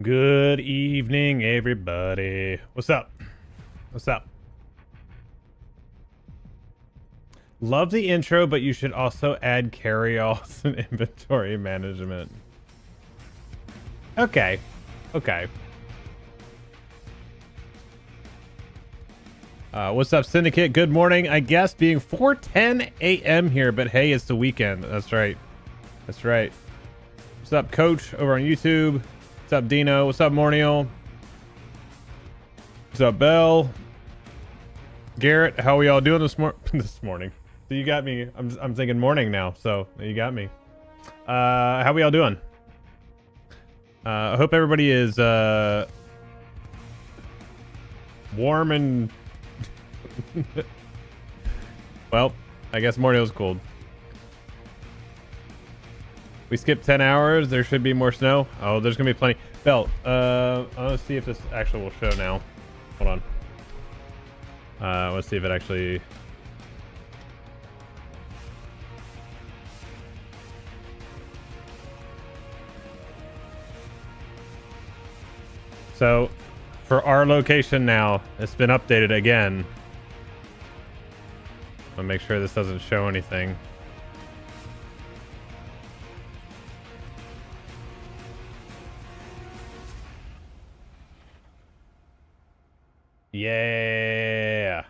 Good evening, everybody. What's up? What's up? Love the intro, but you should also add carry-alls and inventory management. Okay. Okay. What's up, Syndicate? Good morning. I guess being 4:10 a.m. here, but hey, it's the weekend. That's right. That's right. What's up, Coach, over on YouTube? What's up, Dino? What's up, Morniel? What's up, Bell? Garrett, how are y'all doing this morning? So you got me. I'm thinking morning now, so you got me. How we all doing? I hope everybody is warm and well, I guess Morniel's cold. We skipped 10 hours. There should be more snow. Oh, there's gonna be plenty. Bell, I want to see if this actually will show now. Hold on. Let's see if it actually. So, for our location now, it's been updated again. I'll make sure this doesn't show anything. Yeah.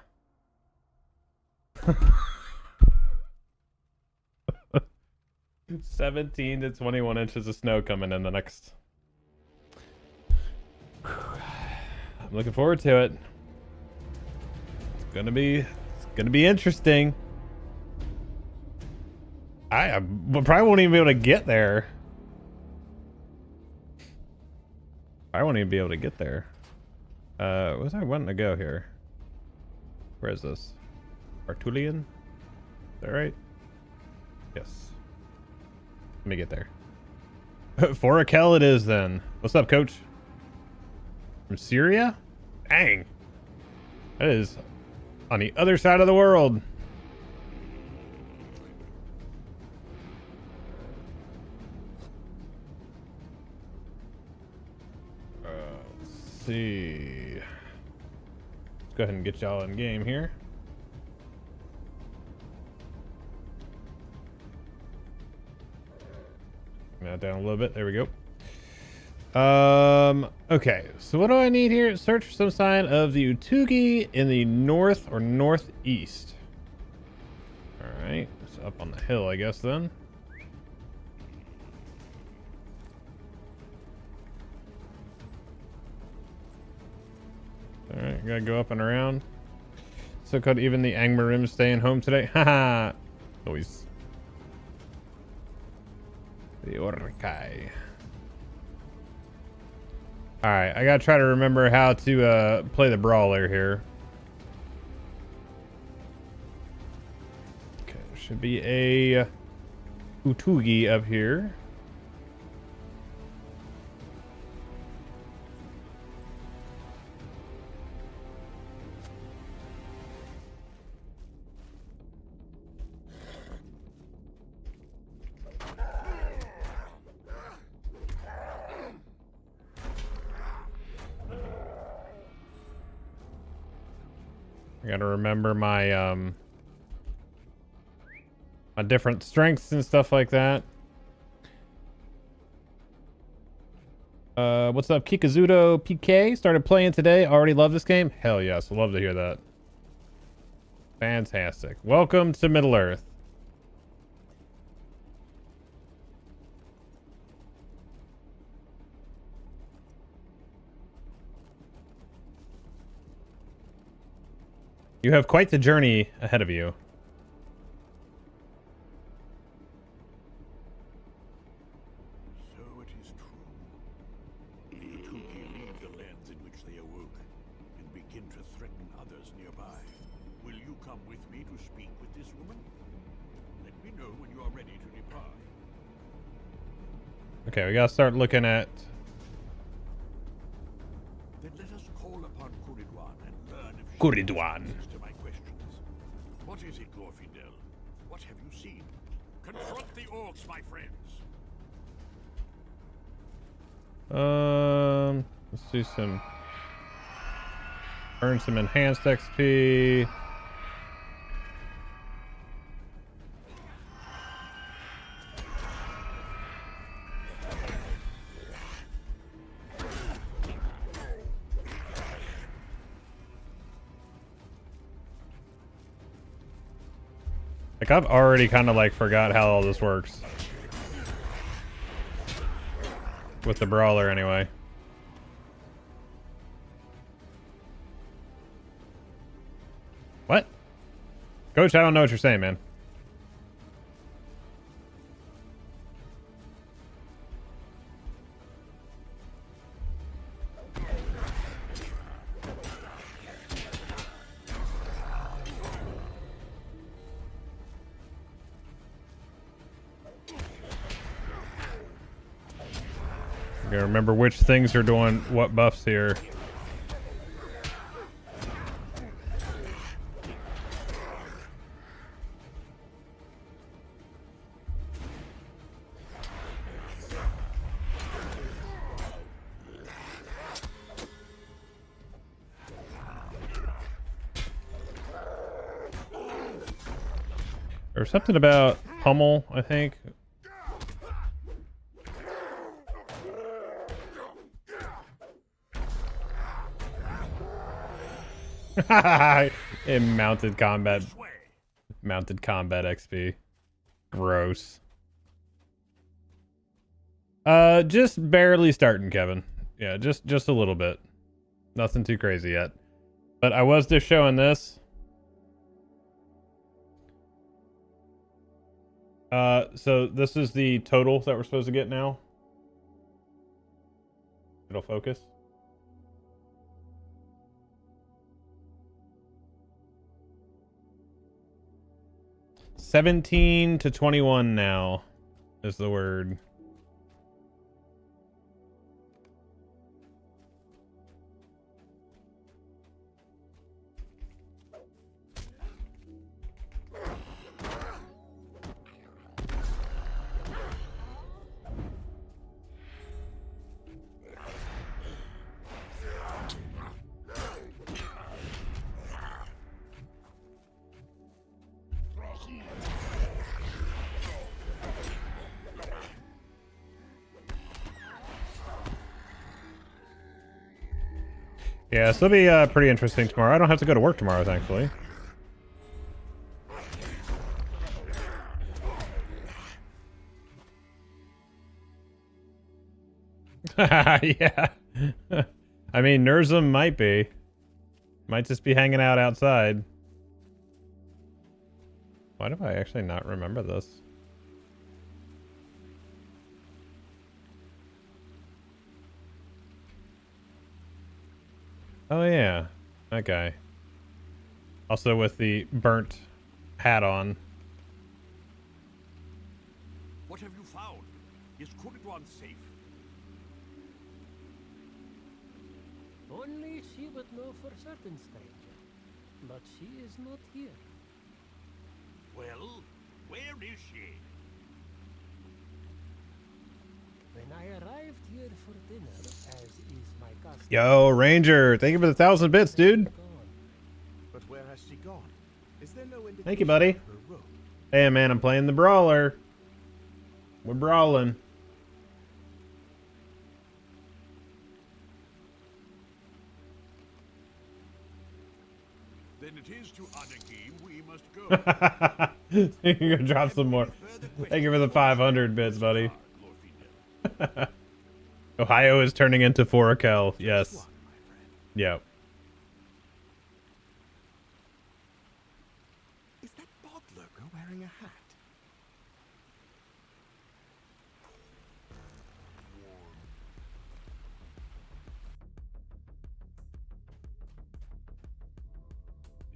17 to 21 inches of snow coming in the next. I'm looking forward to it. It's gonna be interesting. I probably won't even be able to get there. I won't even be able to get there. Where's I wanting to go here? Where is this? Artulian? Is that right? Yes. Let me get there. Forakel it is then. What's up, Coach? From Syria? Dang. That is on the other side of the world. Let's see. Let's go ahead and get y'all in game here. Now down a little bit. There we go. Okay, so what do I need here? Search for some sign of the Utugi in the north or northeast. Alright, it's up on the hill, I guess, then. Alright, gotta go up and around. So could even the Angmarim staying home today? Haha! Always. The Orkai. Alright, I gotta try to remember how to play the Brawler here. Okay, there should be a Utugi up here. I gotta remember my my different strengths and stuff like that. What's up, Kikazudo PK? Started playing today. Already love this game? Hell yes, love to hear that. Fantastic. Welcome to Middle Earth. You have quite the journey ahead of you. So it is true. The Utugi leave the lands in which they awoke and begin to threaten others nearby. Will you come with me to speak with this woman? Let me know when you are ready to depart. Okay, we gotta start looking at. Then let us call upon Kuridwan and learn if she Kuridwan. answers to my questions. What is it, Glorfindel? What have you seen? Confront the orcs, my friends. Let's do some. Earn some enhanced XP. Like, I've already kind of like forgot how all this works. With the Brawler anyway. What? Coach, I don't know what you're saying, man. You gotta remember which things are doing what buffs here. There's something about pummel, I think. In mounted combat XP. Gross. Just barely starting, Kevin. Yeah, just a little bit. Nothing too crazy yet. But I was just showing this. So this is the total that we're supposed to get now. It'll focus. $17 to $21 now is the word. Yeah, so it'll be pretty interesting tomorrow. I don't have to go to work tomorrow, thankfully. Yeah. I mean, Nurzum might be. Might just be hanging out outside. Why do I actually not remember this? Oh yeah, that guy. Also with the burnt hat on. What have you found? Is Kuridwan safe? Only she would know for certain, stranger. But she is not here. Well, where is she? When I arrived here for dinner, as is my custom... Yo, Ranger, thank you for the 1,000 bits, dude. But where has she gone? Is there no indication? Thank you, buddy. of her room? Hey, man, I'm playing the Brawler. We're brawling. Then it is to Anakim we must go. You're gonna drop some more. Thank you for the 500 bits, buddy. Ohio is turning into Forakel. Yes. Yep. Is that Bog Lurker wearing a hat?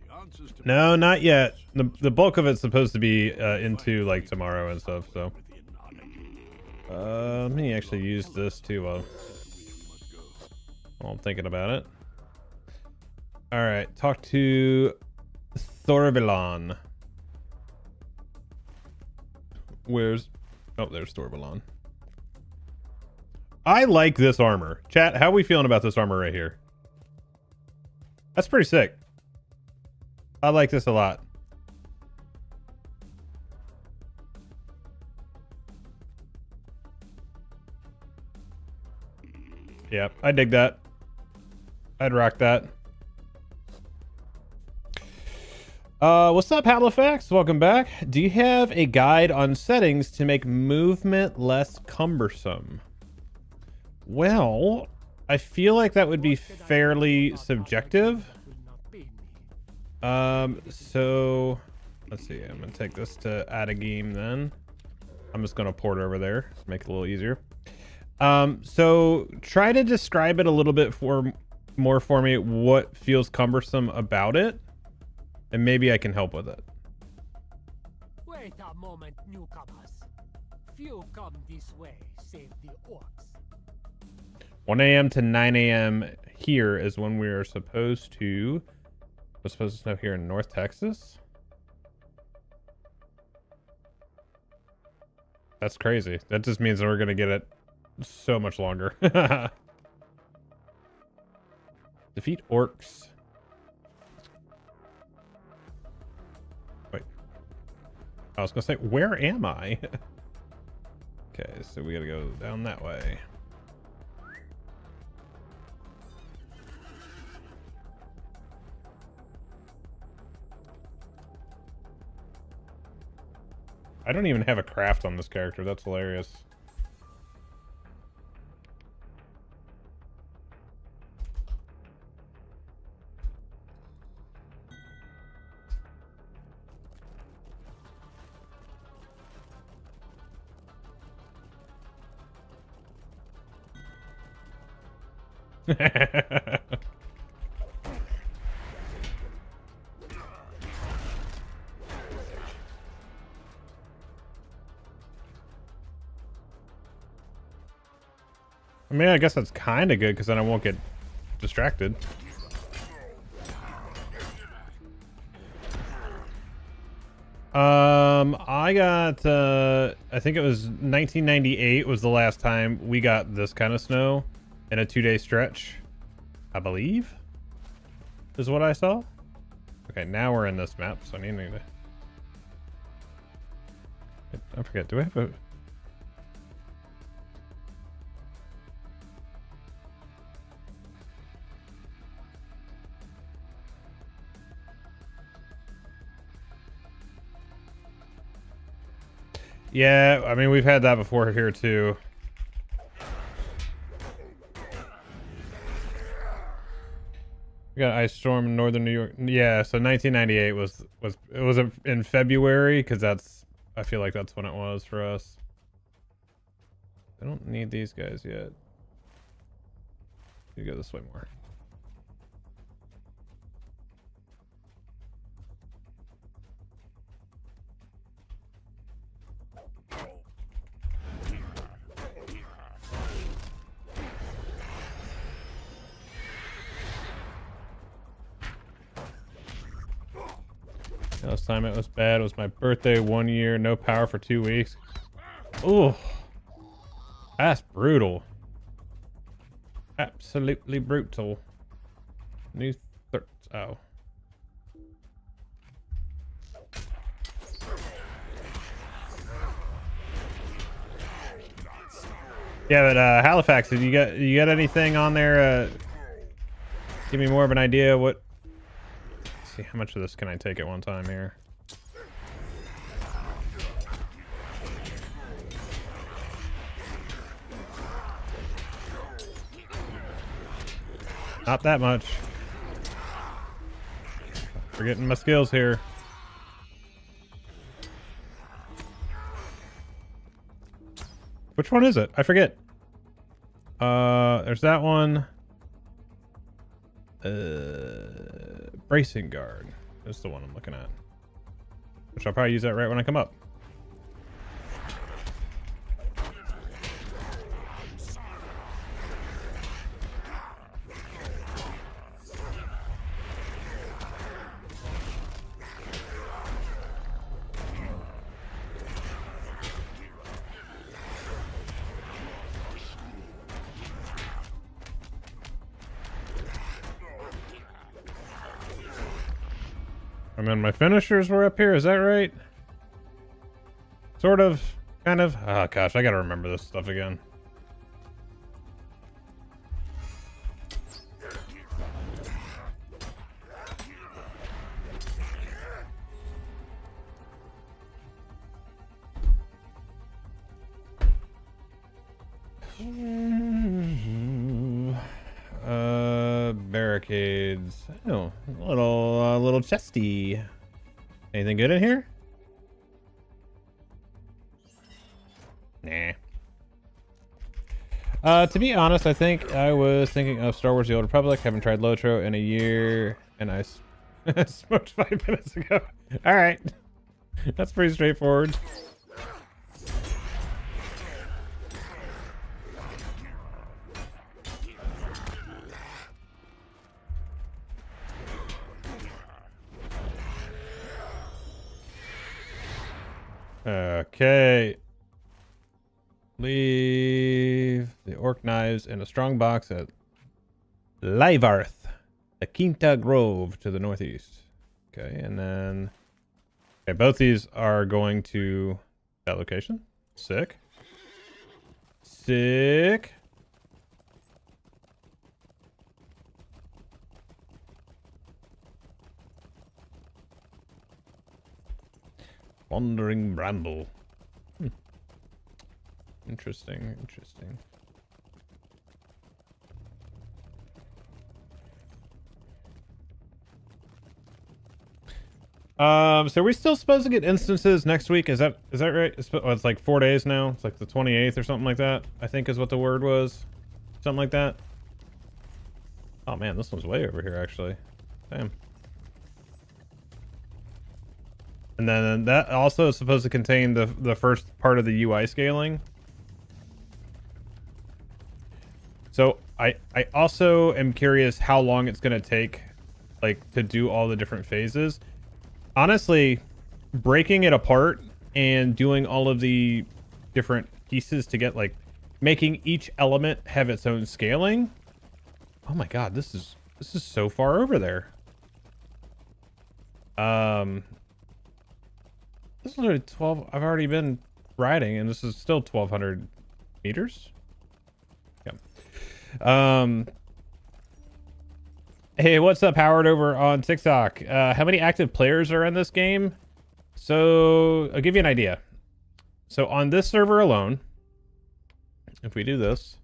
The answers to No, not yet. The bulk of it's supposed to be into like tomorrow and stuff. So, let me actually use this too while I'm thinking about it. All right, talk to Thorvilon. Where's? Oh, there's Thorvilon. I like this armor. Chat, how are we feeling about this armor right here? That's pretty sick. I like this a lot. Yeah, I dig that. I'd rock that. What's up, Halifax? Welcome back. Do you have a guide on settings to make movement less cumbersome? Well, I feel like that would be fairly subjective. So let's see. I'm gonna take this to add a game then. I'm just gonna port over there, make it a little easier. So try to describe it a little bit more for me, what feels cumbersome about it, and maybe I can help with it. Wait a moment, newcomers. Few come this way, save the orcs. 1 a.m. to 9 a.m. here is when we are supposed to... We're supposed to snow here in North Texas? That's crazy. That just means that we're going to get it so much longer. Defeat orcs. Wait. I was going to say, where am I? Okay, so we got to go down that way. I don't even have a craft on this character. That's hilarious. I mean, I guess that's kind of good because then I won't get distracted. I got, I think it was 1998 was the last time we got this kind of snow in a 2-day stretch, I believe, is what I saw. Okay, now we're in this map, so I need to... I forget, do I have a... Yeah, I mean, we've had that before here too. We got ice storm in northern New York. Yeah, so 1998 was in February because that's, I feel like that's when it was for us. I don't need these guys yet. You go this way more. Last time it was bad. It was my birthday 1 year, no power for 2 weeks. Ooh, that's brutal. Absolutely brutal. New oh. Yeah, but Halifax, did you got anything on there? Give me more of an idea what. See how much of this can I take at one time here. Not that much. Forgetting my skills here. Which one is it? I forget. There's that one. Bracing guard. That's the one I'm looking at. Which I'll probably use that right when I come up. And then my finishers were up here, is that right? Sort of, kind of. Oh gosh, I gotta remember this stuff again. Barricades. Oh, little chesty. Anything good in here? Nah. To be honest, I think I was thinking of Star Wars: The Old Republic. Haven't tried LOTRO in a year, and I smoked 5 minutes ago. All right, that's pretty straightforward. Okay. Leave the orc knives in a strong box at Livarth, the Quinta Grove to the northeast. Okay, and then okay, both these are going to that location. Sick. Sick. Wandering Bramble. Interesting, interesting. So we're still supposed to get instances next week. Is that right? It's like 4 days now. It's like the 28th or something like that, I think is what the word was. Something like that. Oh man, this one's way over here actually. Damn. And then that also is supposed to contain the first part of the UI scaling. So I also am curious how long it's going to take, like, to do all the different phases. Honestly, breaking it apart and doing all of the different pieces to get, like, making each element have its own scaling. Oh my god, this is so far over there. This is literally 12. I've already been riding, and this is still 1,200 meters. Yep. Hey, what's up, Howard, over on TikTok? How many active players are in this game? So I'll give you an idea. So on this server alone, if we do this,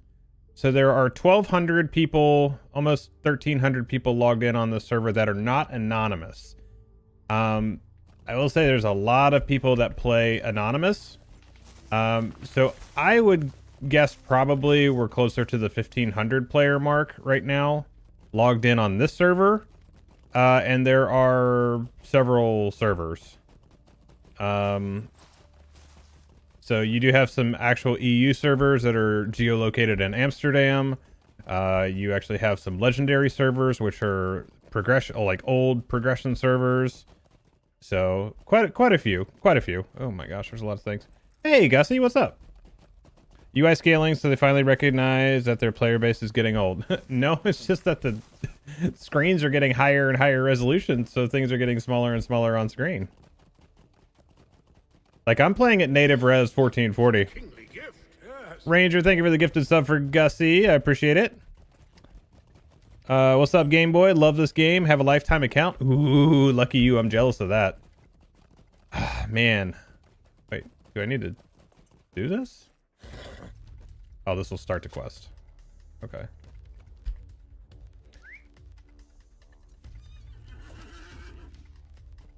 so there are 1,200 people, almost 1,300 people logged in on the server that are not anonymous. I will say there's a lot of people that play anonymous. So I would guess probably we're closer to the 1,500 player mark right now, logged in on this server. And there are several servers. So you do have some actual EU servers that are geolocated in Amsterdam. You actually have some legendary servers, which are progression, like old progression servers. So quite a few. Oh my gosh, there's a lot of things. Hey Gussie, what's up? UI scaling, so they finally recognize that their player base is getting old. No, it's just that the screens are getting higher and higher resolution, so things are getting smaller and smaller on screen. Like, I'm playing at native res 1440. Ranger, thank you for the gifted sub for Gussie. I appreciate it. What's up, Game Boy? Love this game. Have a lifetime account. Ooh, lucky you. I'm jealous of that. Ah, man. Wait, do I need to do this? Oh, this will start the quest. Okay.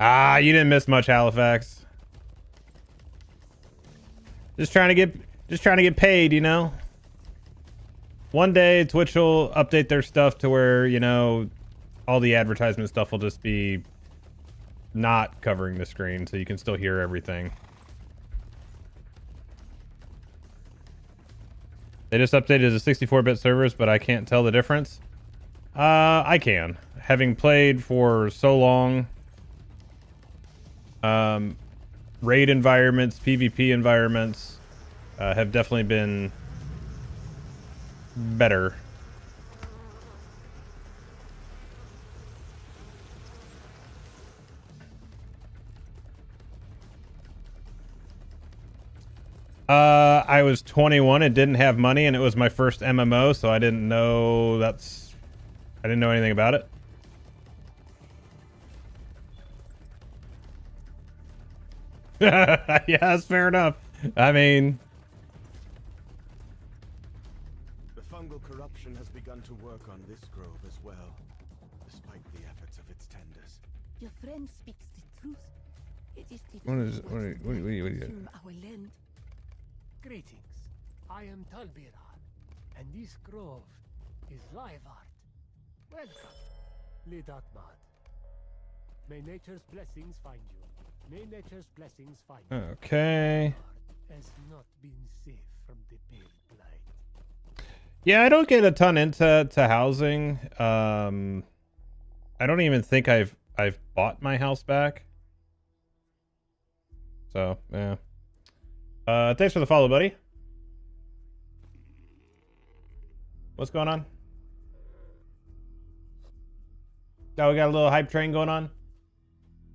Ah, you didn't miss much, Halifax. Just trying to get paid, you know? One day Twitch will update their stuff to where, you know, all the advertisement stuff will just be not covering the screen, so you can still hear everything. They just updated the 64-bit servers, but I can't tell the difference. I can. Having played for so long, raid environments, PvP environments, have definitely been better. I was 21 and didn't have money, and it was my first MMO, so I didn't know I didn't know anything about it. Yeah, that's fair enough. I mean, The fungal corruption has begun to work on this grove as well, despite the efforts of its tenders. Your friend speaks the truth. It is the what is truth what that are you consume our land. Greetings. I am Talbirar, and this grove is live art. Welcome, Lidatmad. May nature's blessings find you. May nature's blessings find you. Okay. Art has not been safe from the pale blight. Yeah, I don't get a ton into housing. I don't even think I've bought my house back. So, yeah. Thanks for the follow, buddy. What's going on? Oh, we got a little hype train going on.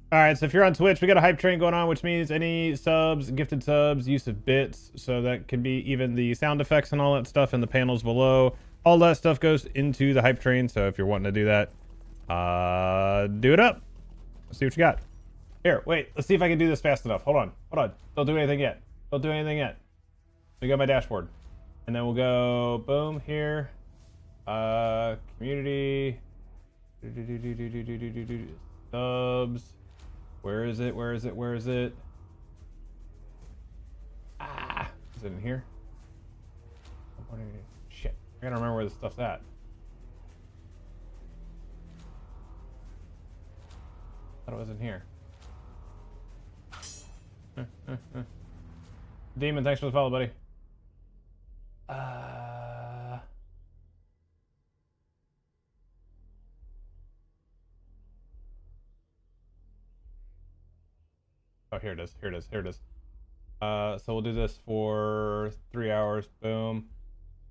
All right, so if you're on Twitch, we got a hype train going on, which means any subs, gifted subs, use of bits, so that can be even the sound effects and all that stuff in the panels below. All that stuff goes into the hype train, so if you're wanting to do that, do it up. Let's see what you got. Here, wait, let's see if I can do this fast enough. Hold on. Don't do anything yet. Don't do anything yet. We got my dashboard. And then we'll go, boom, here. Community. Subs. Where is it? Ah, is it in here? Shit, I gotta remember where this stuff's at. Thought it was in here. Demon, thanks for the follow, buddy. Oh, here it is. So we'll do this for 3 hours. Boom.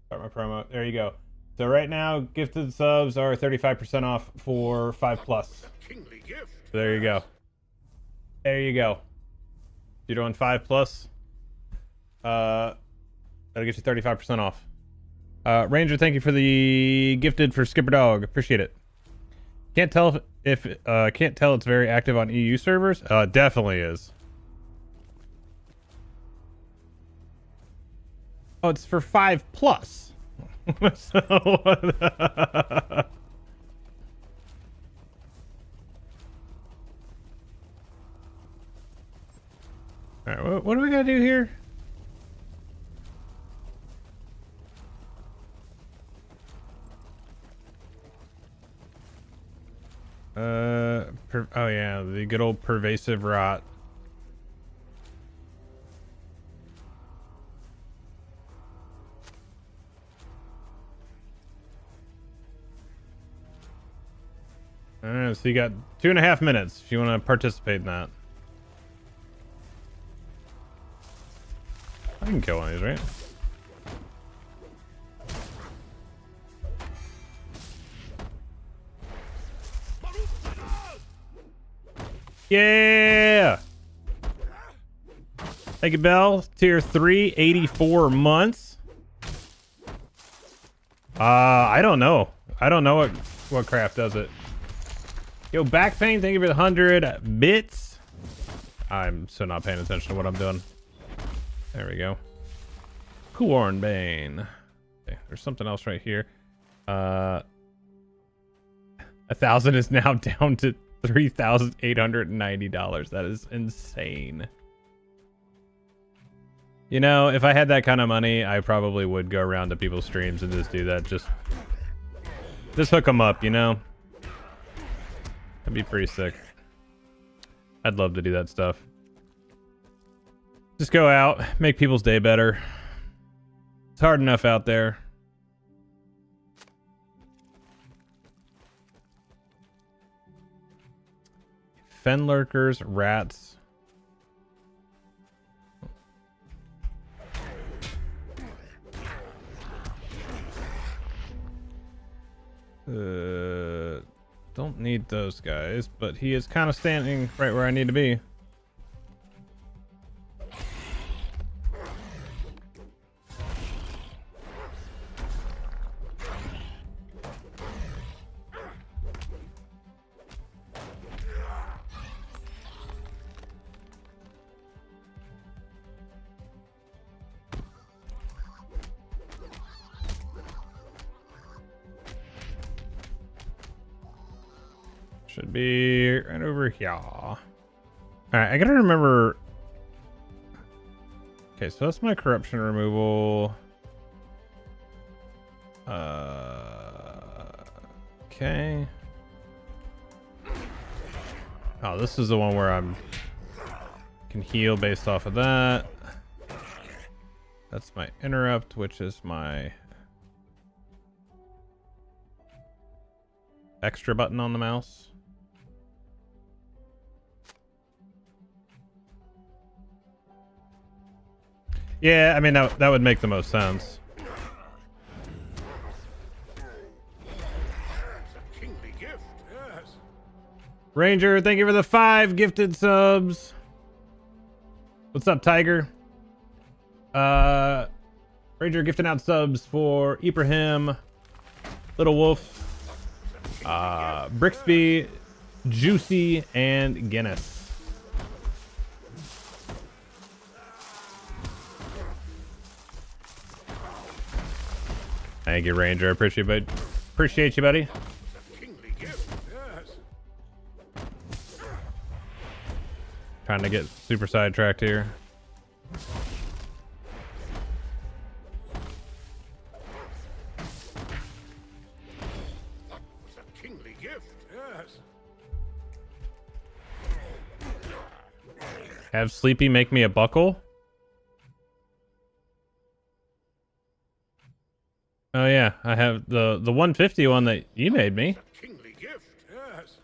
Start my promo. There you go. So right now, gifted subs are 35% off for 5+. Kingly gift. So there you go. You're doing 5+. That'll get you 35% off. Ranger, thank you for the gifted for Skipper Dog. Appreciate it. Can't tell if can't tell it's very active on EU servers. Definitely is. Oh, it's for 5+. So, all right, what do we gotta do here? Oh yeah, the good old pervasive rot. Alright, so you got 2.5 minutes if you want to participate in that. I can kill one of these, right? Yeah! Thank you, Bell. Tier 3, 84 months. I don't know. I don't know what craft does it. Yo, back pain, thank you for the 100 bits. I'm so not paying attention to what I'm doing. There we go. Cornbane. Okay, there's something else right here. 1,000 is now down to $3,890. That is insane. You know, if I had that kind of money, I probably would go around to people's streams and just do that. Just hook them up, you know? That'd be pretty sick. I'd love to do that stuff. Just go out, make people's day better. It's hard enough out there. Fen lurkers, rats. Don't need those guys, but he is kind of standing right where I need to be. Should be right over here. All right, I gotta remember. Okay, so that's my corruption removal. Okay. Oh, this is the one where I'm can heal based off of that. That's my interrupt, which is my extra button on the mouse. Yeah, I mean that would make the most sense. Kingly gift, yes. Ranger, thank you for the 5 gifted subs. What's up, Tiger? Ranger gifting out subs for Ibrahim, Little Wolf, Brixby, Juicy, and Guinness. Thank you, Ranger. I appreciate you, buddy. Kingly gift, yes. Trying to get super sidetracked here. Kingly gift, yes. Have Sleepy make me a buckle. Oh yeah, I have the 150 one that you made me. Kingly gift, yes.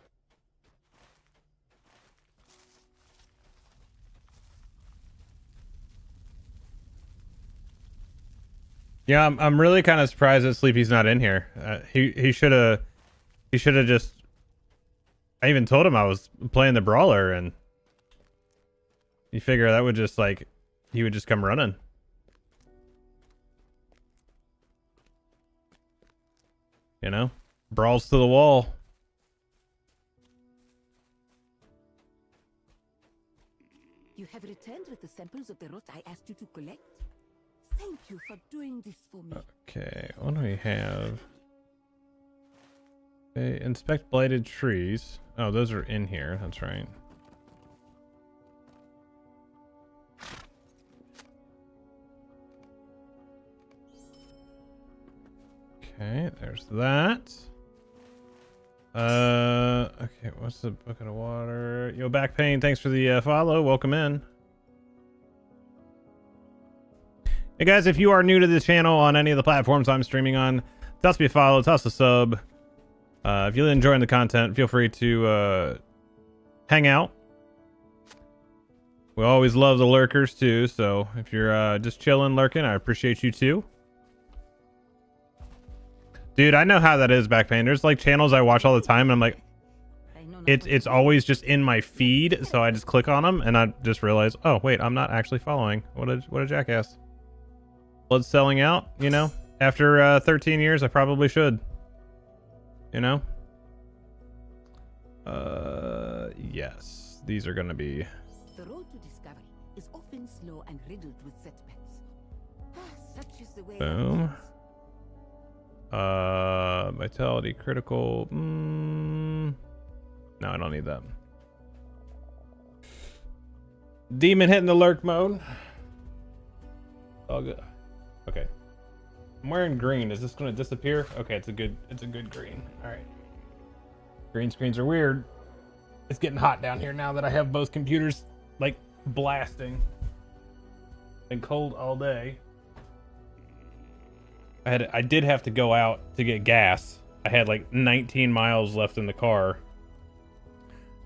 Yeah, I'm really kind of surprised that Sleepy's not in here. He should have just. I even told him I was playing the Brawler, and you figure that would just like he would just come running. You know, brawls to the wall. You have returned with the samples of the rot I asked you to collect. Thank you for doing this for me. Okay, what do we have? Okay, inspect blighted trees. Oh, those are in here. That's right. Okay, there's that. Okay, what's the bucket of water? Yo, Back Pain, thanks for the follow. Welcome in. Hey guys, if you are new to the channel on any of the platforms I'm streaming on, toss me a follow, toss a sub. If you're enjoying the content, feel free to hang out. We always love the lurkers too, so if you're just chilling, lurking, I appreciate you too. Dude, I know how that is, Back Pain. There's like channels I watch all the time, and I'm like, it's always just in my feed, so I just click on them, and I just realize, oh wait, I'm not actually following. What a jackass. Blood selling out, you know. After 13 years, I probably should. You know. Yes, these are gonna be. The road to discovery is often slow and riddled with setbacks. Such is the way. Boom. Vitality critical. No, I don't need that. Demon hitting the lurk mode. All good. Okay. I'm wearing green. Is this gonna disappear? Okay, it's a good green. Alright. Green screens are weird. It's getting hot down here now that I have both computers like blasting. Been cold all day. I did have to go out to get gas. I had like 19 miles left in the car,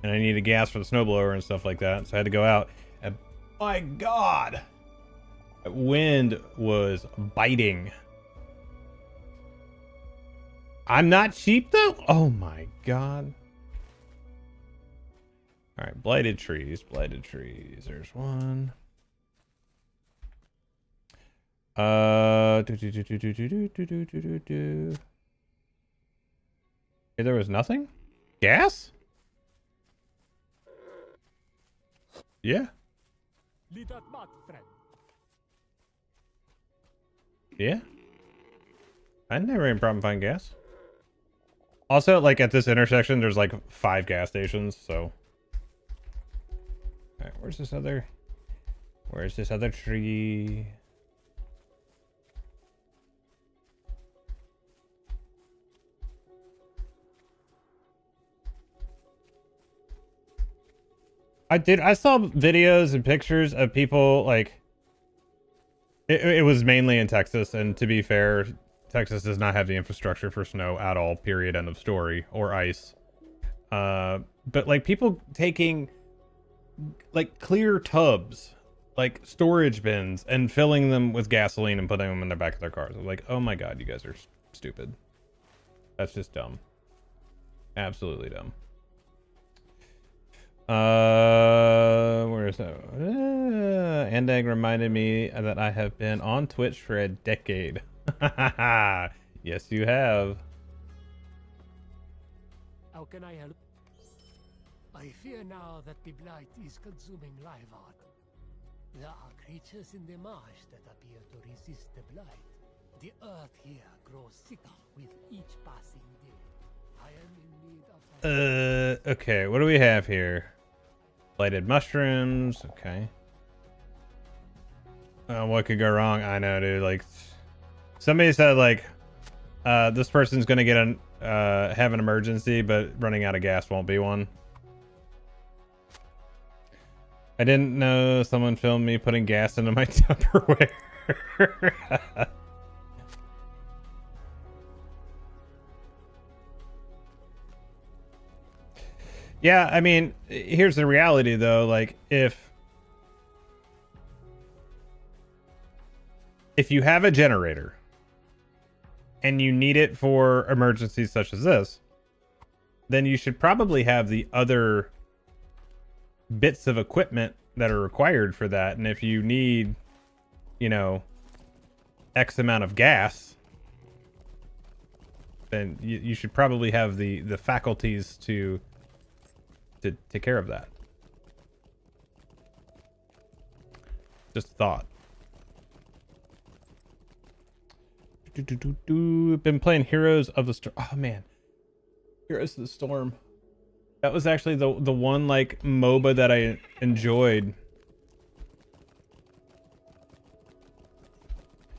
and I needed gas for the snowblower and stuff like that. So I had to go out. And my God, that wind was biting. I'm not cheap though. Oh my God. All right, blighted trees, blighted trees. There's one. Hey, there was nothing? Gas? Yeah. Yeah. I never had a problem finding gas. Also, like at this intersection, there's like 5 gas stations, so. Alright, where's this other tree? I saw videos and pictures of people like it was mainly in Texas, and to be fair, Texas does not have the infrastructure for snow at all, period, end of story, or ice. But like people taking like clear tubs, like storage bins, and filling them with gasoline and putting them in the back of their cars. I'm like, oh my god, you guys are stupid. That's just dumb. Absolutely dumb. Where is that? Andag reminded me that I have been on Twitch for a decade. Yes, you have. How can I help? I fear now that the blight is consuming live art. There are creatures in the marsh that appear to resist the blight. The earth here grows sicker with each passing day. I am in need of... Okay, what do we have here? Blighted mushrooms, okay. What could go wrong? I know, dude. Like, somebody said, like, this person's gonna get an, have an emergency, but running out of gas won't be one. I didn't know someone filmed me putting gas into my Tupperware. Yeah, I mean, here's the reality though, like if you have a generator and you need it for emergencies such as this, then you should probably have the other bits of equipment that are required for that. And if you need, you know, X amount of gas, then you should probably have the faculties to take care of that. Just a thought. Been playing Heroes of the Storm. Oh man, Heroes of the Storm. That was actually the one like MOBA that I enjoyed.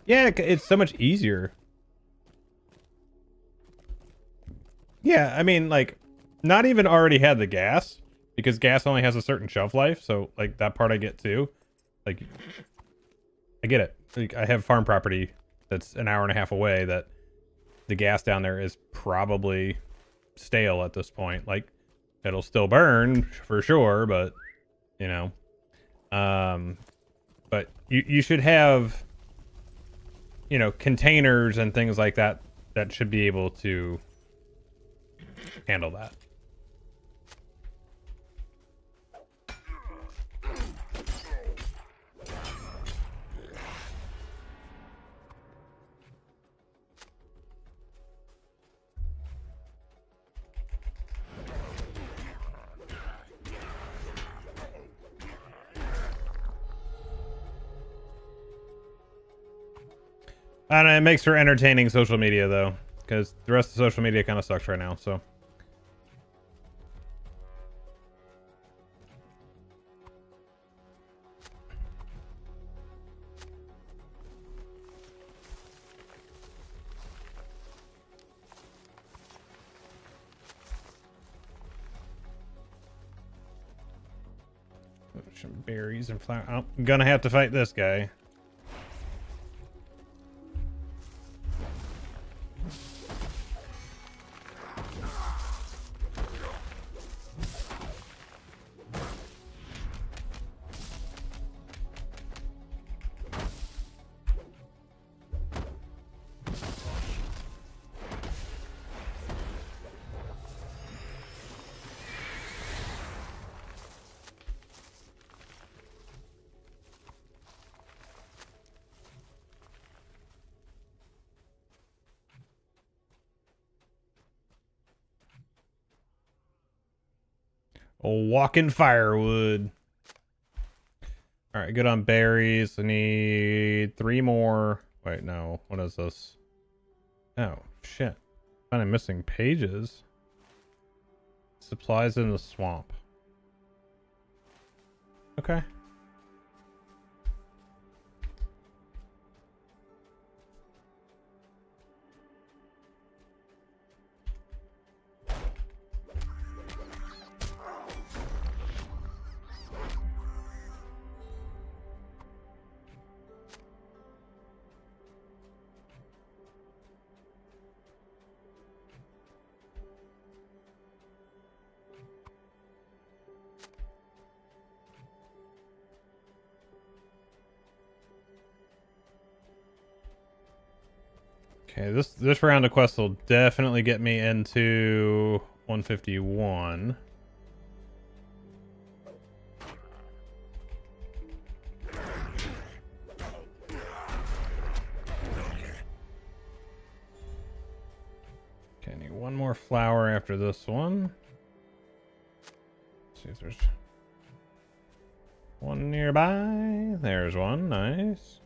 Yeah, it's so much easier. Yeah, I mean, like, not even already had the gas, because gas only has a certain shelf life, so like that part I get too. Like, I get it. Like, I have farm property that's an hour and a half away that the gas down there is probably stale at this point. Like, it'll still burn for sure, but you know, but you should have, you know, containers and things like that that should be able to handle that. I don't know, it makes for entertaining social media though, because the rest of social media kind of sucks right now, so. Some berries and flour. Oh, I'm gonna have to fight this guy. Walking firewood. All right, good on berries. I need 3 more. Wait, no. What is this? Oh, shit. Finding missing pages. Supplies in the swamp. Okay. Okay, this round of quests will definitely get me into 151. Okay, I need one more flower after this one. Let's see if there's one nearby. There's one, nice.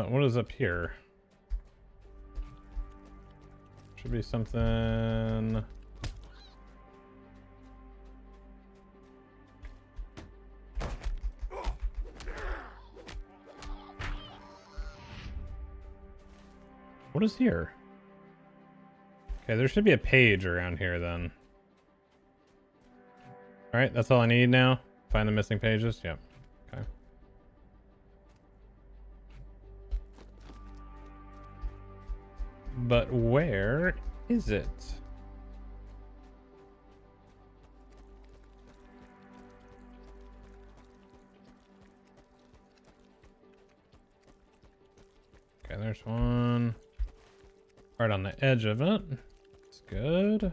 What is up here? Should be something. What is here? Okay, there should be a page around here then. Alright, that's all I need now. Find the missing pages? Yep. Okay. But where is it? Okay, there's one. Right on the edge of it. It's good.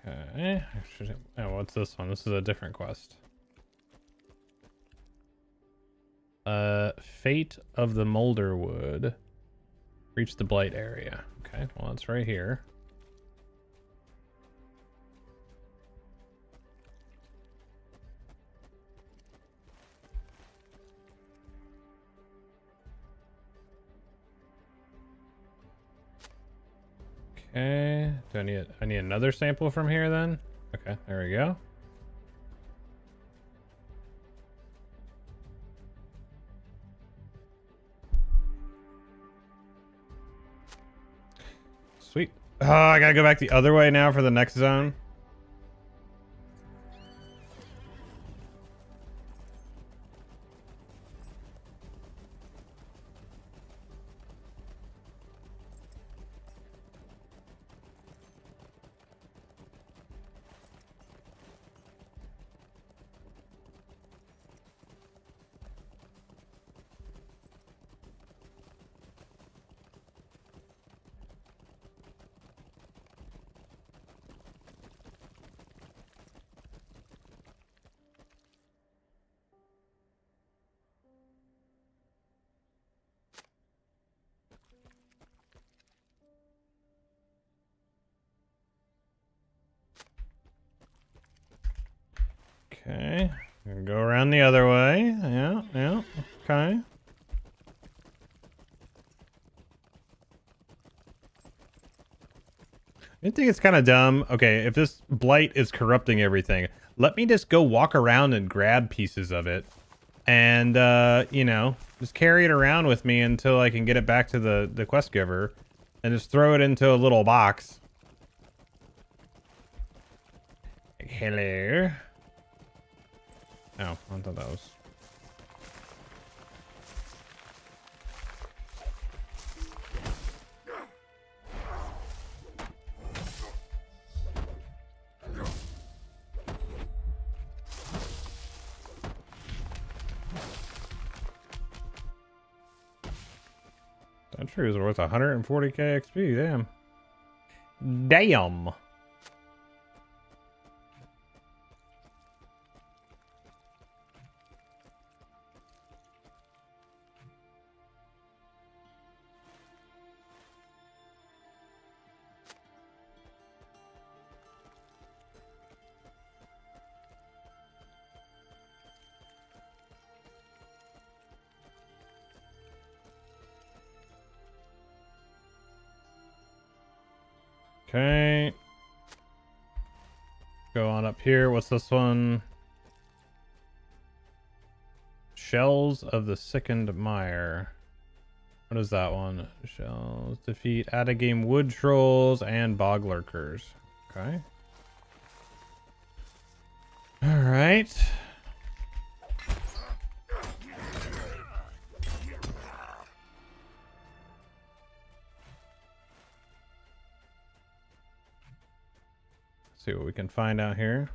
Okay. Oh, what's this one? This is a different quest. Fate of the Molderwood. Reach the Blight area. Okay, well, it's right here. Okay. Do I need another sample from here then? Okay, there we go. Sweet. Oh, I gotta go back the other way now for the next zone. Okay, go around the other way. Yeah, okay. I think it's kind of dumb. Okay, if this blight is corrupting everything, let me just go walk around and grab pieces of it. And, you know, just carry it around with me until I can get it back to the quest giver. And just throw it into a little box. Hello. Oh, I thought that was... That tree is worth 140k XP, damn. Damn! Okay. Go on up here. What's this one? Shells of the Sickened Mire. What is that one? Shells. Defeat out-of-game wood trolls and bog lurkers. Okay. Alright. See what we can find out here.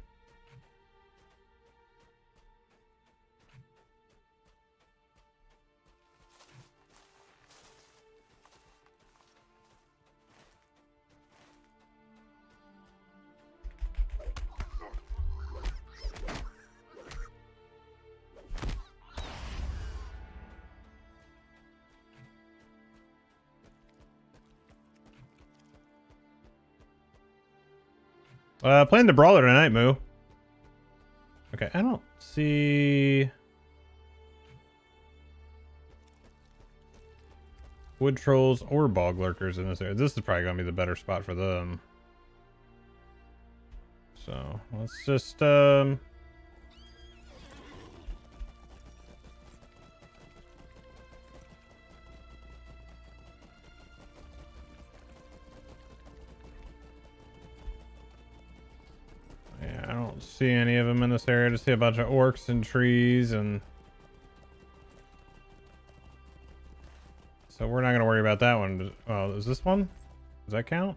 Playing the Brawler tonight, Moo. Okay, I don't see wood trolls or bog lurkers in this area. This is probably gonna be the better spot for them. So let's just yeah, I don't see any of them in this area. Just see a bunch of orcs and trees, and so we're not gonna worry about that one. Oh, is this one? Does that count?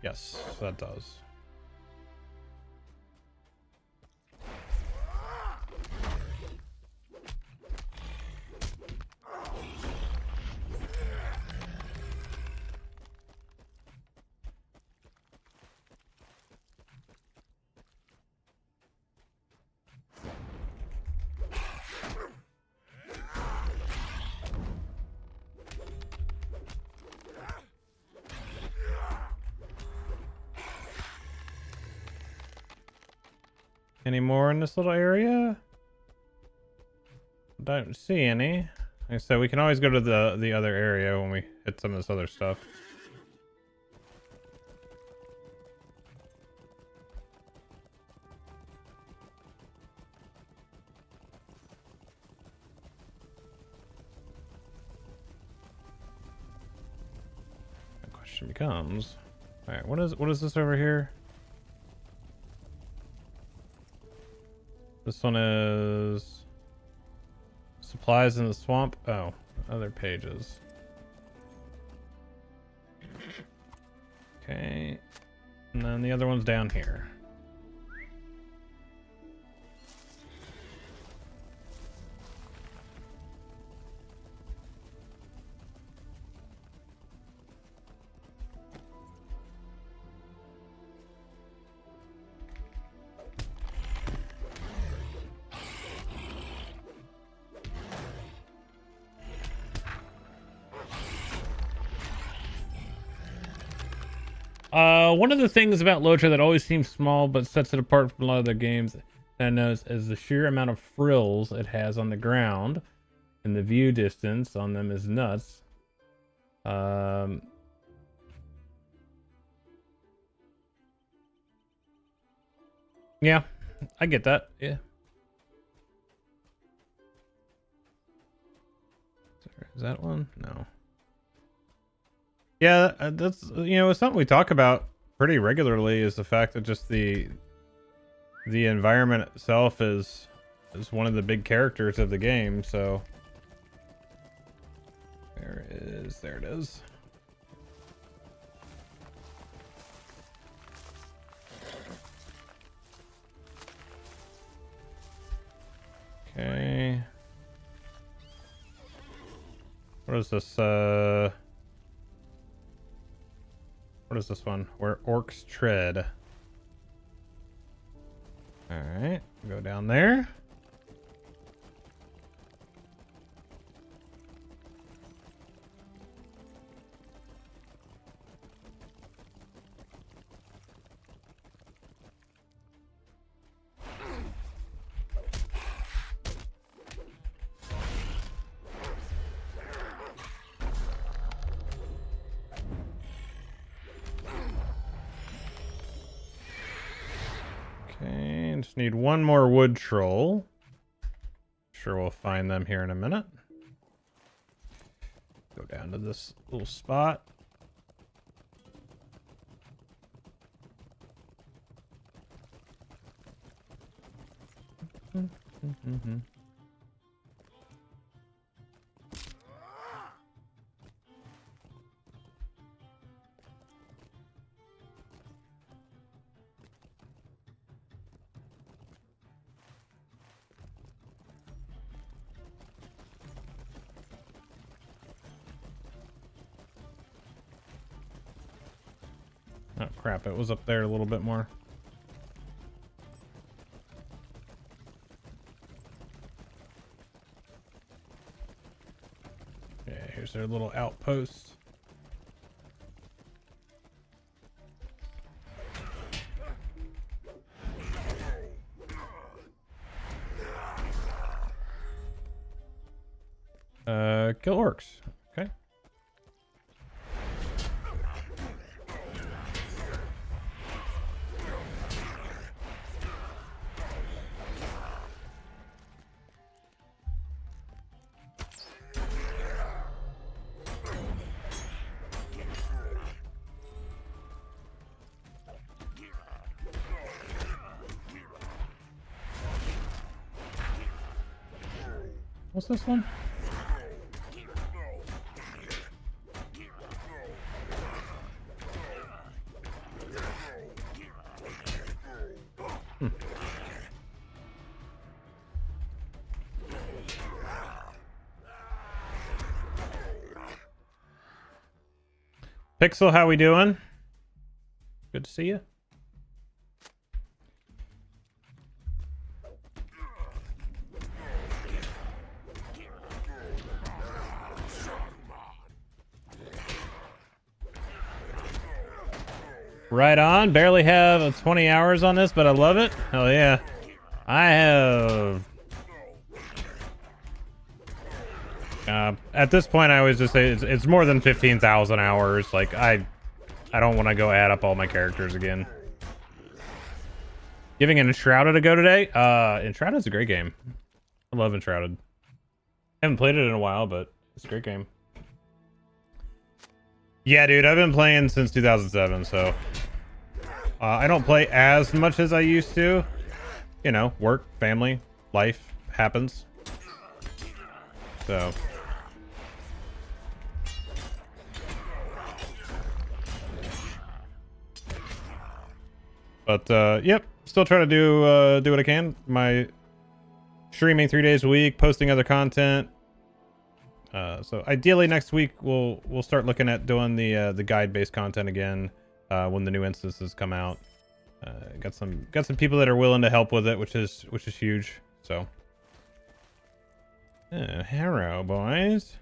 Yes, that does. Any more in this little area? Don't see any. Like I said, we can always go to the other area when we hit some of this other stuff. The question becomes, all right, what is this over here? This one is supplies in the swamp. Oh, other pages. Okay. And then the other one's down here. One of the things about LOTRO that always seems small but sets it apart from a lot of their games that I notice is the sheer amount of frills it has on the ground, and the view distance on them is nuts. Yeah, I get that. Yeah. Is that one? No. Yeah, that's, you know, it's something we talk about pretty regularly, is the fact that just the environment itself is one of the big characters of the game. So there it is. Okay. What is this? What is this one? Where orcs tread. Alright, go down there. Okay, just need one more wood troll. Sure, we'll find them here in a minute. Go down to this little spot. Oh crap, it was up there a little bit more. Yeah, here's their little outpost. Kill orcs. Okay. What's this one? Pixel, how we doing? Good to see you. Right on. Barely have 20 hours on this, but I love it. Hell yeah. I have... at this point, I always just say it's more than 15,000 hours. Like, I don't want to go add up all my characters again. Giving Enshrouded a go today? Enshrouded's a great game. I love Enshrouded. Haven't played it in a while, but it's a great game. Yeah, dude, I've been playing since 2007, so... I don't play as much as I used to. You know, work, family, life happens. So... But, yep, still trying to do what I can. My streaming 3 days a week, posting other content. So ideally next week we'll start looking at doing the guide-based content again when the new instances come out. Got some people that are willing to help with it, which is huge. So, hello, boys.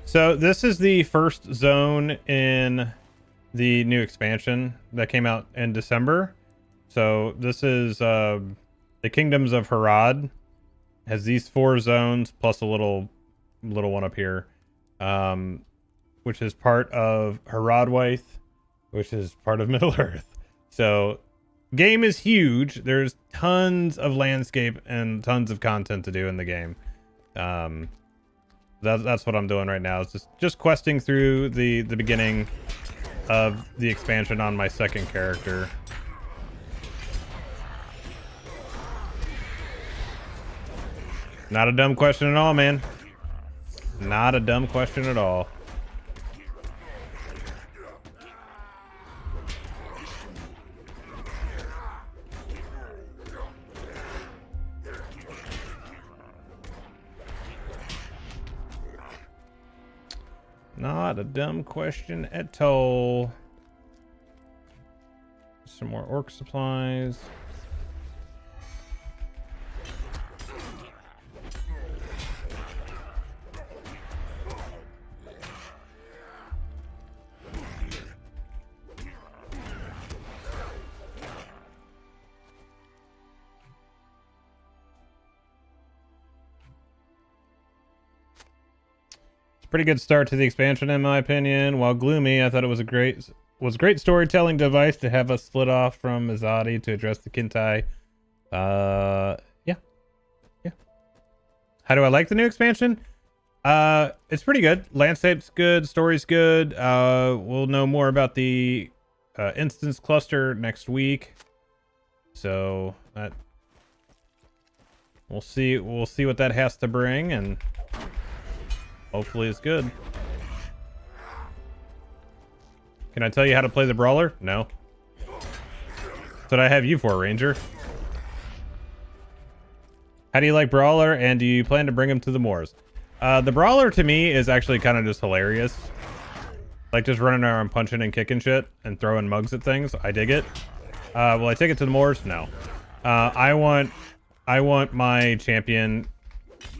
So this is the first zone in the new expansion that came out in December. So this is the Kingdoms of Harad. Has these 4 zones plus a little one up here, which is part of Haradwaith, which is part of Middle Earth. So game is huge. There's tons of landscape and tons of content to do in the game. That's what I'm doing right now. It's just questing through the beginning of the expansion on my second character. Not a dumb question at all, man. Not a dumb question at all. Not a dumb question at all. Some more orc supplies. Pretty good start to the expansion in my opinion. While gloomy, I thought it was a great storytelling device to have us split off from Azadi to address the Kintai. Yeah. How do I like the new expansion? It's pretty good. Landscape's good, story's good. We'll know more about the instance cluster next week. So that we'll see what that has to bring, and hopefully it's good. Can I tell you how to play the Brawler? No. That's what I have you for, Ranger. How do you like Brawler, and do you plan to bring him to the Moors? The Brawler to me is actually kind of just hilarious. Like just running around punching and kicking shit and throwing mugs at things. I dig it. Will I take it to the Moors? No. I want my champion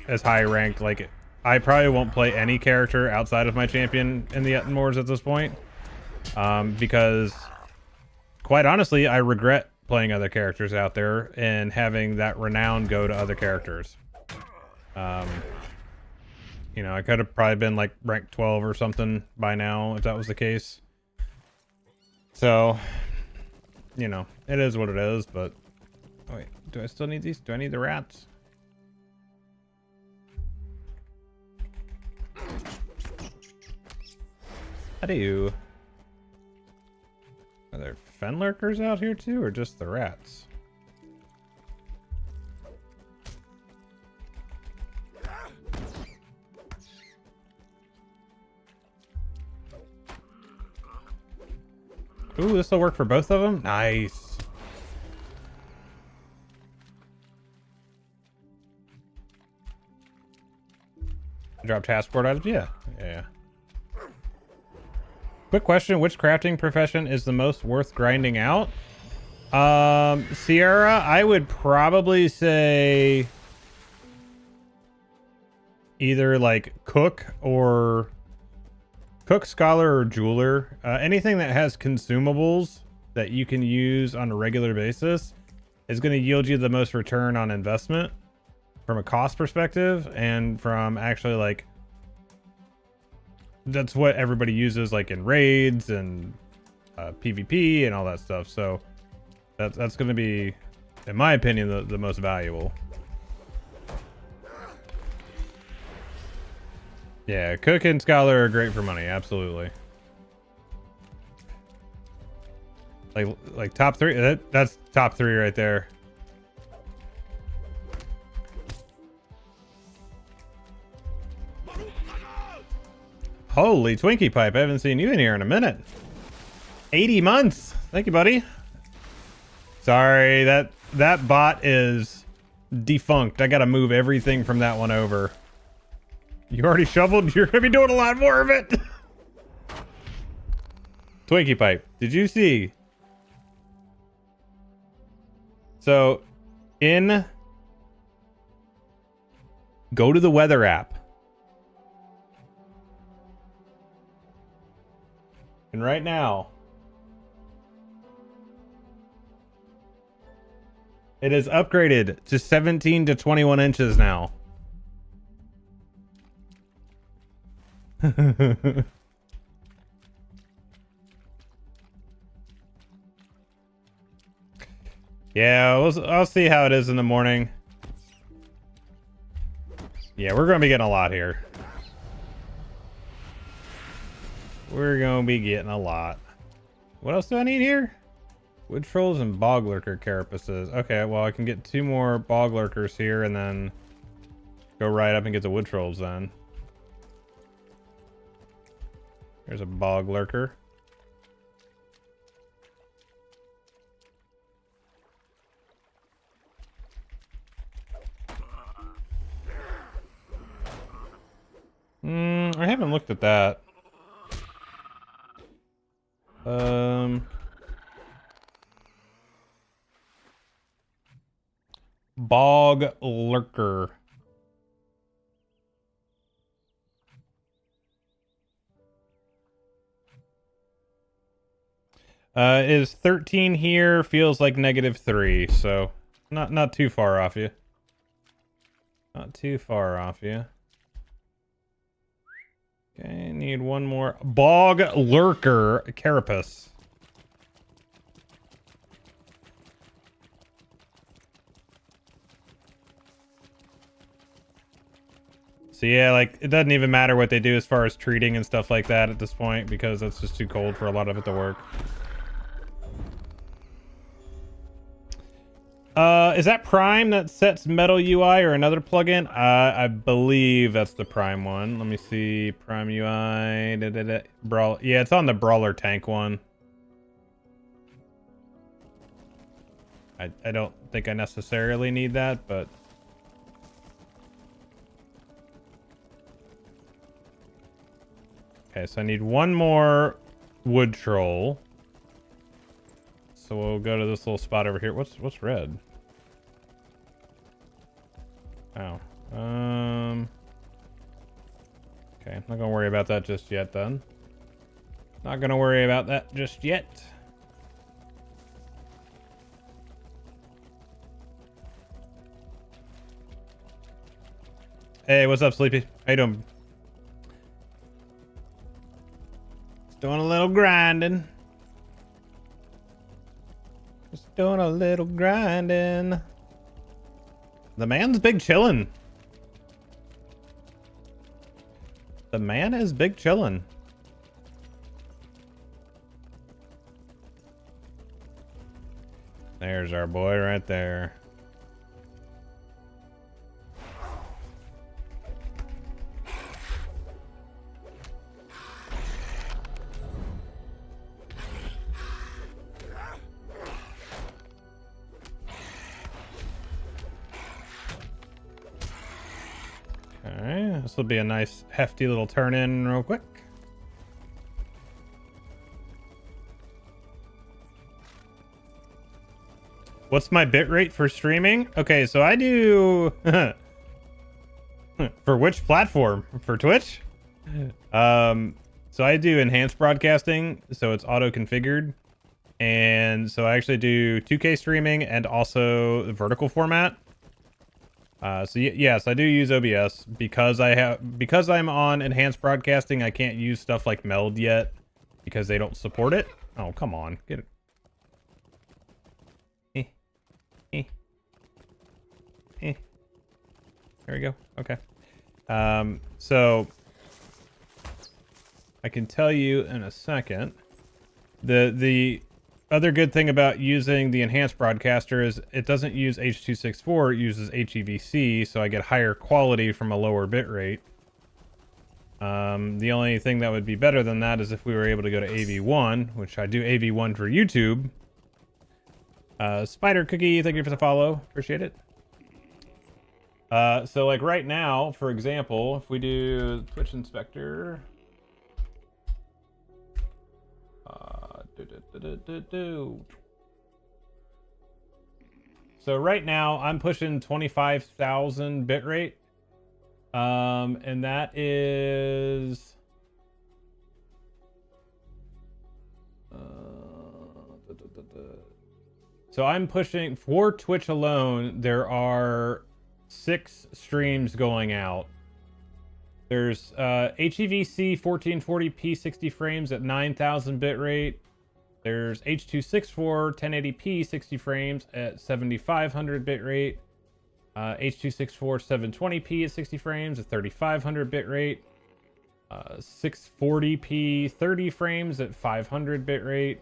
as high ranked. Like I probably won't play any character outside of my champion in the Moors at this point. Because quite honestly, I regret playing other characters out there and having that renown go to other characters. You know, I could have probably been like rank 12 or something by now if that was the case. So, you know, it is what it is, but oh, wait, do I still need these? Do I need the rats? How do you... Are there fen lurkers out here too, or just the rats? Ooh, this will work for both of them? Nice. Drop passport items? Yeah. Quick question, which crafting profession is the most worth grinding out? Sierra, I would probably say either like cook, scholar, or jeweler. Anything that has consumables that you can use on a regular basis is going to yield you the most return on investment from a cost perspective, and from actually like that's what everybody uses like in raids and PvP and all that stuff. So that's going to be, in my opinion, the most valuable. Yeah, cook and scholar are great for money, absolutely. Like top three. That's top three right there. Holy Twinkie Pipe, I haven't seen you in here in a minute. 80 months. Thank you, buddy. Sorry, that bot is defunct. I gotta move everything from that one over. You already shoveled? You're gonna be doing a lot more of it. Twinkie Pipe, did you see? So, go to the weather app. And right now, it is upgraded to 17 to 21 inches now. Yeah, I'll see how it is in the morning. Yeah, we're going to be getting a lot here. We're going to be getting a lot. What else do I need here? Wood trolls and bog lurker carapaces. Okay, well, I can get 2 more bog lurkers here and then go right up and get the wood trolls then. There's a bog lurker. I haven't looked at that. Bog lurker. Is 13 here, feels like -3, so not too far off you. Not too far off you. Okay, need one more. Bog Lurker Carapace. So yeah, like, it doesn't even matter what they do as far as treating and stuff like that at this point, because it's just too cold for a lot of it to work. Is that Prime that sets Metal UI or another plugin? I believe that's the Prime one. Let me see. Prime UI. Brawl. Yeah, it's on the Brawler tank one. I don't think I necessarily need that, but... Okay, so I need one more wood troll. So we'll go to this little spot over here. What's red? Oh. Okay, not gonna worry about that just yet then. Not gonna worry about that just yet. Hey, what's up, Sleepy? How you doing? Just doing a little grinding. Just doing a little grinding. The man's big chillin'. The man is big chillin'. There's our boy right there. Okay, this will be a nice hefty little turn in real quick. What's my bitrate for streaming? Okay, so I do for which platform? For Twitch? So I do enhanced broadcasting, so it's auto configured. And so I actually do 2K streaming and also vertical format. So yes, I do use OBS because I'm on enhanced broadcasting. I can't use stuff like Meld yet because they don't support it. Oh, come on, get it. There we go. Okay. So I can tell you in a second. The other good thing about using the enhanced broadcaster is it doesn't use H.264, it uses HEVC, so I get higher quality from a lower bit rate. The only thing that would be better than that is if we were able to go to AV1, which I do AV1 for YouTube. Spider Cookie, thank you for the follow. Appreciate it. So like right now, for example, if we do Twitch Inspector... So right now I'm pushing 25,000 bitrate, and that is so I'm pushing for Twitch alone. There are 6 streams going out. There's HEVC 1440p 60 frames at 9,000 bitrate. There's H.264 1080p 60 frames at 7,500 bitrate. H.264 720p at 60 frames at 3,500 bitrate. 640p 30 frames at 500 bitrate.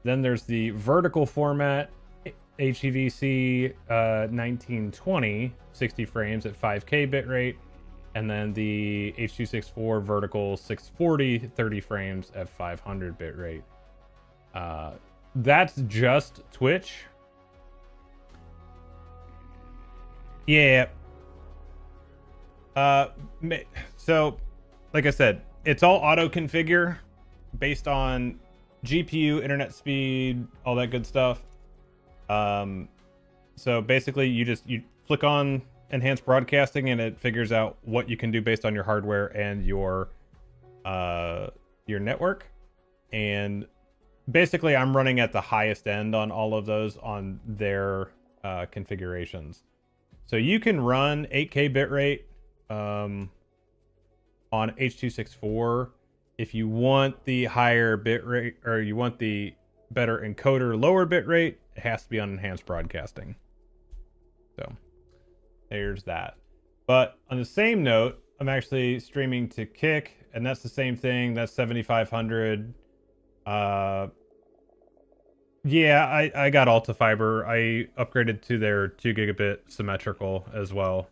Then there's the vertical format HEVC 1920 60 frames at 5K bitrate. And then the H.264 vertical 640 30 frames at 500 bitrate. That's just Twitch. Yeah. So, like I said, it's all auto configure based on GPU, internet speed, all that good stuff. So basically you flick on enhanced broadcasting and it figures out what you can do based on your hardware and your network. And basically I'm running at the highest end on all of those on their configurations. So you can run 8K bitrate on on H.264. If you want the higher bit rate, or you want the better encoder, lower bit rate, it has to be on enhanced broadcasting. So there's that. But on the same note, I'm actually streaming to Kick, and that's the same thing. That's 7500. Yeah, I got Alta Fiber. I upgraded to their 2 gigabit symmetrical as well.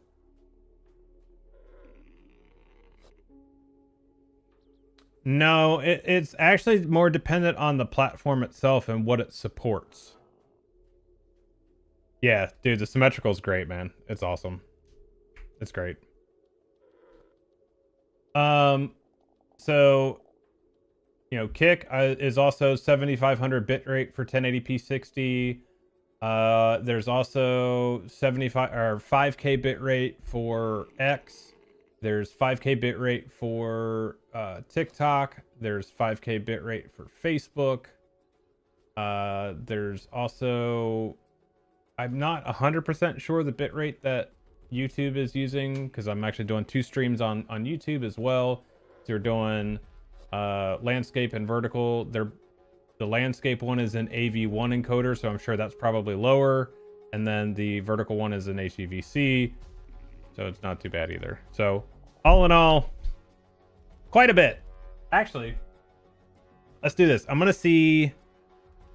No, it's actually more dependent on the platform itself and what it supports. Yeah, dude, the symmetrical is great, man. It's awesome. It's great. So, you know, Kick is also 7500 bitrate for 1080p 60. There's also 75 or 5K bitrate for X. There's 5K bitrate for TikTok. There's 5K bitrate for Facebook. There's also, I'm not 100% sure the bitrate that YouTube is using, because I'm actually doing 2 streams on YouTube as well. So you're doing landscape and vertical. The landscape one is an AV1 encoder, so I'm sure that's probably lower. And then the vertical one is an HEVC, so it's not too bad either. So all in all, quite a bit. Actually, let's do this. I'm gonna see.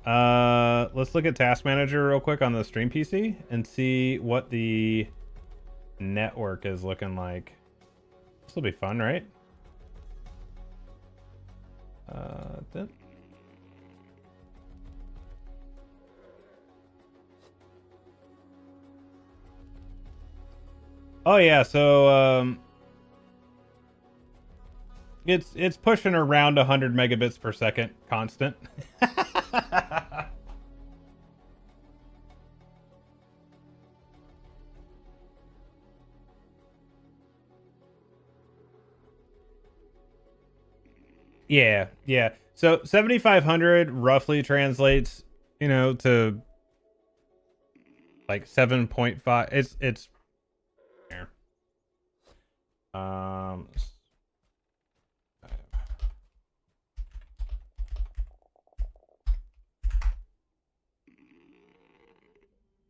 Let's look at Task Manager real quick on the stream PC and see what the network is looking like. This will be fun, right? Oh yeah, so it's pushing around 100 megabits per second constant. Yeah. So 7500 roughly translates, you know, to like 7.5. It's here.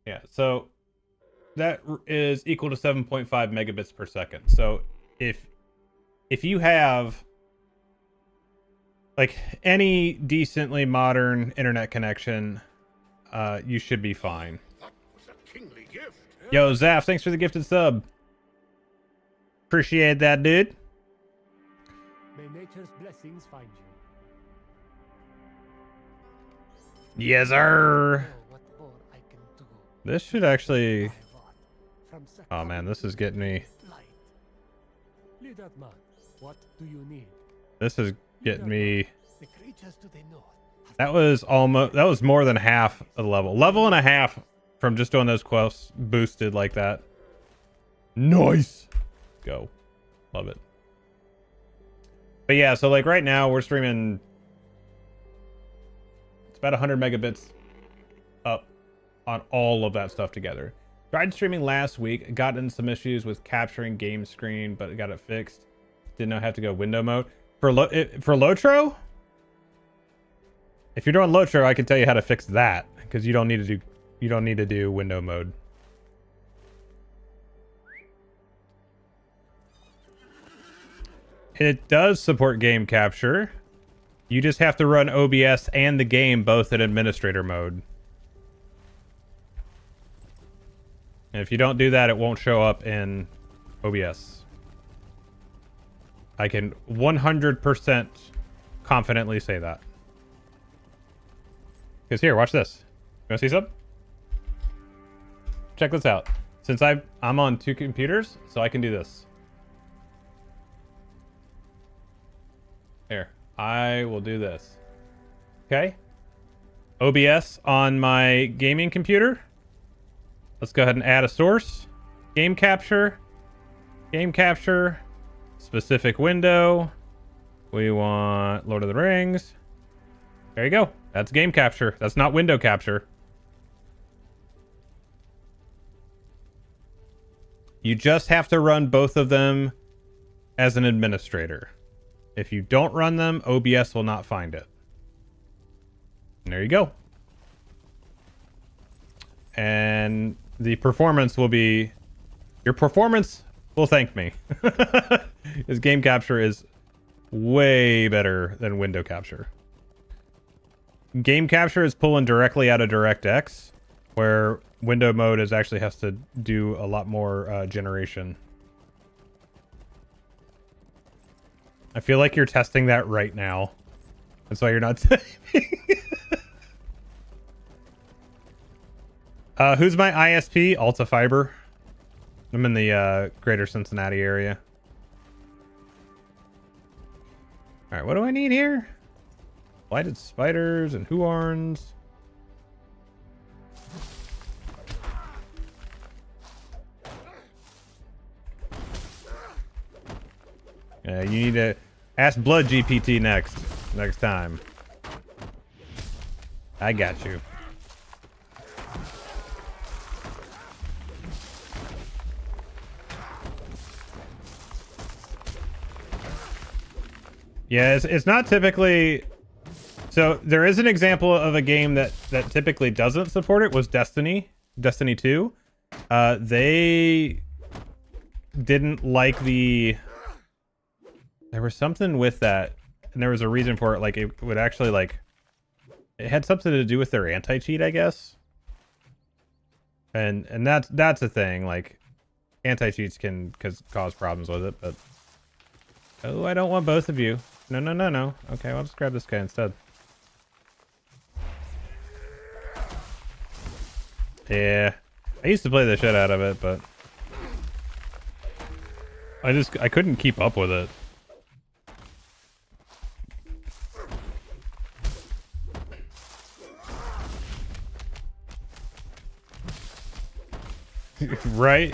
Yeah, so that is equal to 7.5 megabits per second. So if you have like any decently modern internet connection, you should be fine. That was a kingly gift. Yo, Zaf, thanks for the gifted sub. Appreciate that, dude. May nature's blessings find you. Yes, sir. Oh, what more I can do. This should actually... From Oh man, this is getting me... light. Leader man, what do you need? This is getting me... The creatures to the north. That was more than half a level. Level and a half from just doing those quests boosted like that. Nice. Go. Love it. But yeah, so like right now we're streaming... It's about 100 megabits up on all of that stuff together. Tried streaming last week, got in some issues with capturing game screen, but got it fixed. Didn't know how to go window mode. For LOTRO? If you're doing LOTRO, I can tell you how to fix that, because you don't need to do window mode. It does support game capture. You just have to run OBS and the game both in administrator mode. And if you don't do that, it won't show up in OBS. I can 100% confidently say that. Because here, watch this. You want to see something? Check this out. Since I'm on 2 computers, so I can do this. Here, I will do this. Okay. OBS on my gaming computer. Let's go ahead and add a source. Game capture. Game capture. Specific window. We want Lord of the Rings. There you go. That's game capture. That's not window capture. You just have to run both of them as an administrator. If you don't run them, OBS will not find it. And there you go. And the performance will be... Your performance will thank me. Because game capture is way better than window capture. Game capture is pulling directly out of DirectX, where window mode is actually has to do a lot more generation. I feel like you're testing that right now. That's why you're not typing. Who's my ISP? Alta Fiber. I'm in the greater Cincinnati area. Alright, what do I need here? Blighted spiders and huarns. Yeah, you need to ask Blood GPT next time. I got you. Yeah, it's not typically... So there is an example of a game that typically doesn't support it, was Destiny 2. They didn't like the... There was something with that, and there was a reason for it. Like, it would actually, like... It had something to do with their anti-cheat, I guess. And that's a thing. Like, anti-cheats can cause problems with it, but... Oh, I don't want both of you. No. Okay, I'll just grab this guy instead. Yeah. I used to play the shit out of it, but... I couldn't keep up with it. Right?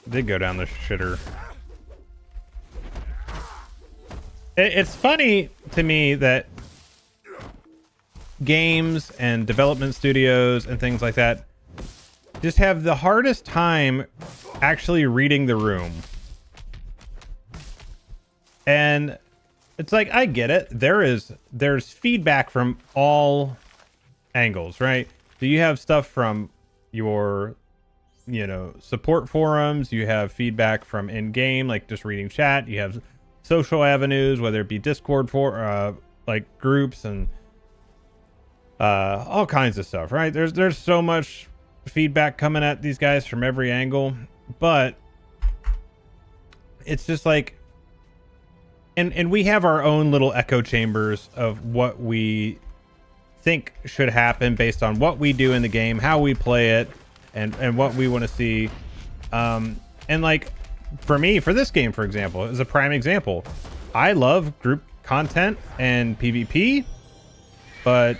Did go down the shitter. It's funny to me that games and development studios and things like that just have the hardest time actually reading the room. And it's like, I get it. There's feedback from all angles, right? So you have stuff from your, support forums. You have feedback from in-game, like just reading chat. You have social avenues, whether it be Discord for like groups and all kinds of stuff, right? There's so much feedback coming at these guys from every angle, but it's just like, and we have our own little echo chambers of what we think should happen based on what we do in the game, how we play it, and what we want to see. And like, for me, for this game, for example, is a prime example. I love group content and PvP, but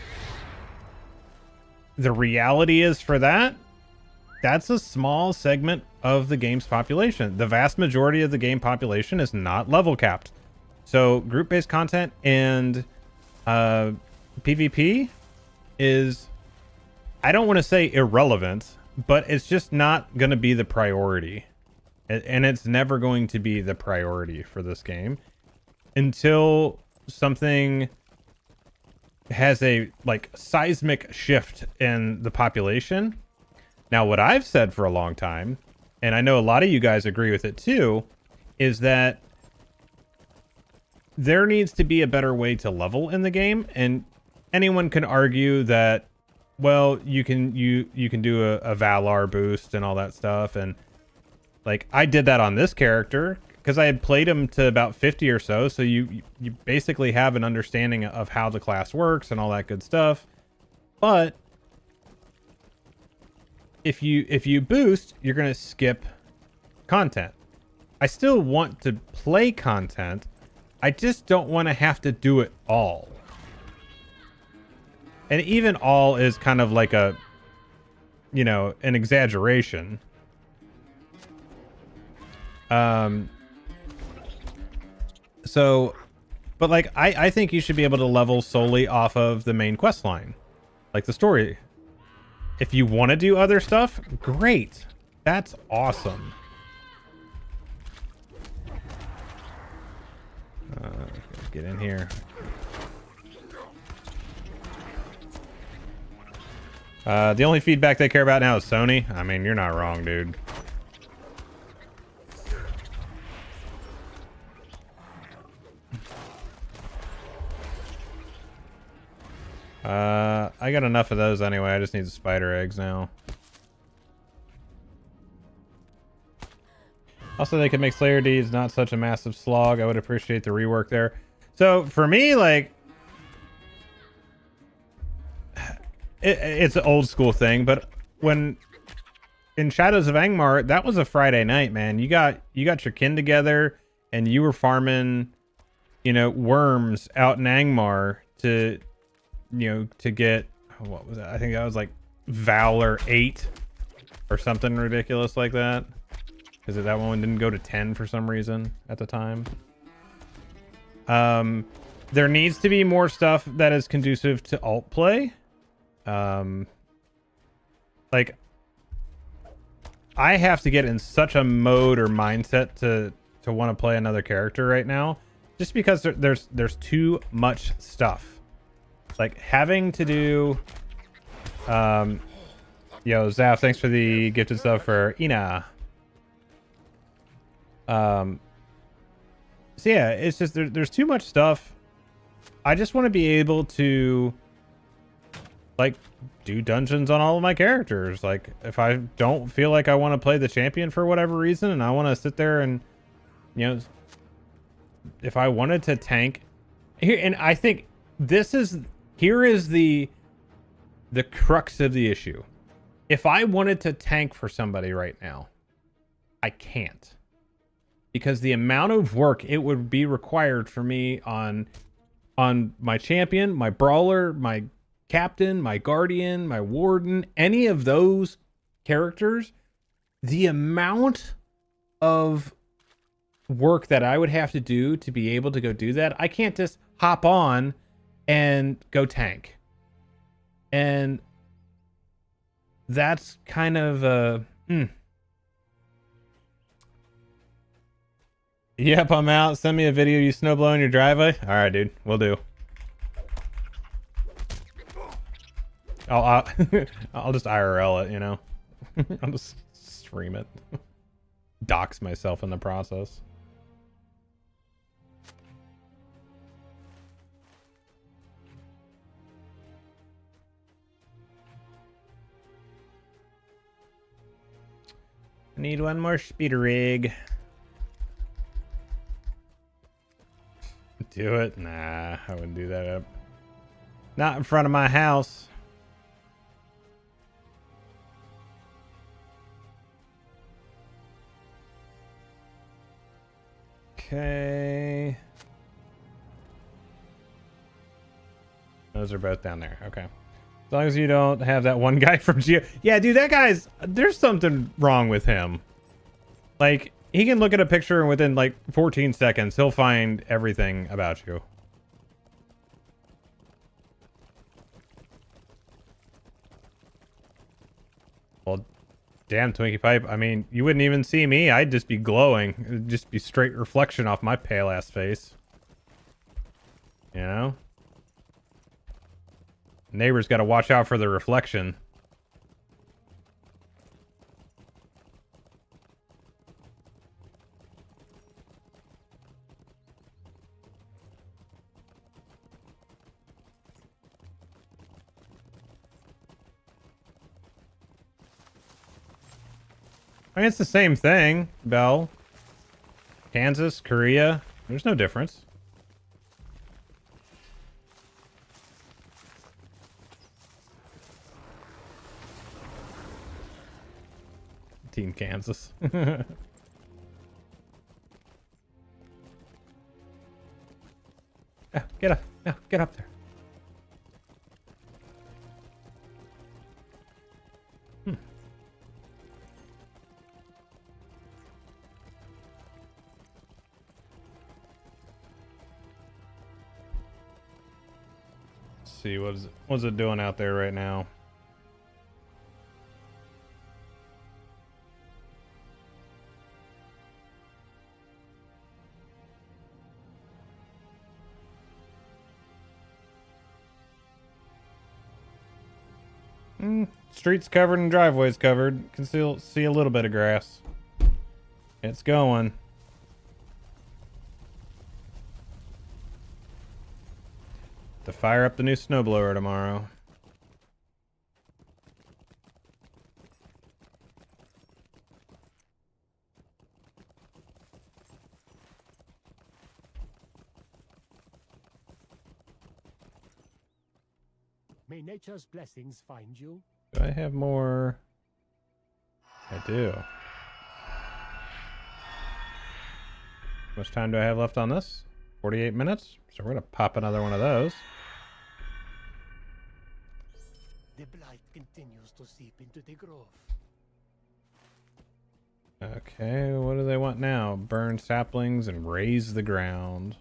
the reality is for that's a small segment of the game's population. The vast majority of the game population is not level capped. So group-based content and PvP is, I don't want to say irrelevant, but it's just not going to be the priority. And it's never going to be the priority for this game until something has a seismic shift in the population. Now, what I've said for a long time, and I know a lot of you guys agree with it too, is that there needs to be a better way to level in the game. And anyone can argue that, well, you can do a Valar boost and all that stuff, and like, I did that on this character because I had played him to about 50 or so. So you basically have an understanding of how the class works and all that good stuff. But if you boost, you're going to skip content. I still want to play content. I just don't want to have to do it all. And even all is kind of like an exaggeration. But like, I think you should be able to level solely off of the main quest line, like the story. If you want to do other stuff, great. That's awesome. Get in here. The only feedback they care about now is Sony. I mean, you're not wrong, dude. I got enough of those anyway. I just need the spider eggs now. Also, they could make Slayer Deeds not such a massive slog. I would appreciate the rework there. So for me, like, it's an old school thing, but when in Shadows of Angmar, that was a Friday night, man. You got your kin together and you were farming, you know, worms out in Angmar to, you know, to get, what was that? I think that was like Valor 8 or something ridiculous like that. Because that one didn't go to 10 for some reason at the time. There needs to be more stuff that is conducive to alt play. Like, I have to get in such a mode or mindset to want to play another character right now, just because there's too much stuff. Like having to do, yo, Zaf, thanks for the gifted stuff for Ina. So yeah, it's just there's too much stuff. I just want to be able to like do dungeons on all of my characters. Like if I don't feel like I want to play the champion for whatever reason and I want to sit there and, you know, if I wanted to tank here, and I think here is the crux of the issue. If I wanted to tank for somebody right now, I can't. Because the amount of work it would be required for me on my champion, my brawler, my captain, my guardian, my warden, any of those characters, the amount of work that I would have to do to be able to go do that, I can't just hop on and go tank. And that's kind of Yep, I'm out. Send me a video you snow blowing your driveway. All right, dude. Will do. I'll just IRL it, you know. I'll just stream it. Dox myself in the process. I need one more speeder rig. Do it? Nah, I wouldn't do that up. Not in front of my house. Okay. Those are both down there. Okay. As long as you don't have that one guy from Geo. Yeah, dude, that guy's... There's something wrong with him. Like... He can look at a picture and within like 14 seconds, he'll find everything about you. Well, damn, Twinkie Pipe. I mean, you wouldn't even see me. I'd just be glowing. It'd just be straight reflection off my pale ass face. You know? Neighbors got to watch out for the reflection. I mean, it's the same thing, Bell. Kansas, Korea. There's no difference. Team Kansas. Yeah, get up. Yeah, get up there. See what's it doing out there right now? Streets covered and driveways covered. Can still see a little bit of grass. It's going. To fire up the new snowblower tomorrow. May nature's blessings find you. Do I have more? I do. How much time do I have left on this? 48 minutes? So we're gonna pop another one of those. The blight continues to seep into the grove. Okay, what do they want now? Burn saplings and raise the ground.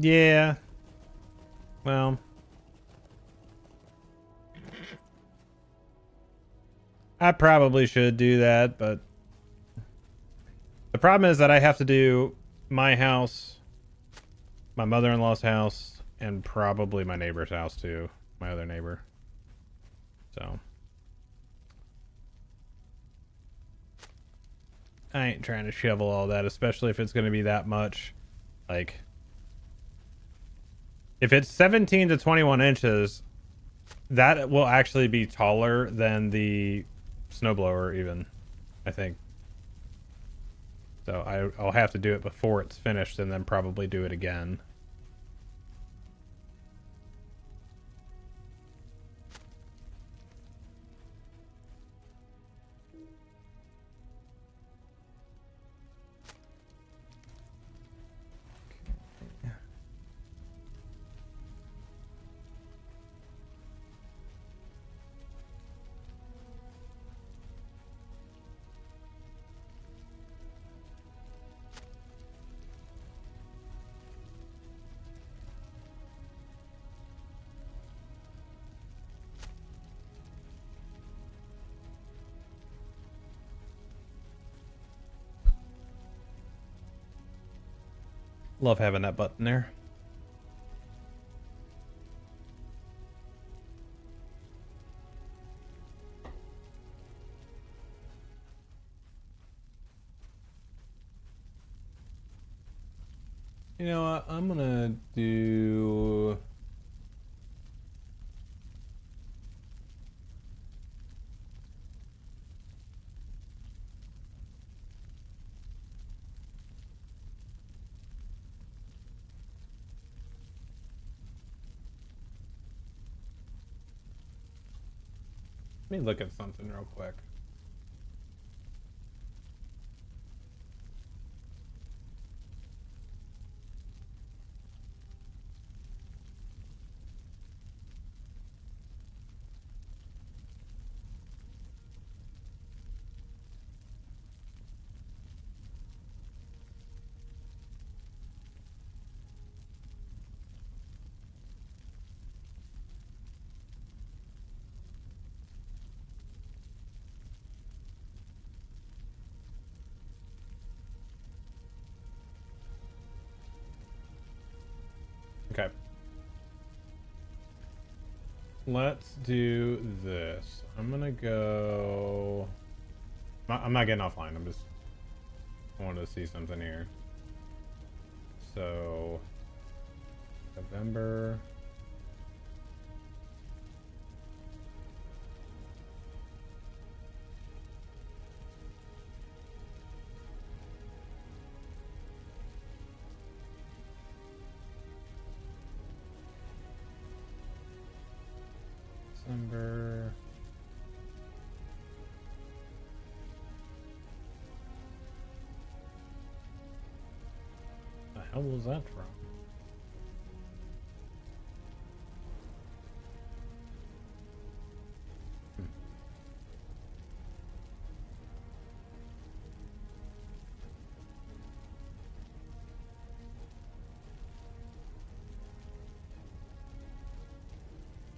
Yeah. Well, I probably should do that, but the problem is that I have to do my house, my mother-in-law's house, and probably my neighbor's house too, my other neighbor. So I ain't trying to shovel all that, especially if it's going to be that much. Like, if it's 17 to 21 inches, that will actually be taller than the snowblower even, I think. So I'll have to do it before it's finished and then probably do it again. Love having that button there. You know what? I'm gonna do... Let me look at something real quick. Okay. Let's do this. I'm gonna go... I'm not getting offline. I wanted to see something here. So... November... December... The hell was that from?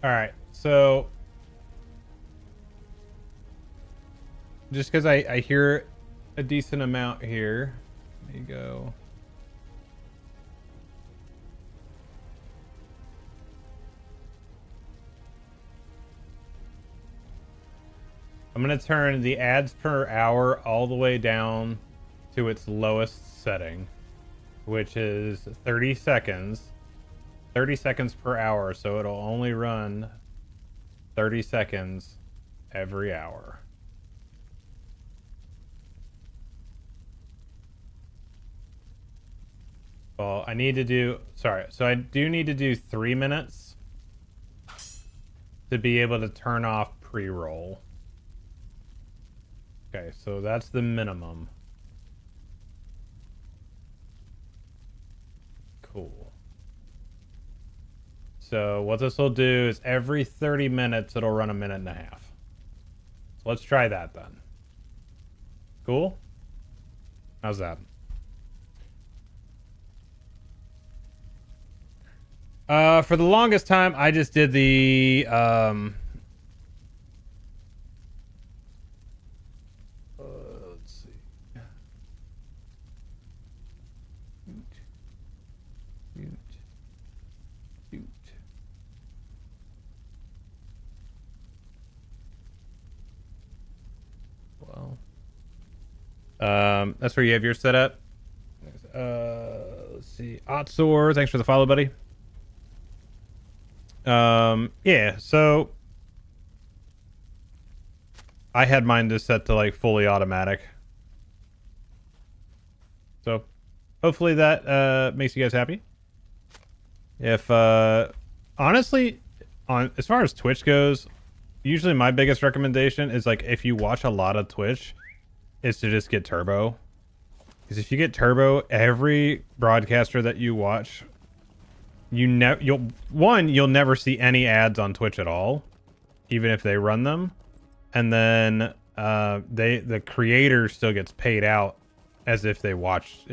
All right, so just because I hear a decent amount here. There you go. I'm going to turn the ads per hour all the way down to its lowest setting, which is 30 seconds. 30 seconds per hour, so it'll only run 30 seconds every hour. Well, I need to do... Sorry, so I do need to do 3 minutes to be able to turn off pre-roll. Okay, so that's the minimum. Cool. So what this will do is every 30 minutes, it'll run a minute and a half. So let's try that then. Cool? How's that? For the longest time, I just did the, let's see. Shoot. Well, that's where you have your setup. Let's see. Otsor, thanks for the follow, buddy. Yeah, so I had mine just set to like fully automatic. So hopefully that makes you guys happy. If honestly, as far as Twitch goes, usually my biggest recommendation is like if you watch a lot of Twitch, is to just get turbo. Because if you get turbo, every broadcaster that you watch, you'll never see any ads on Twitch at all, even if they run them, and then the creator still gets paid out as if you watched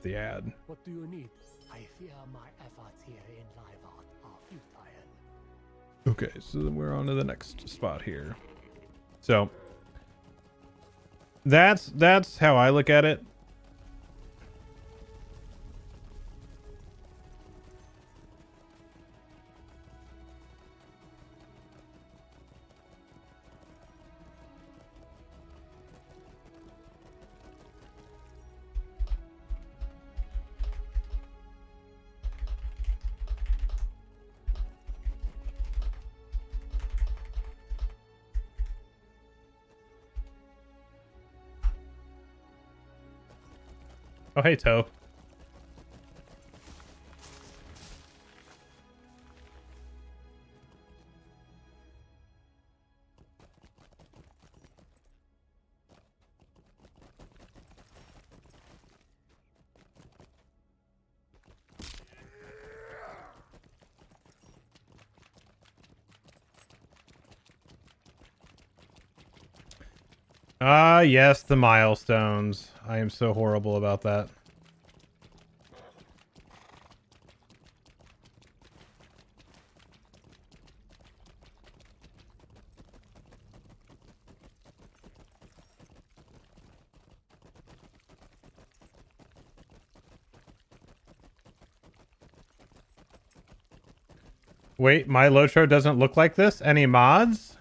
the ad. What do you need? I fear my efforts here in live art are futile. Okay, so then we're on to the next spot here. So that's how I look at it. Oh, hey, Toe. Ah, yes, the milestones. I am so horrible about that. Wait, my LOTRO doesn't look like this? Any mods?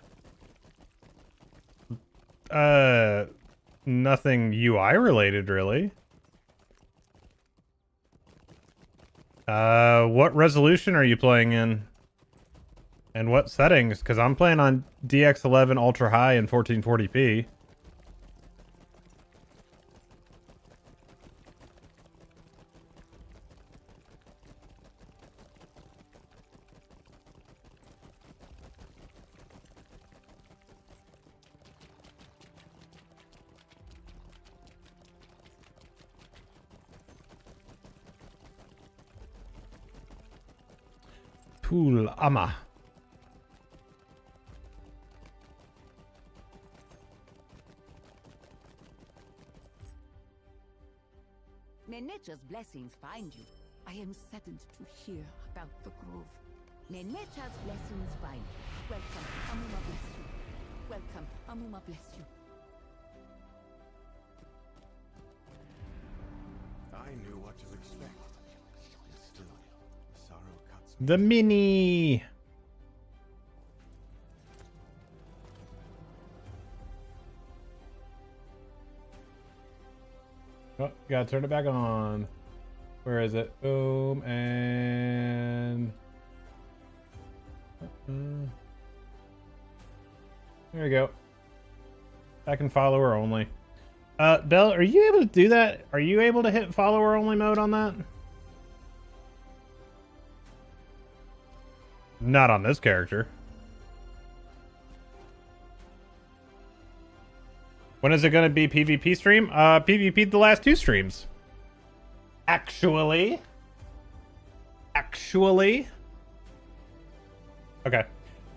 Nothing UI related, really. What resolution are you playing in? And what settings? Because I'm playing on DX11 Ultra High and 1440p. Pool Ama. May nature's blessings find you. I am saddened to hear about the grove. May nature's blessings find you. Welcome, Amuma bless you. Welcome, Amuma bless you. I knew what to expect. But still, sorrow cuts me. The mini. Oh, gotta turn it back on. Where is it? Boom, and... There we go. Back in follower only. Bell, are you able to do that? Are you able to hit follower only mode on that? Not on this character. When is it going to be PvP stream? PvP the last 2 streams. Actually. Okay.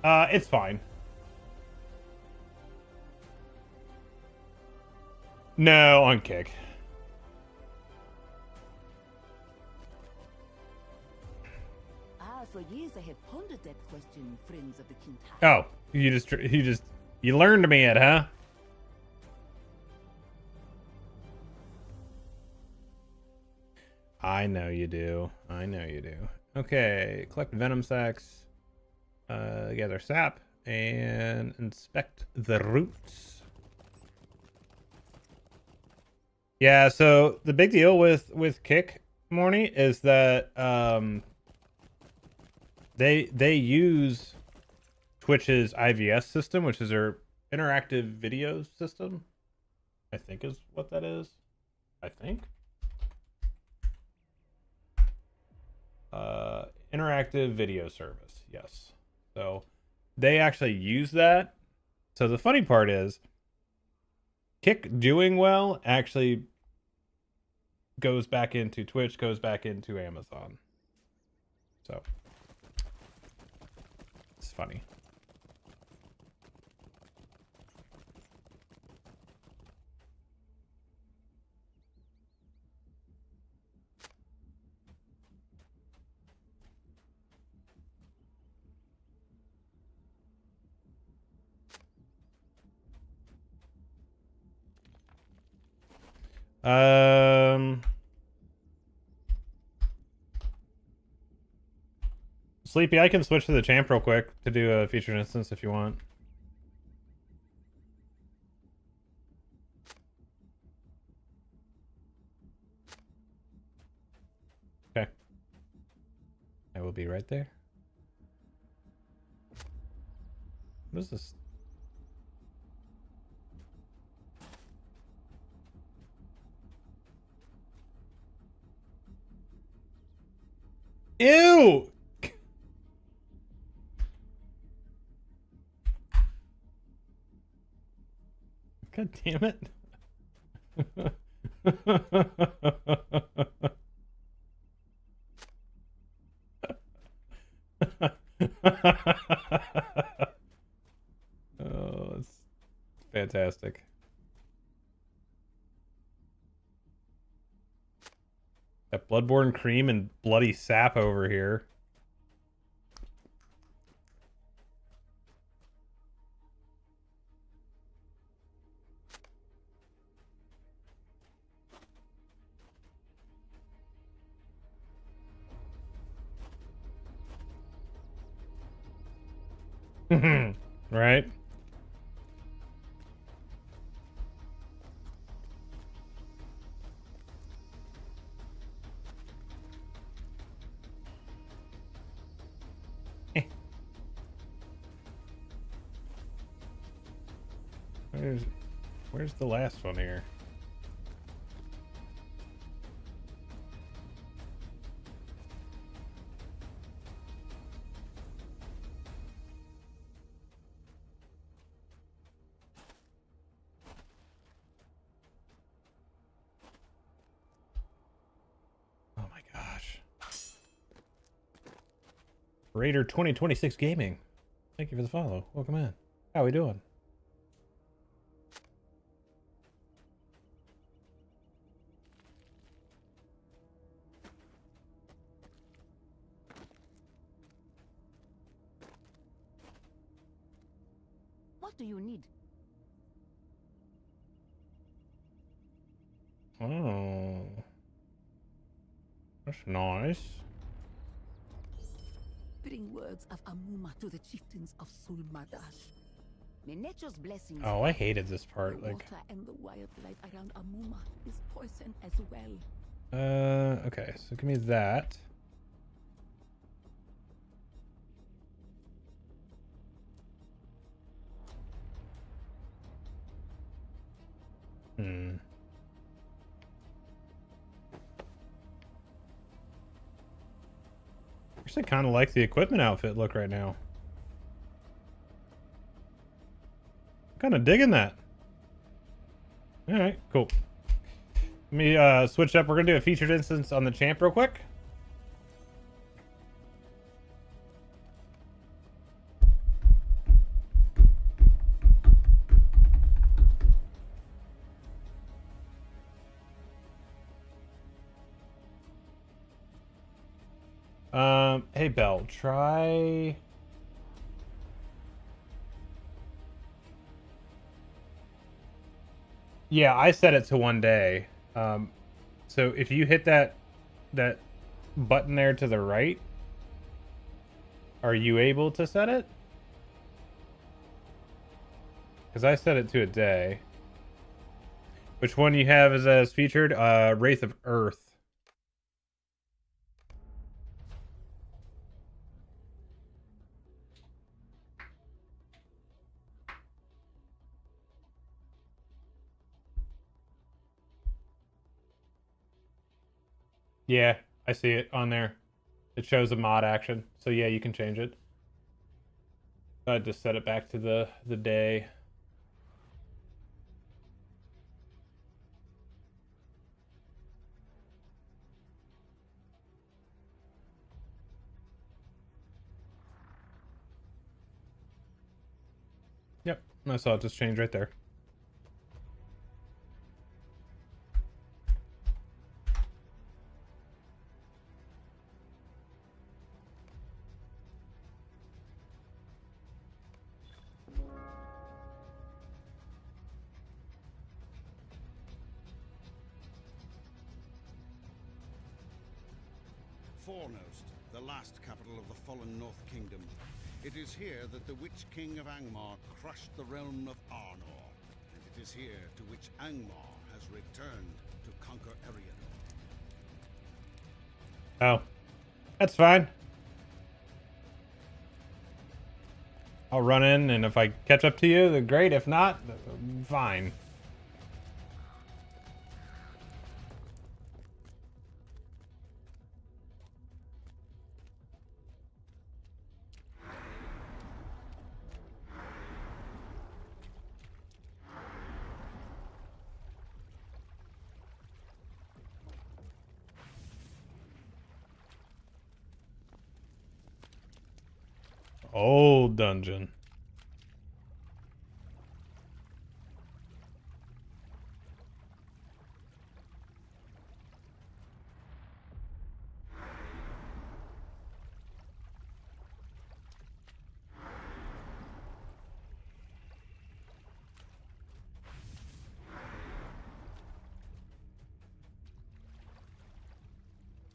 It's fine. No, on kick. For years I have pondered that question, friends of the Quintana. Oh, you learned me it, huh? I know you do. Okay, collect venom sacs, gather sap, and inspect the roots. Yeah, so the big deal with Kick, Morny, is that they use Twitch's IVS system, which is their interactive video system. I think is what that is. Interactive video service, yes. So they actually use that. So the funny part is Kick doing well actually goes back into Twitch, goes back into Amazon. So it's funny. Sleepy, I can switch to the champ real quick to do a featured instance if you want. Okay. I will be right there. What is this? Ew! God damn it. Oh, it's fantastic. That Bludborn cream and bloody sap over here. Right? Where's the last one here? Oh my gosh. Raider 2026 Gaming. Thank you for the follow. Welcome in. How we doing? What do you need? Oh. That's nice. Bring words of Amuma to the chieftains of Sulmadash. May nature's blessings. Oh, I hated this part. The Like, water and the wildlife around Amuma is poison as well. okay, so give me that. Hmm. Actually, kind of like the equipment outfit look right now. Kind of digging that. All right, cool. Let me switch up. We're gonna do a featured instance on the champ real quick. Hey Belle, try. Yeah, I set it to 1 day. So if you hit that button there to the right, are you able to set it? Because I set it to a day. Which one you have as featured? Wraith of Earth. Yeah, I see it on there. It shows a mod action. So yeah, you can change it. I just set it back to the day. Yep, I saw it just change right there. Foremost, the last capital of the fallen North Kingdom. It is here that the Witch King of Angmar crushed the realm of Arnor, and it is here to which Angmar has returned to conquer Arian. Oh, that's fine. I'll run in, and if I catch up to you, then great. If not, fine. Old dungeon.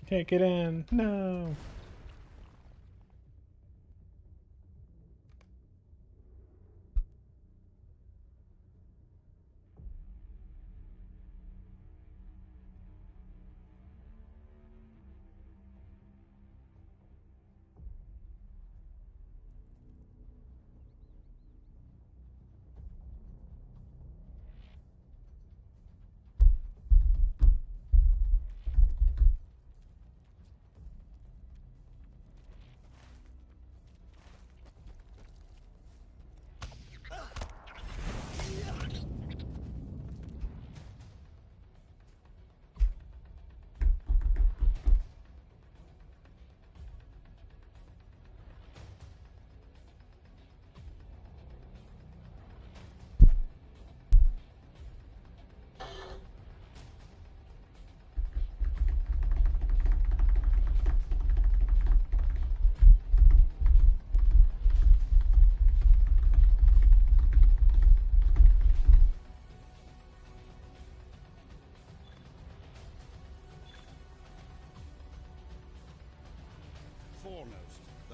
Can't get in. No.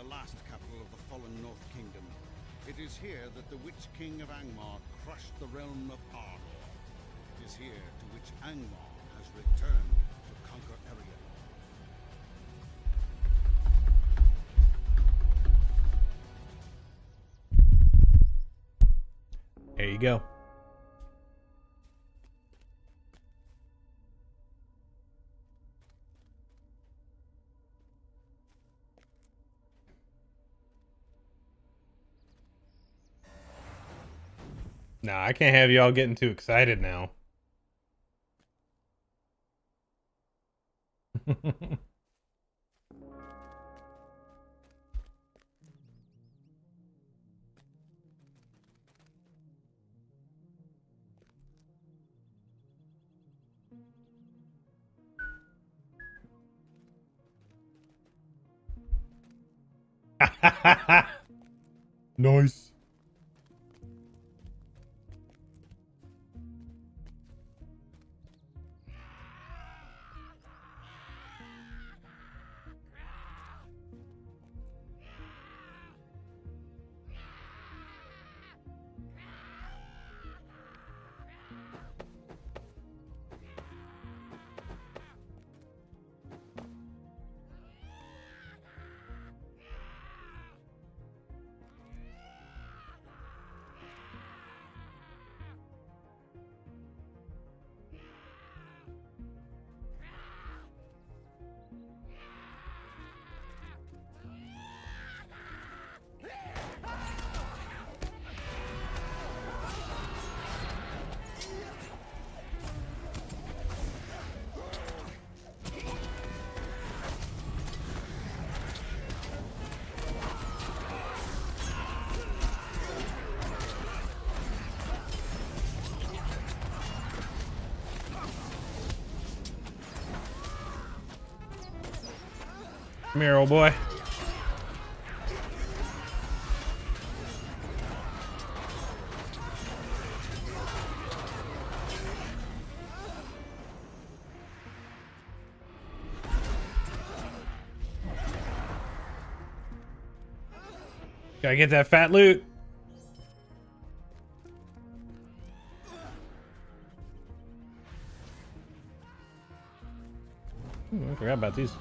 the last capital of the fallen North Kingdom. It is here that the Witch King of Angmar crushed the realm of Ardor. It is here to which Angmar has returned to conquer Ariel. There you go. Nah, I can't have y'all getting too excited now. Nice. Come here, old boy. Gotta get that fat loot. Ooh, I forgot about these.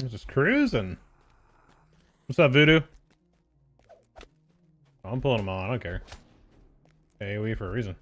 Just cruising. What's up, Voodoo? Oh, I'm pulling them all. I don't care. AoE for a reason.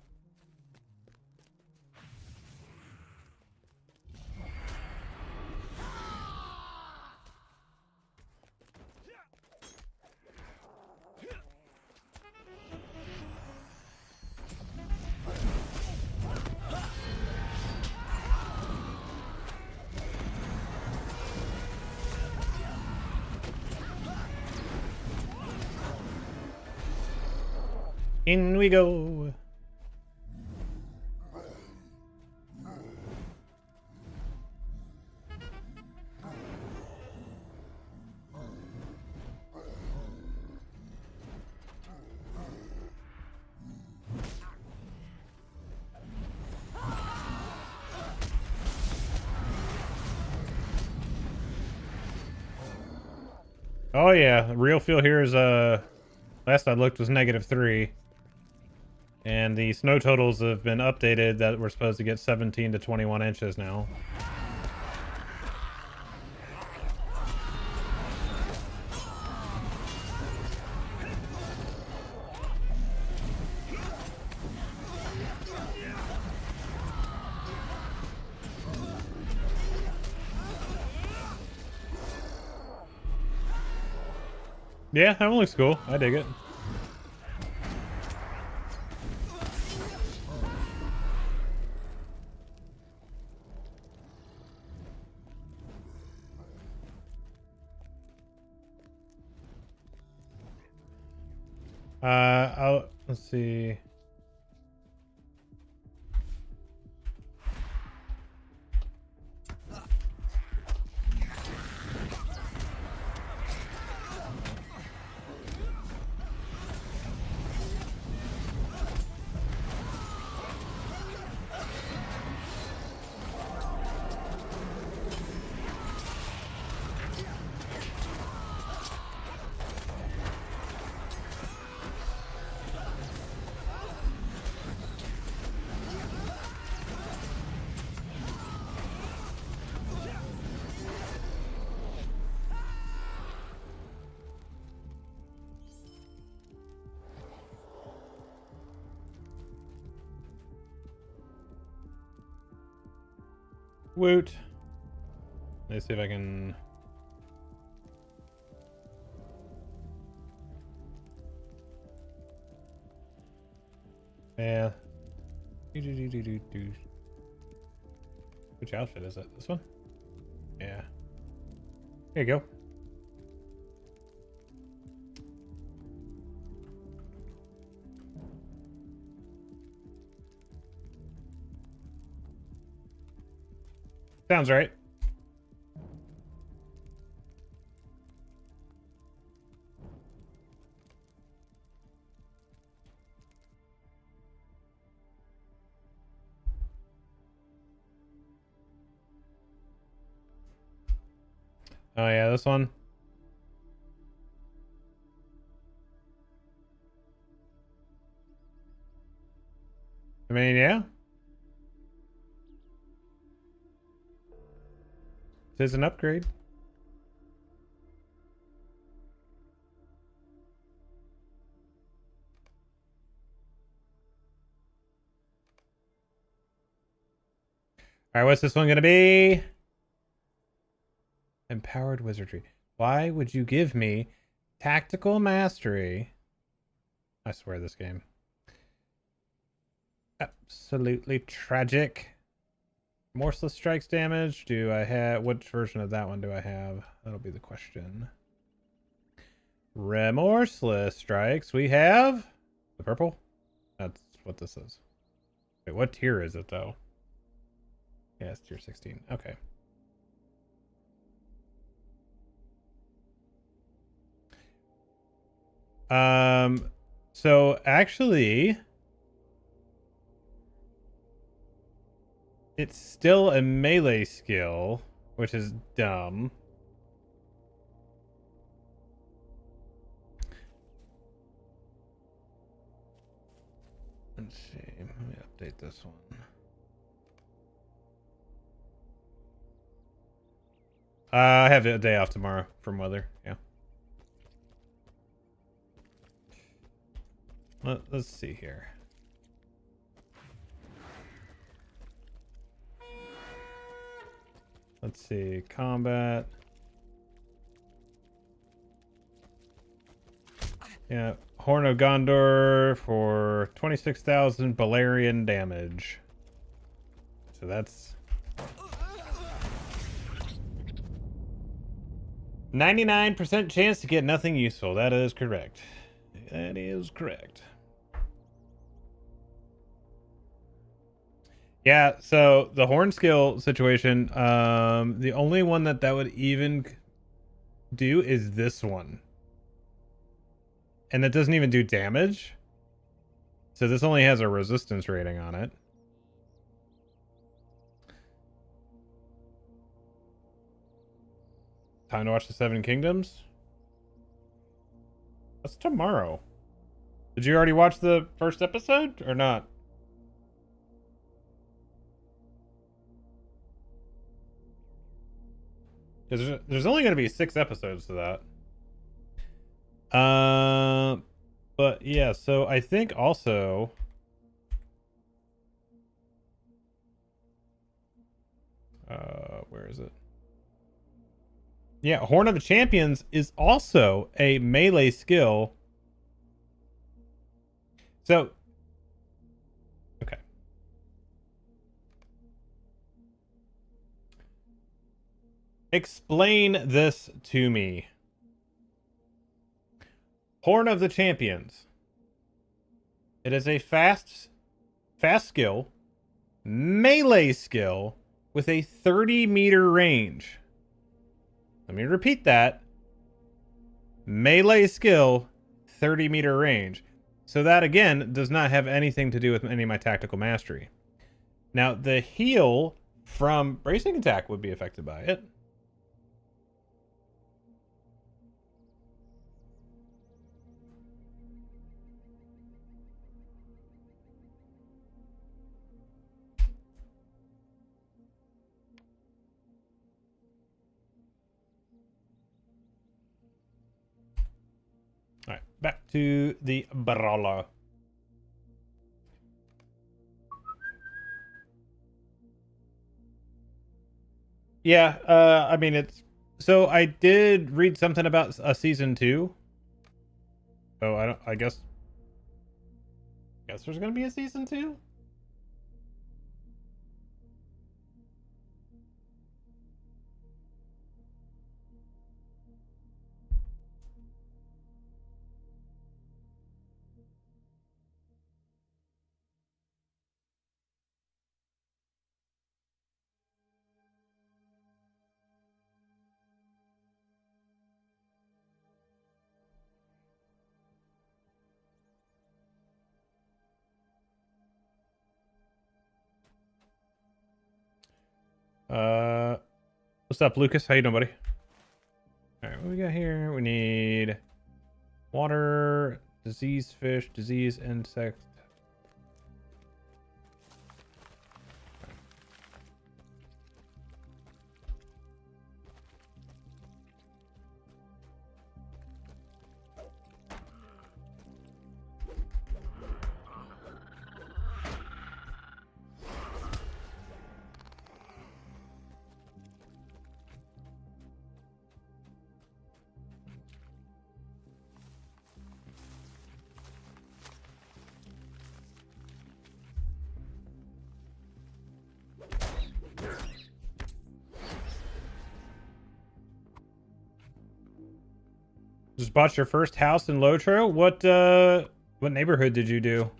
In we go. Oh yeah, real feel here is last I looked was -3. And the snow totals have been updated that we're supposed to get 17 to 21 inches now. Yeah, that one looks cool. I dig it. Let's see. Woot. Let's see if I can. Yeah. Which outfit is it? This one? Yeah. Here you go. Sounds right. Oh yeah, this one. I mean, yeah. It is an upgrade. All right, what's this one gonna be? Empowered wizardry. Why would you give me tactical mastery? I swear this game. Absolutely tragic. Remorseless strikes damage. Do I have... Which version of that one do I have? That'll be the question. Remorseless strikes. We have... The purple? That's what this is. Wait, what tier is it, though? Yeah, it's tier 16. Okay. So actually... It's still a melee skill, which is dumb. Let's see. Let me update this one. I have a day off tomorrow from weather. Yeah. Let's see here. Let's see, combat. Yeah, Horn of Gondor for 26,000 Balerian damage. So that's 99% chance to get nothing useful. That is correct. That is correct. Yeah, so the horn skill situation, the only one that would even do is this one. And that doesn't even do damage. So this only has a resistance rating on it. Time to watch the Seven Kingdoms? That's tomorrow. Did you already watch the first episode or not? Because there's only going to be 6 episodes to that. But yeah, so I think also... where is it? Yeah, Horn of the Champions is also a melee skill. So, okay. Explain this to me. Horn of the Champions. It is a fast skill, melee skill with a 30-meter range. Let me repeat that. Melee skill, 30-meter range. So that, again, does not have anything to do with any of my tactical mastery. Now, the heal from bracing attack would be affected by it. All right, back to the Brawler. Yeah, I mean, it's... So I did read something about a season 2. So I guess there's gonna be a season 2? What's up, Lucas? How you doing, buddy? All right, what we got here? We need water, disease fish, disease insect. Just bought your first house in LOTRO? What neighborhood did you do?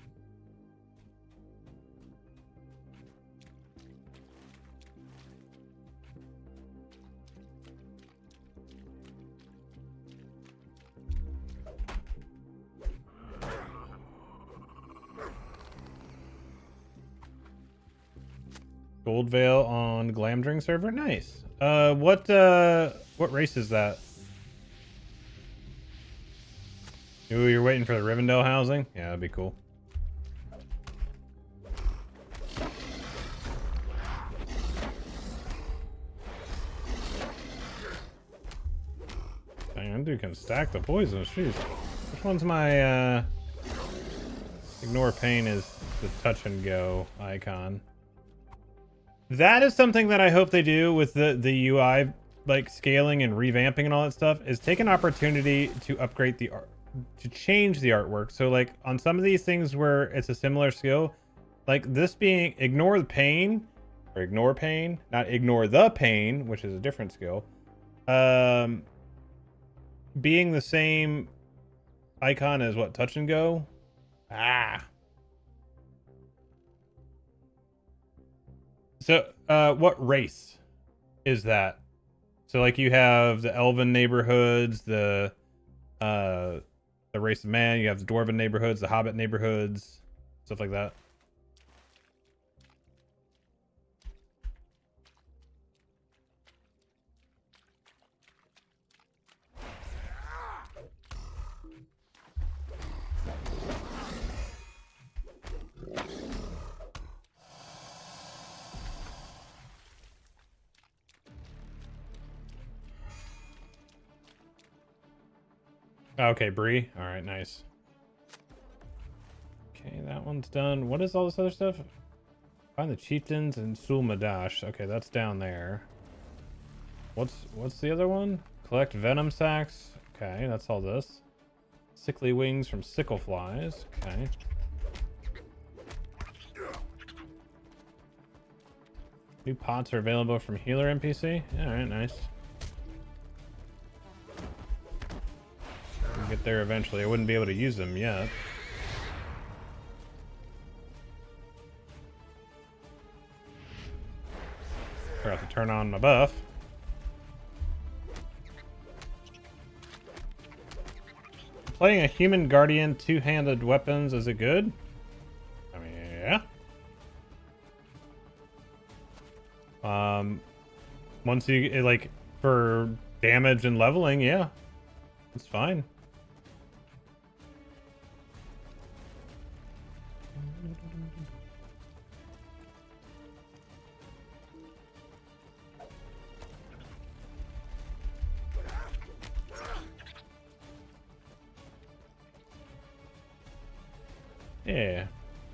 Goldvale on Glamdring server? Nice. What race is that? Ooh, you're waiting for the Rivendell housing? Yeah, that'd be cool. Dang, that dude can stack the poisons. Jeez. Which one's my, Ignore pain is the touch and go icon. That is something that I hope they do with the UI, like scaling and revamping and all that stuff, is take an opportunity to upgrade the art, to change the artwork. So like on some of these things where it's a similar skill, like this being ignore the pain, or ignore pain, not ignore the pain, which is a different skill, being the same icon as what, touch and go? So what race is that? So like you have the elven neighborhoods, the race of man, you have the dwarven neighborhoods, the hobbit neighborhoods, stuff like that. Okay, Bree. All right, nice. Okay, that one's done. What is all this other stuff? Find the chieftains and Sulmadash. Okay, that's down there. What's the other one? Collect venom sacs. Okay, that's all this. Sickly wings from sickle flies. Okay. New pots are available from healer NPC. Alright, nice. We'll get there eventually. I wouldn't be able to use them yet. Forgot to turn on my buff. Playing a human guardian two-handed weapons, is it good? I mean, yeah. Once you like for damage and leveling, yeah, it's fine. Yeah.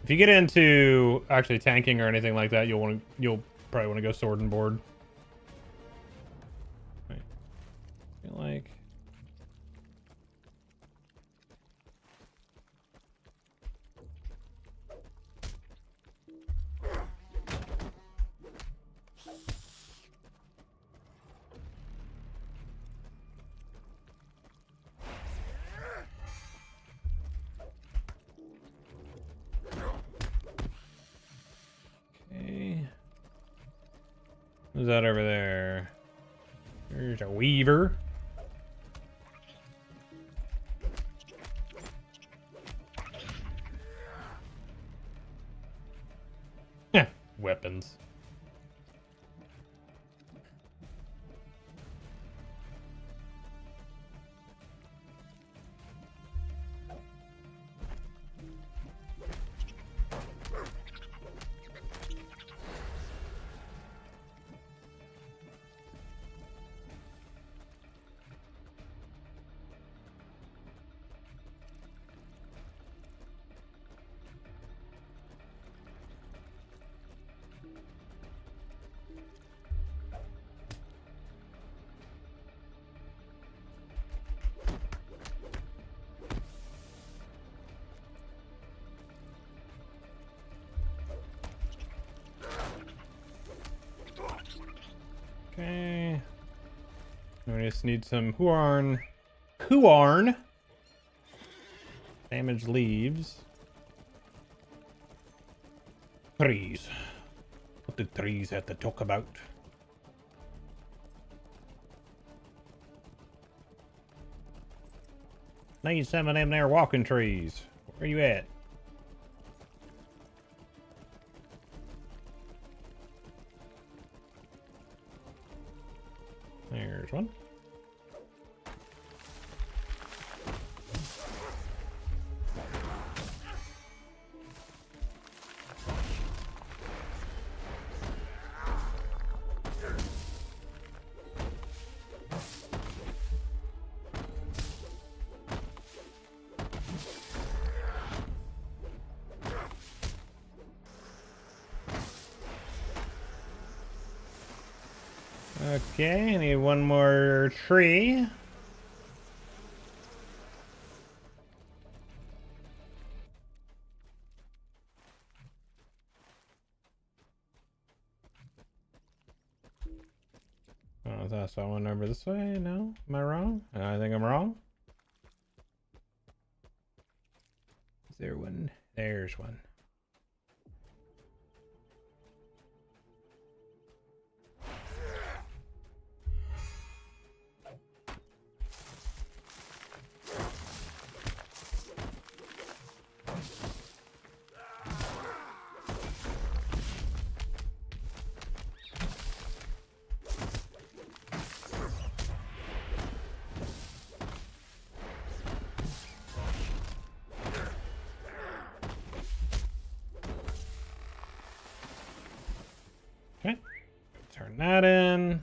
If you get into actually tanking or anything like that, you'll probably want to go sword and board. Right. I feel like who's that over there? There's a weaver. Heh, weapons. Okay. We just need some Huarn. Damaged leaves. Trees. What do trees have to talk about? Need some of them there walking trees. Where you at? There's one. Okay, I need one more tree. Oh, that's that one over this way? No? Am I wrong? I think I'm wrong. Is there one? There's one. Okay, turn that in.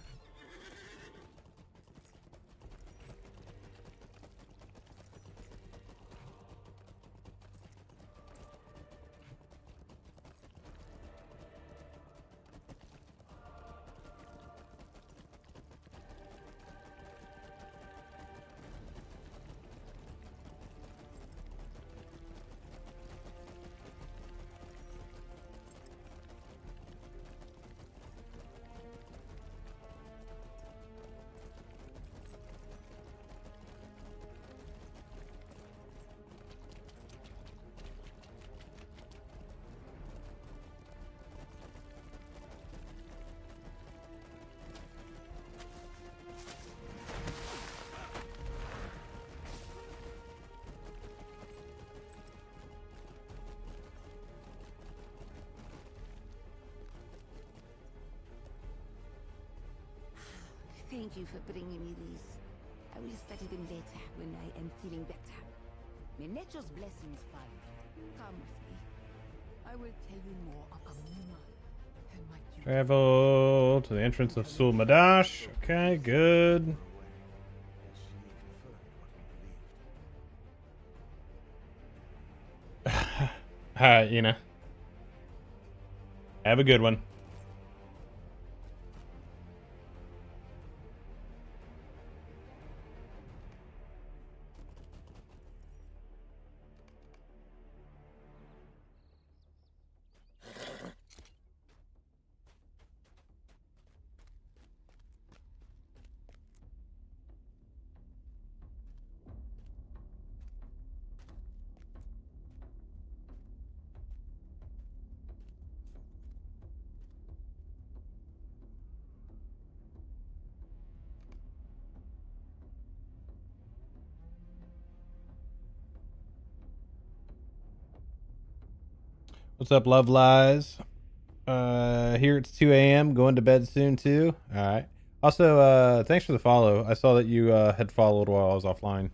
Thank you for bringing me these. I will study them later when I am feeling better. May nature's blessings find you. Come with me. I will tell you more of Amuma and my duty. Travel to the entrance of Sulmadash. Okay, good. And she confirmed what we believed. Hi, Ina. Have a good one. What's up, Love Lies? Here it's 2 a.m. Going to bed soon too. All right. Also, thanks for the follow. I saw that you had followed while I was offline.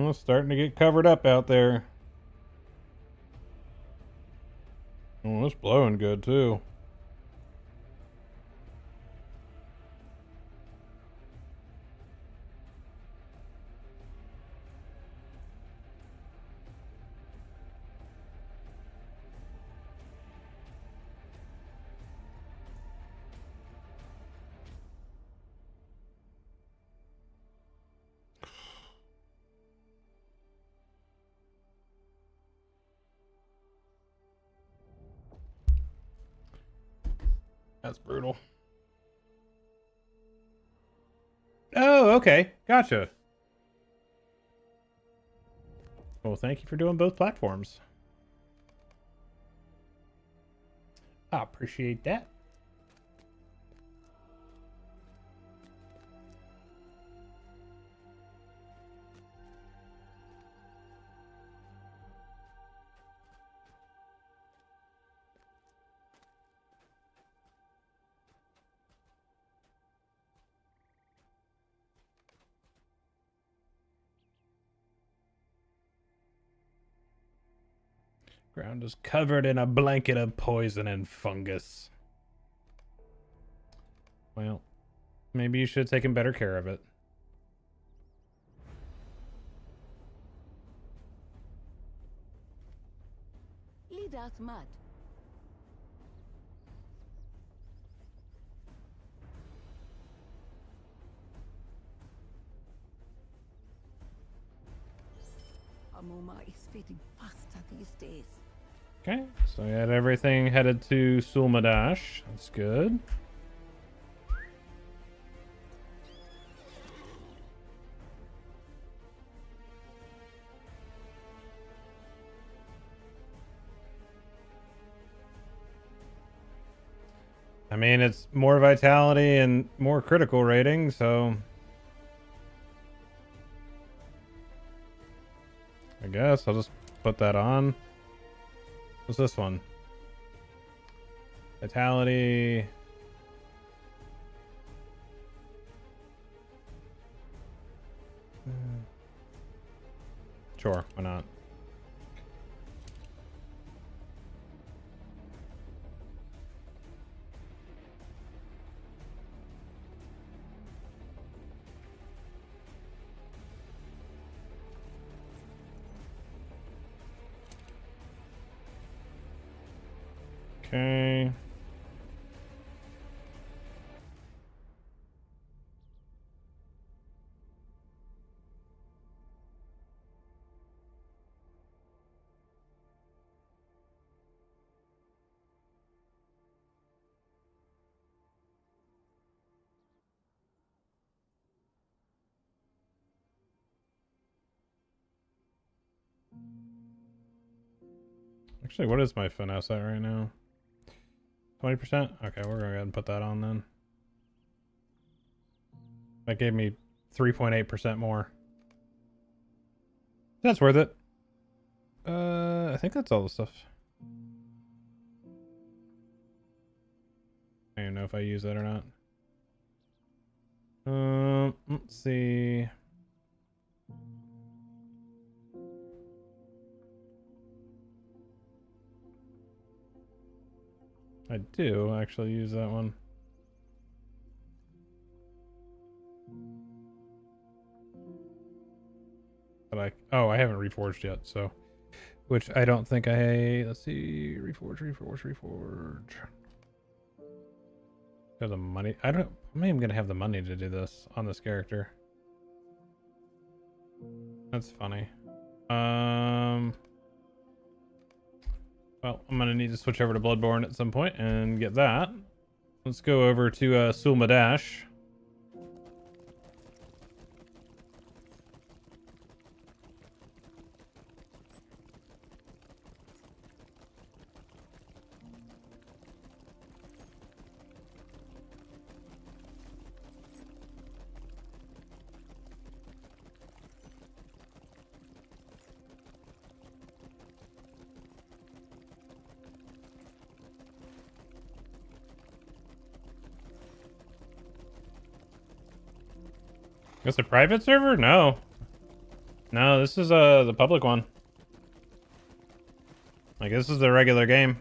It's starting to get covered up out there. Oh, it's blowing good too. That's brutal. Oh, okay. Gotcha. Well, thank you for doing both platforms. I appreciate that. Ground is covered in a blanket of poison and fungus. Well, maybe you should have taken better care of it. Lead us mud. Amuma is fading faster these days. Okay, so we had everything headed to Sulmadash. That's good. I mean, it's more vitality and more critical rating, so I guess I'll just put that on. What's this one? Vitality. Sure, why not? Okay. Actually, what is my finesse at right now? 20%? Okay, we're gonna go ahead and put that on then. That gave me 3.8% more. That's worth it. I think that's all the stuff. I don't know if I use that or not. Let's see. I do actually use that one. But I haven't reforged yet, so. Which I don't think let's see, reforge. Got the money. I'm not even gonna have the money to do this on this character. That's funny. Well, I'm gonna need to switch over to Bludborn at some point and get that. Let's go over to Sulmadash. It's a private server? No. No, this is the public one. Like, this is the regular game.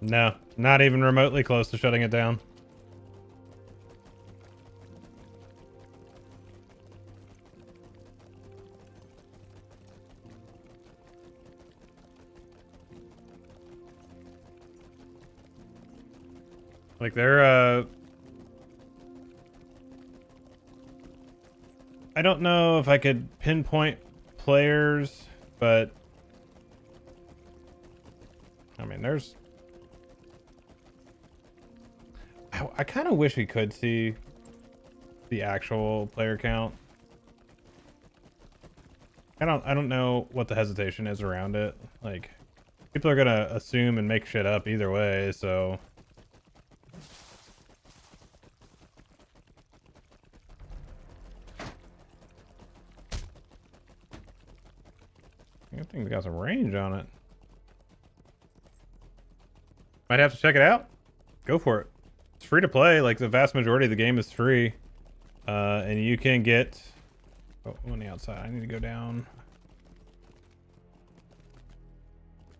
No, not even remotely close to shutting it down. Like they're I don't know if I could pinpoint players, but I mean there's I kind of wish we could see the actual player count. I don't know what the hesitation is around it. Like people are gonna assume and make shit up either way, so I think it's got some range on it. Might have to check it out. Go for it. It's free to play. Like the vast majority of the game is free. And you can get... Oh, on the outside. I need to go down.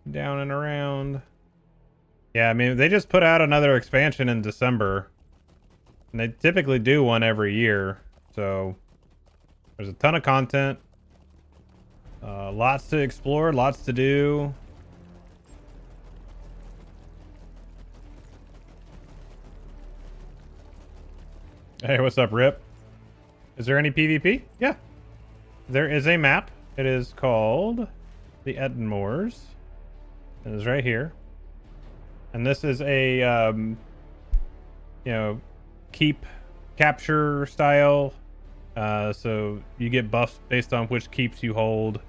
Down and around. Yeah, I mean, they just put out another expansion in December. And they typically do one every year. So there's a ton of content. Lots to explore, lots to do. Hey, what's up, Rip? Is there any PvP? Yeah. There is a map. It is called the Edinmoors. It is right here. And this is a, you know, keep capture style. So you get buffs based on which keeps you hold.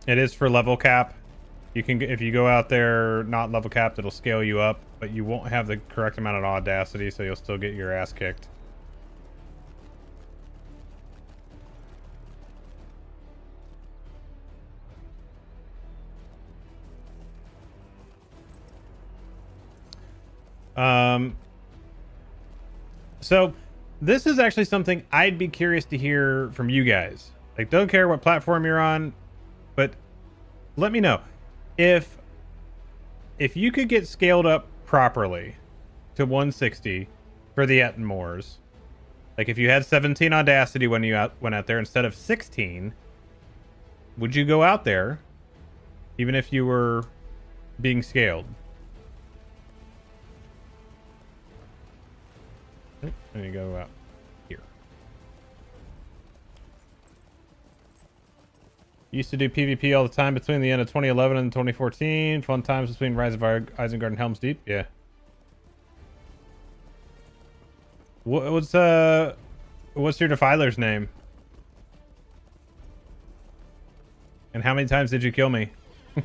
It is for level cap. You can, if you go out there not level capped, it'll scale you up, but you won't have the correct amount of audacity, so you'll still get your ass kicked. So this is actually something I'd be curious to hear from you guys. Like, don't care what platform you're on, but let me know if you could get scaled up properly to 160 for the Edinmoors. Like, if you had 17 audacity when you went out there instead of 16, would you go out there even if you were being scaled? There you go out here. Used to do PvP all the time between the end of 2011 and 2014. Fun times between Rise of Isengard and Helm's Deep. Yeah. What's your Defiler's name? And how many times did you kill me? May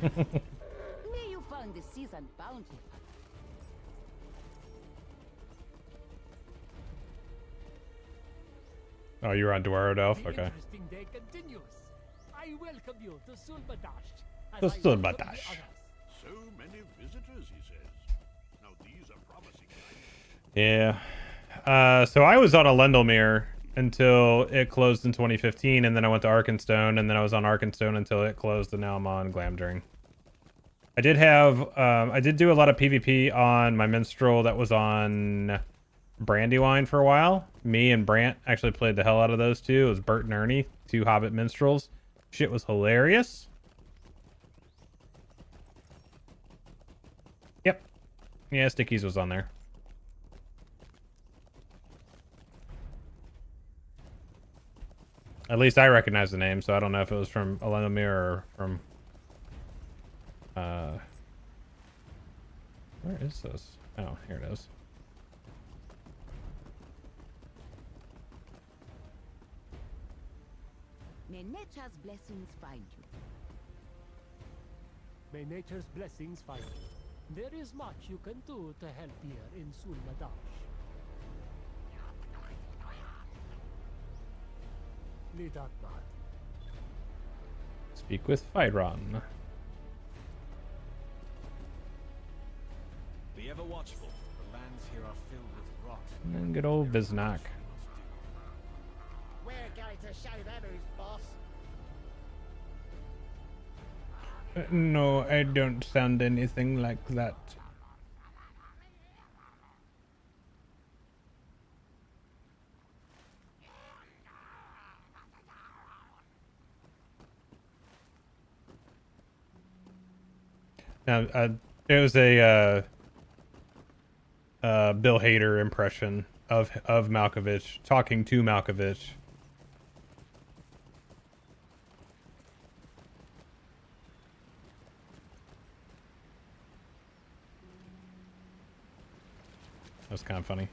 you find the season bountiful. Oh, you're on Dwaro Delph? The Okay. interesting day continues. I welcome you to Sulbadash. as To I welcome the Sulbadash. others. So many visitors, he says. Now these are promising times. Yeah. So I was on Alendelmere until it closed in 2015, and then I went to Arkenstone, and then I was on Arkenstone until it closed, and now I'm on Glamdring. I did do a lot of PvP on my minstrel that was on Brandywine for a while. Me and Brant actually played the hell out of those two. It was Bert and Ernie, two Hobbit minstrels. Shit was hilarious. Yep. Yeah, Stickies was on there. At least I recognize the name, so I don't know if it was from Alendelmere or from... where is this? Oh, here it is. May nature's blessings find you. May nature's blessings find you. There is much you can do to help here in Sulmadash. Lidatmad. Speak with Fyron. Be ever watchful. The lands here are filled with rot. And then good old Viznak. We're going to show them who's boss. No, I don't sound anything like that. Now, it was a Bill Hader impression of Malkovich, talking to Malkovich. That was kind of funny.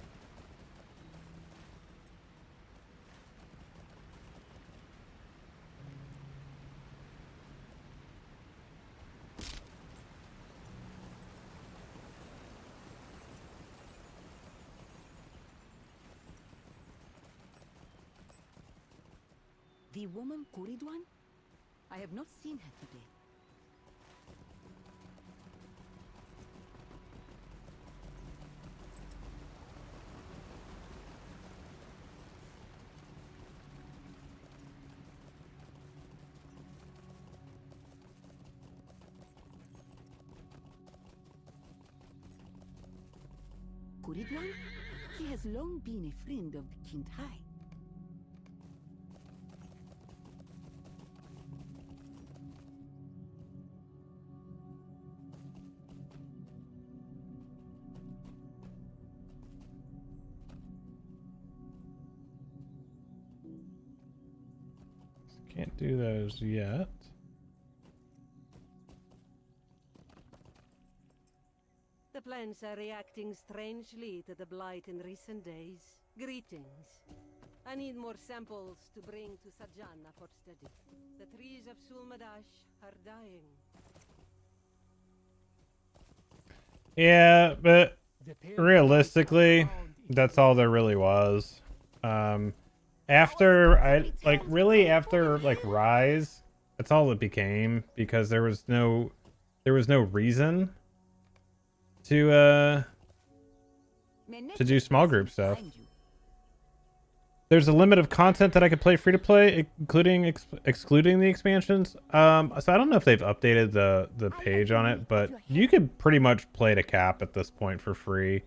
The woman Kuridwan? I have not seen her today. Kuridwan? He has long been a friend of the Kintai. Can't do those yet. The plants are reacting strangely to the blight in recent days. Greetings. I need more samples to bring to Sajana for study. The trees of Sulmadash are dying. Yeah, but The pair realistically, found each that's all there really was. After Rise, that's all it became, because there was no reason to do small group stuff. There's a limit of content that I could play free to play, including excluding the expansions. So I don't know if they've updated the page on it, but you could pretty much play to cap at this point for free.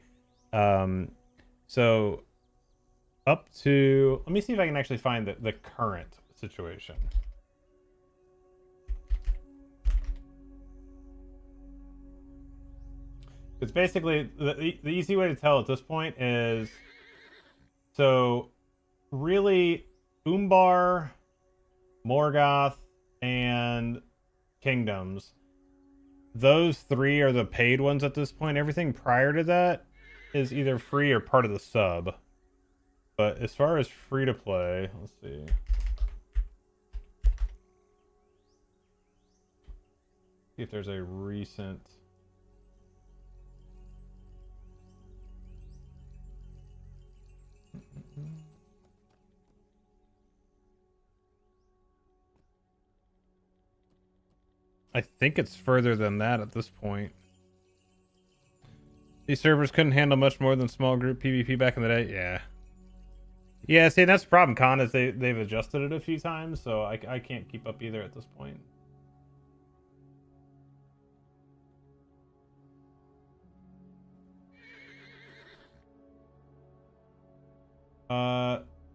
So up to, let me see if I can actually find the current situation. It's basically the easy way to tell at this point is, so really Umbar, Morgoth, and Kingdoms. Those three are the paid ones at this point. Everything prior to that is either free or part of the sub. But as far as free to play, let's see. See if there's a recent. I think it's further than that at this point. These servers couldn't handle much more than small group PvP back in the day. Yeah. Yeah, see, that's the problem, Con, is they've adjusted it a few times, so I can't keep up either at this point.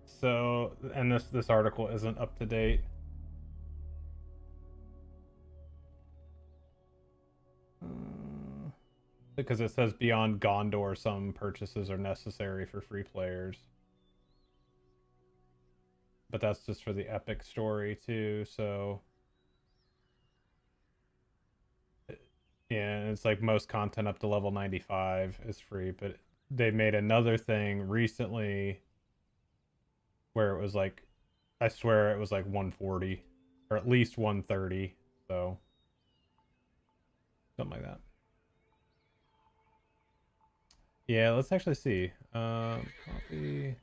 So, and this article isn't up to date. Because it says beyond Gondor, some purchases are necessary for free players. But that's just for the epic story too, so yeah, it's like most content up to level 95 is free, but they made another thing recently where it was like, I swear it was like 140 or at least 130, so something like that. Yeah, let's actually see. Copy.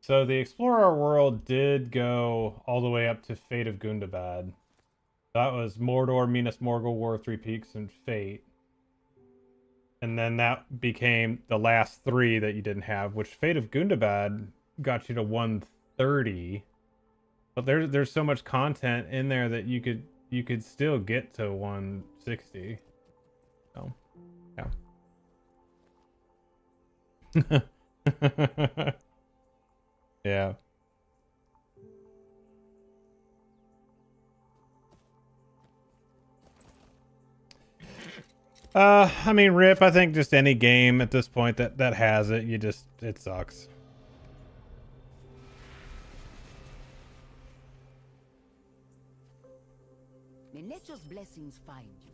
So the Explorer world did go all the way up to Fate of Gundabad. That was Mordor, Minas Morgul, War of Three Peaks, and Fate. And then that became the last three that you didn't have, which Fate of Gundabad got you to 130. But there's so much content in there that you could still get to 160. So, yeah. Yeah. I mean, RIP, I think just any game at this point that has it, it sucks. May nature's blessings find you.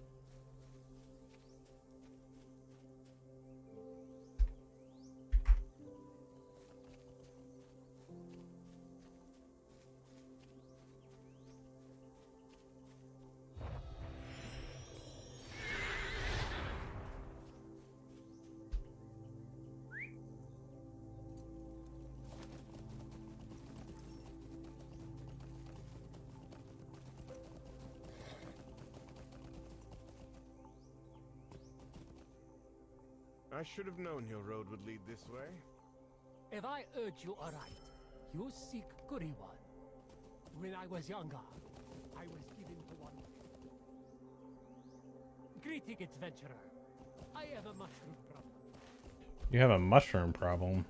I should have known your road would lead this way. If I urge you aright, you seek Kuriwan. When I was younger, I was given to one. Greeting, adventurer. I have a mushroom problem. You have a mushroom problem.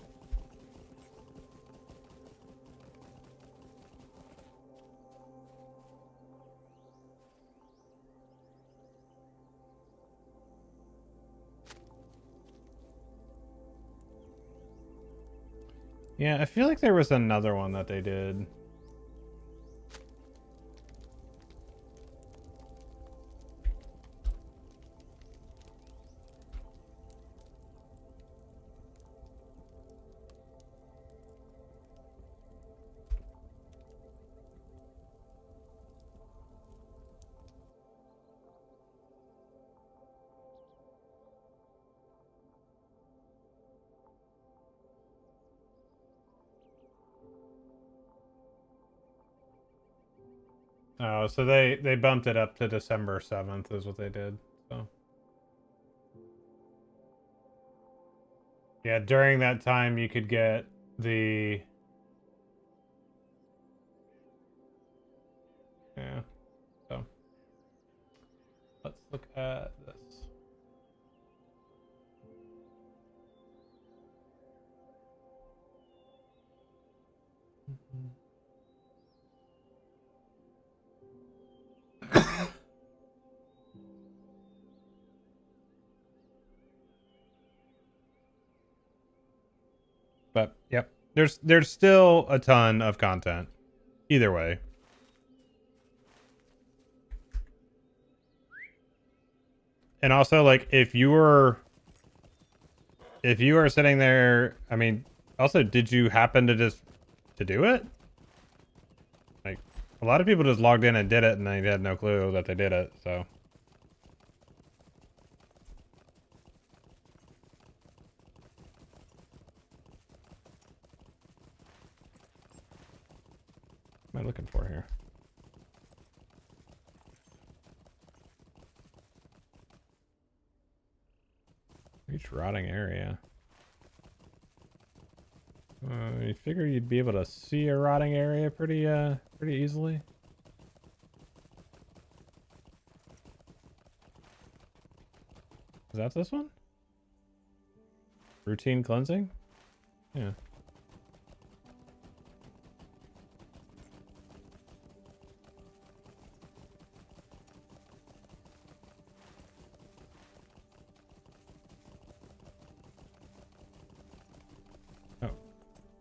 Yeah, I feel like there was another one that they did. Oh, so they bumped it up to December 7th is what they did. So yeah, during that time you could get the yeah. So let's look at this. But yep, there's still a ton of content. Either way. And also, like, if you were sitting there, I mean, also, did you happen to just to do it? Like, a lot of people just logged in and did it, and they had no clue that they did it. So. What am I looking for here? Reach rotting area. You figure you'd be able to see a rotting area pretty easily. Is that this one? Routine cleansing? Yeah.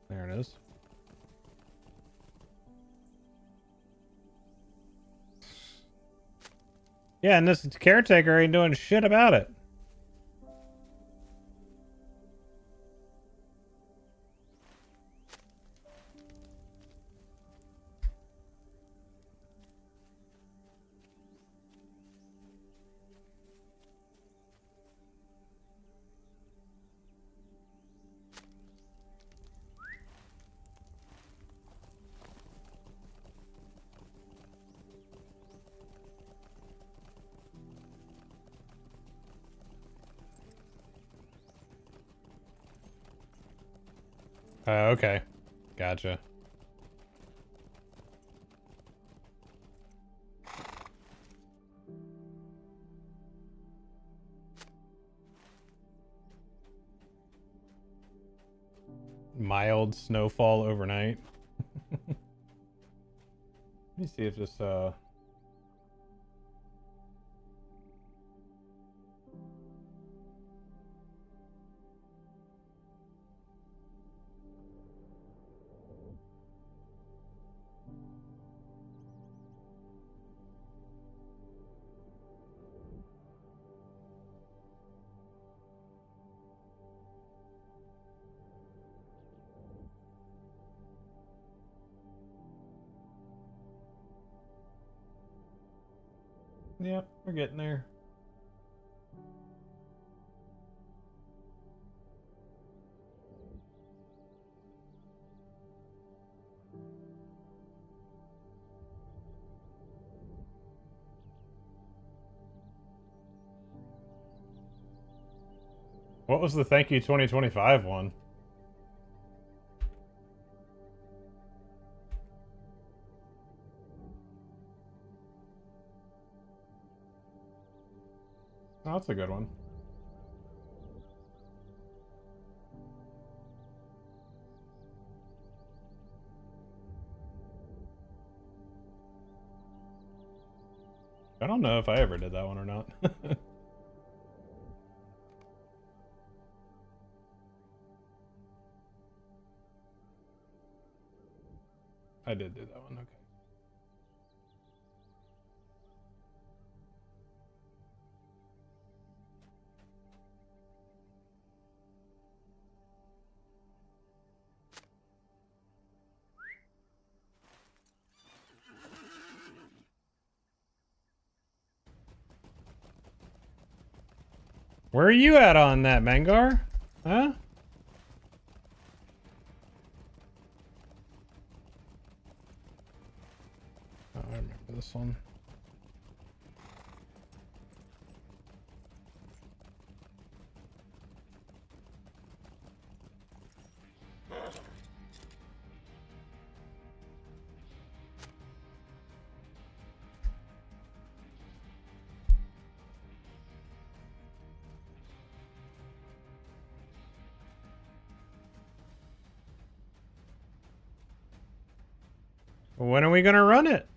There it is. Yeah, and this caretaker ain't doing shit about it. Okay. Gotcha. Mild snowfall overnight. Let me see if this Yep, we're getting there. What was the thank you 2025 one? Oh, that's a good one. I don't know if I ever did that one or not. I did do that one, okay. Where are you at on that, Mangar? Huh? Oh, I remember this one. When are we gonna run it?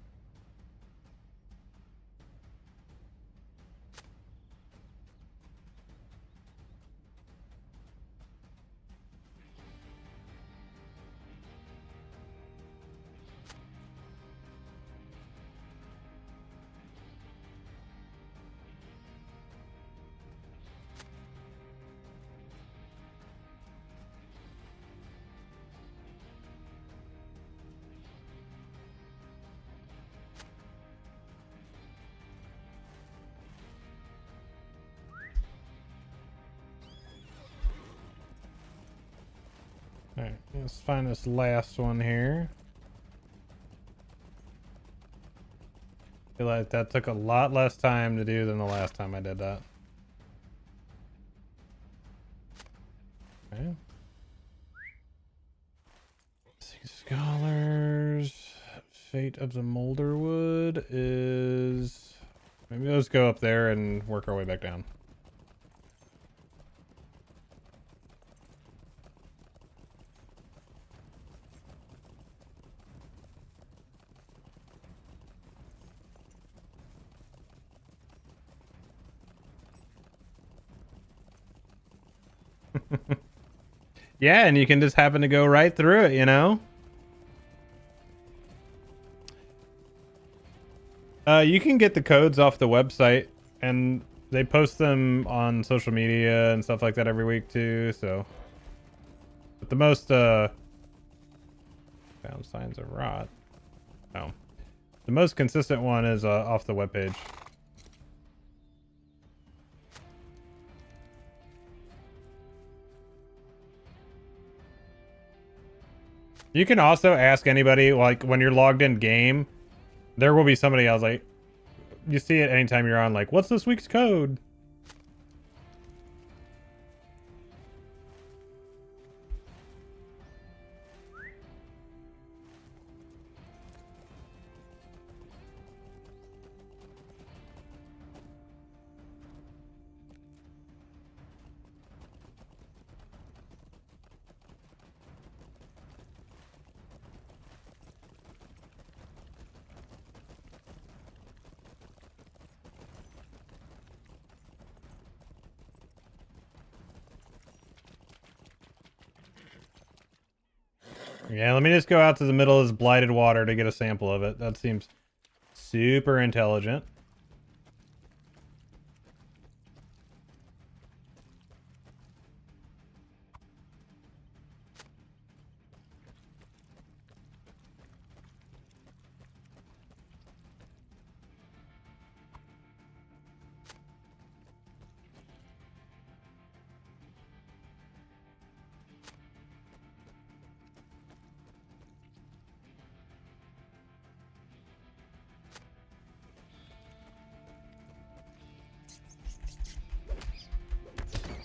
Alright, let's find this last one here. I feel like that took a lot less time to do than the last time I did that. Okay. 6 scholars. Fate of the Molderwood is... Maybe let's go up there and work our way back down. Yeah, and you can just happen to go right through it, you know? You can get the codes off the website, and they post them on social media and stuff like that every week too, so... But the most, found signs of rot. Oh. The most consistent one is off the webpage. You can also ask anybody, like, when you're logged in game, there will be somebody else, like, you see it anytime you're on, like, what's this week's code? Yeah, let me just go out to the middle of this blighted water to get a sample of it. That seems super intelligent.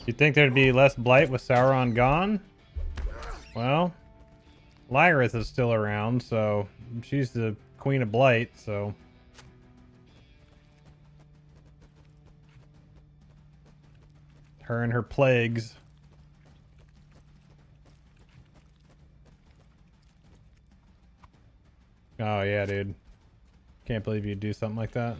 You'd think there'd be less blight with Sauron gone? Well, Lyrith is still around, so she's the queen of blight, so... Her and her plagues. Oh yeah, dude. Can't believe you'd do something like that.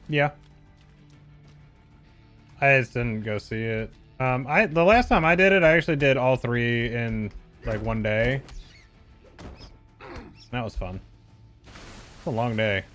Yeah. I just didn't go see it. The last time I did it, I actually did all 3 in like one day. That was fun. It's a long day.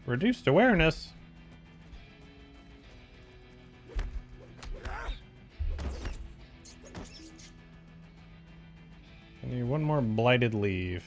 reduced awareness. I need one more blighted leave.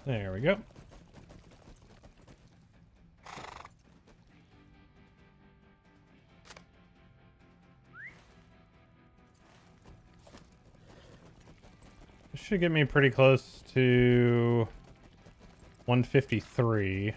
There we go. This should get me pretty close to 153.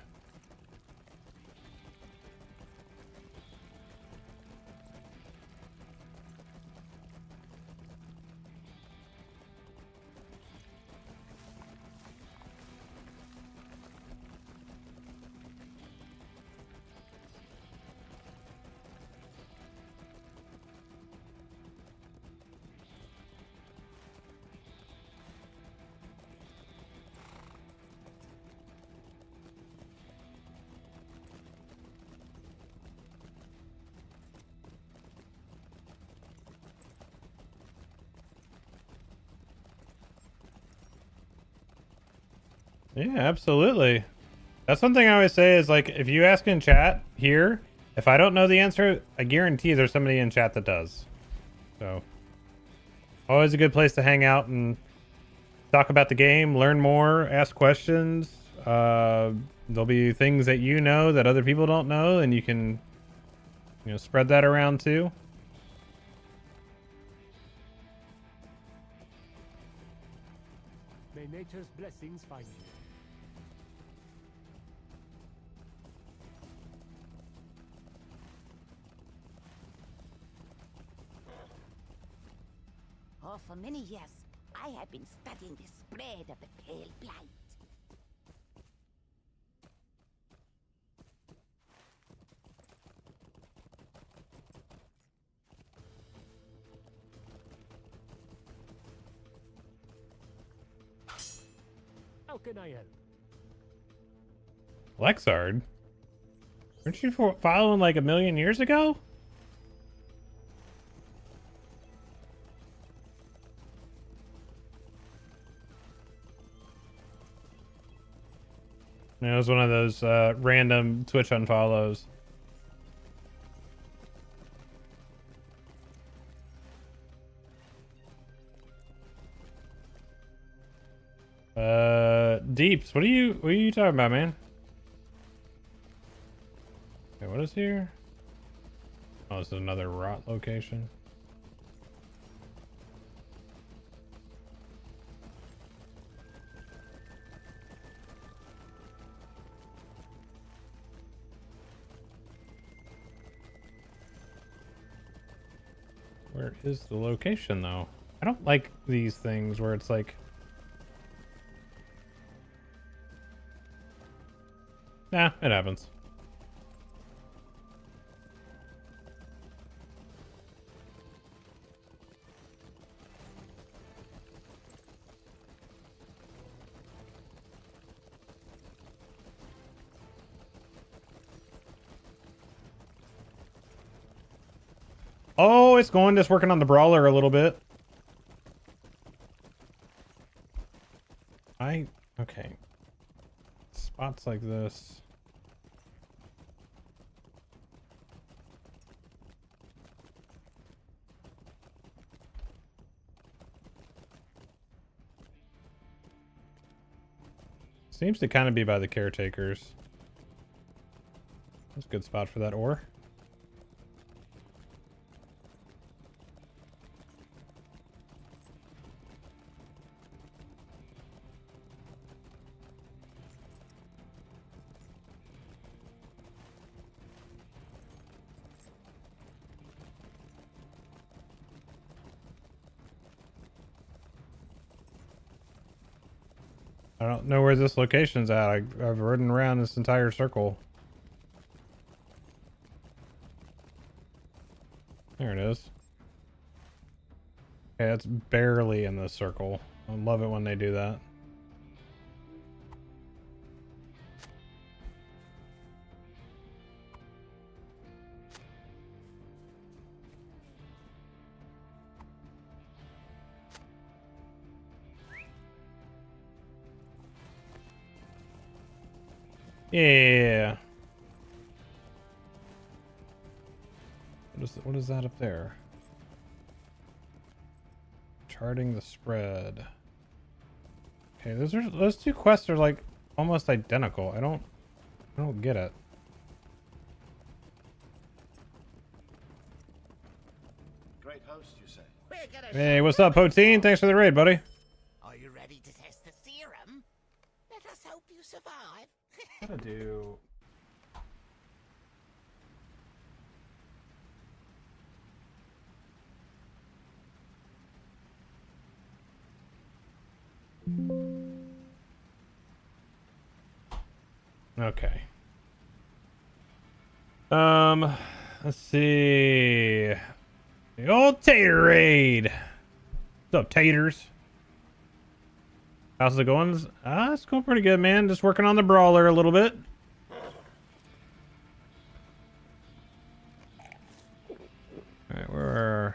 Yeah, absolutely. That's one thing I always say is, like, if you ask in chat here, if I don't know the answer, I guarantee there's somebody in chat that does. So, always a good place to hang out and talk about the game, learn more, ask questions. There'll be things that you know that other people don't know, and you can, you know, spread that around too. May nature's blessings find you. Oh, for many years, I have been studying the spread of the pale blight. How can I help? Lexard? Weren't you following like 1,000,000 years ago? It was one of those random Twitch unfollows. Deeps, what are you talking about, man? Okay, what is here? Oh, this is another rot location. Where is the location, though? I don't like these things where it's like... Nah, it happens. Oh, it's going, just working on the Brawler a little bit. Okay. Spots like this. Seems to kind of be by the caretakers. That's a good spot for that ore. I don't know where this location's at. I've ridden around this entire circle. There it is. Okay, it's barely in the circle. I love it when they do that. Yeah. What is that up there? Charting the spread. Okay, those two quests are like almost identical. I don't get it. Great host, you say? We're gonna Hey, show what's up, Poteen? Thanks for the raid, buddy. Are you ready to test the serum? Let us hope you survive. Gotta do. Okay. Let's see. The old Tater raid. What's up, Taters? How's it going? It's going pretty good, man. Just working on the Brawler a little bit. Alright, we're...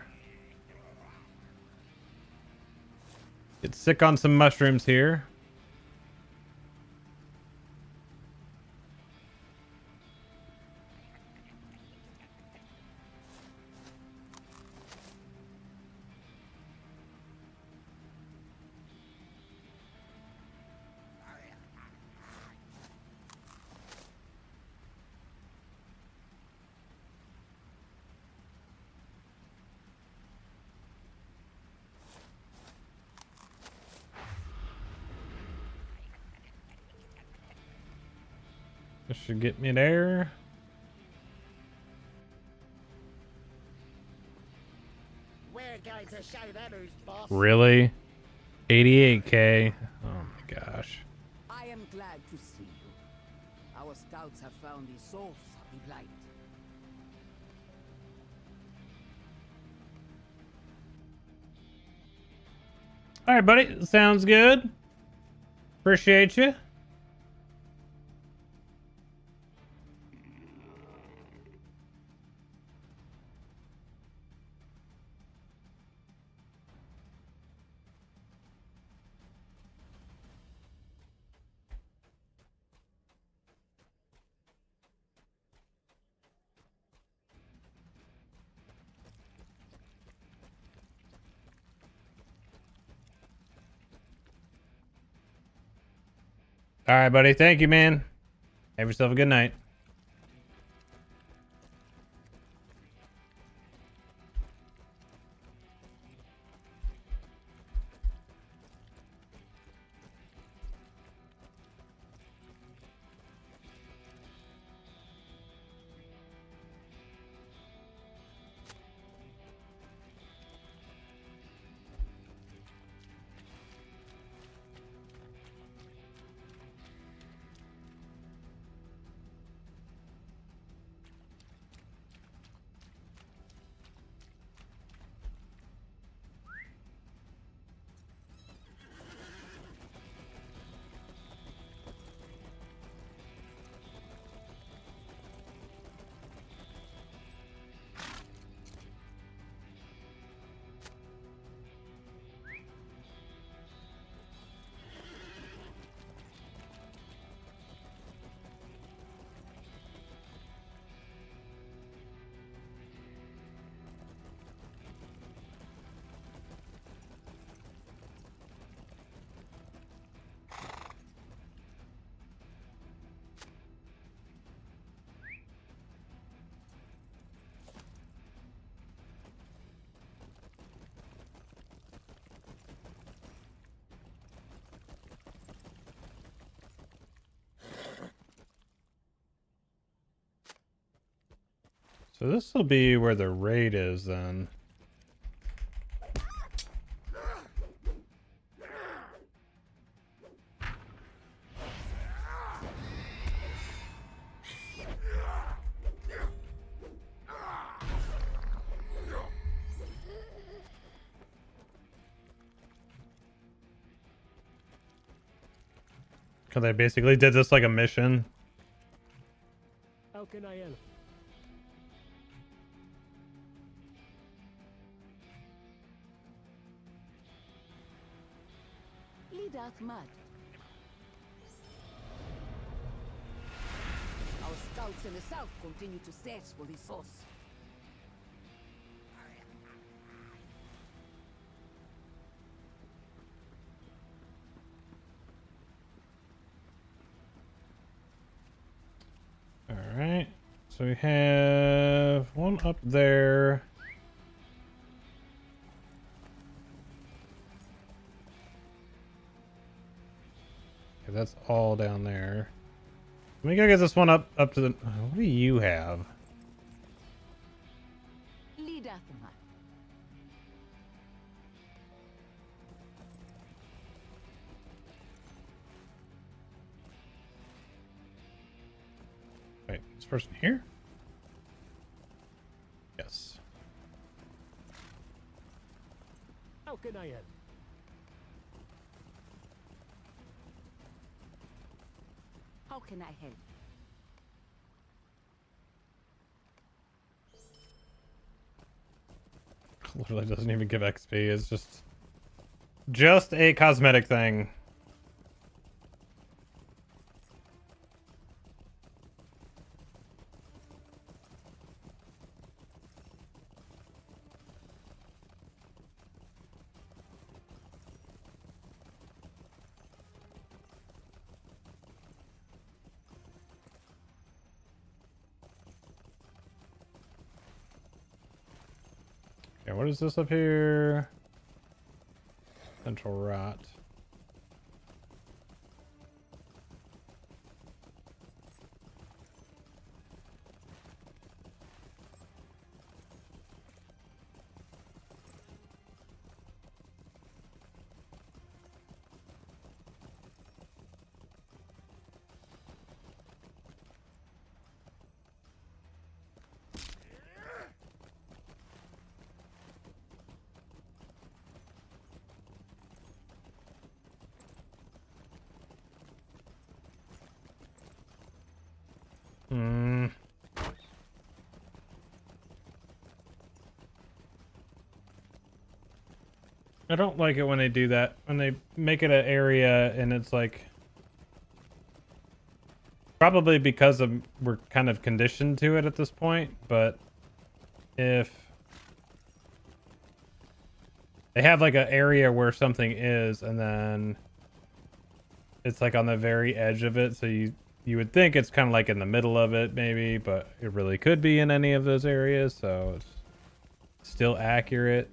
Get sick on some mushrooms here. This should get me there. We're going to show them who's boss. Really? 88k? Oh my gosh. I am glad to see you. Our scouts have found the source of the blight. Alright, buddy. Sounds good. Appreciate you. All right, buddy. Thank you, man. Have yourself a good night. So this will be where the raid is then. Because I basically did this like a mission. How can I help? Lead us mud. Our scouts in the south continue to search for the source. Alright. So we have one up there. Okay, that's all down there. Let me go get this one up to the... What do you have? Lead us mud. Wait, this person here? Yes. How can I help? How can I help? Literally doesn't even give XP. It's just a cosmetic thing. Okay, what is this up here? Central rot. I don't like it when they do that. When they make it an area and it's like... Probably because we're kind of conditioned to it at this point, but if they have like an area where something is and then it's like on the very edge of it, so you would think it's kind of like in the middle of it maybe, but it really could be in any of those areas, so it's still accurate.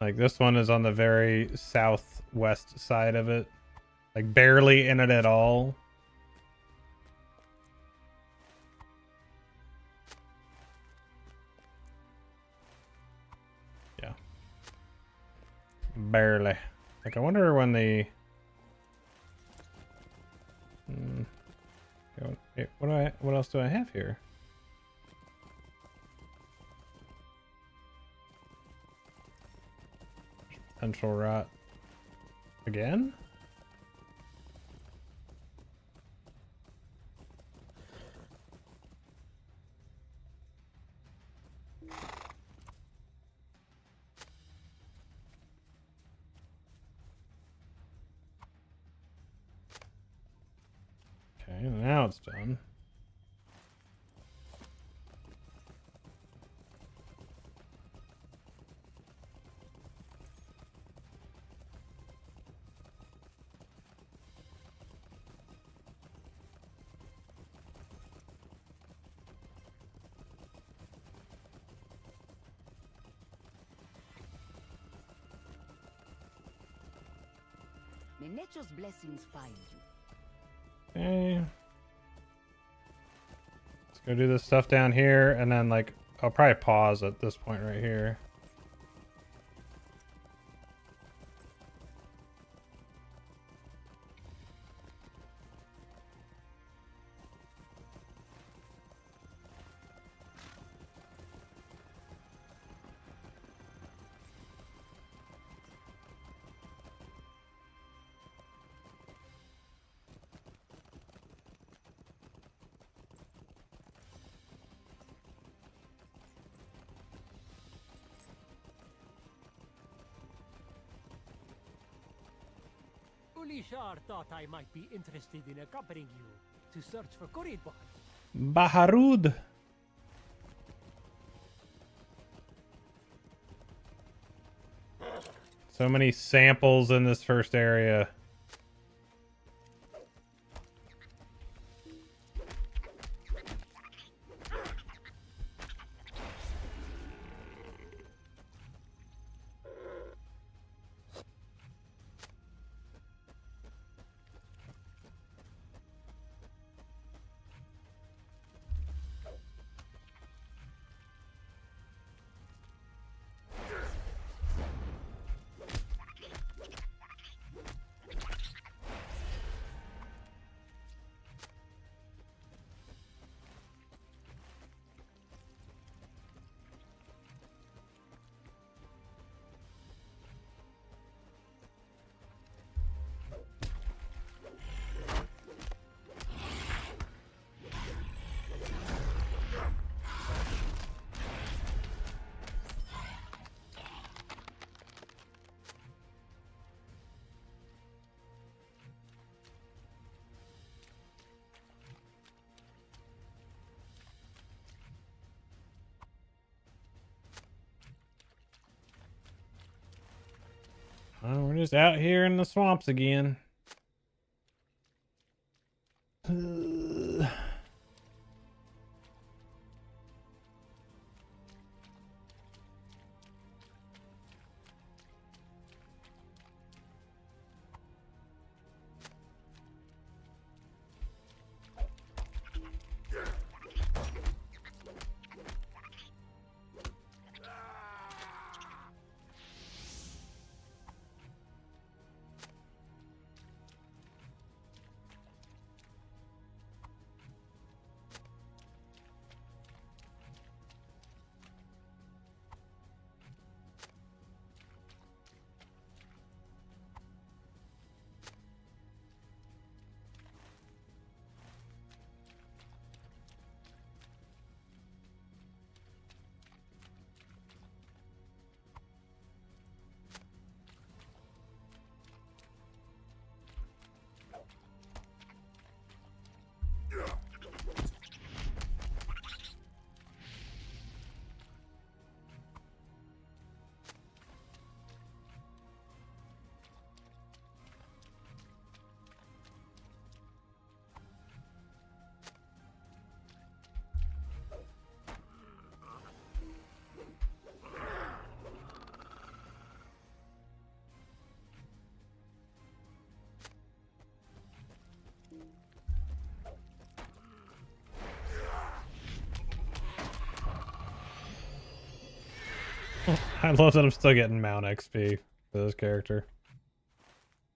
Like this one is on the very southwest side of it. Like barely in it at all. Yeah. Barely. Like I wonder when the... Wait, what else do I have here? Central rot. Again? Okay, now it's done. May nature's blessings find you. Okay. Let's go do this stuff down here, and then, like, I'll probably pause at this point right here. Ulishar thought I might be interested in accompanying you to search for Kuridwan. Baharud. So many samples in this first area. Oh, we're just out here in the swamps again. I love that I'm still getting Mount XP for this character.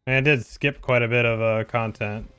And I did skip quite a bit of content.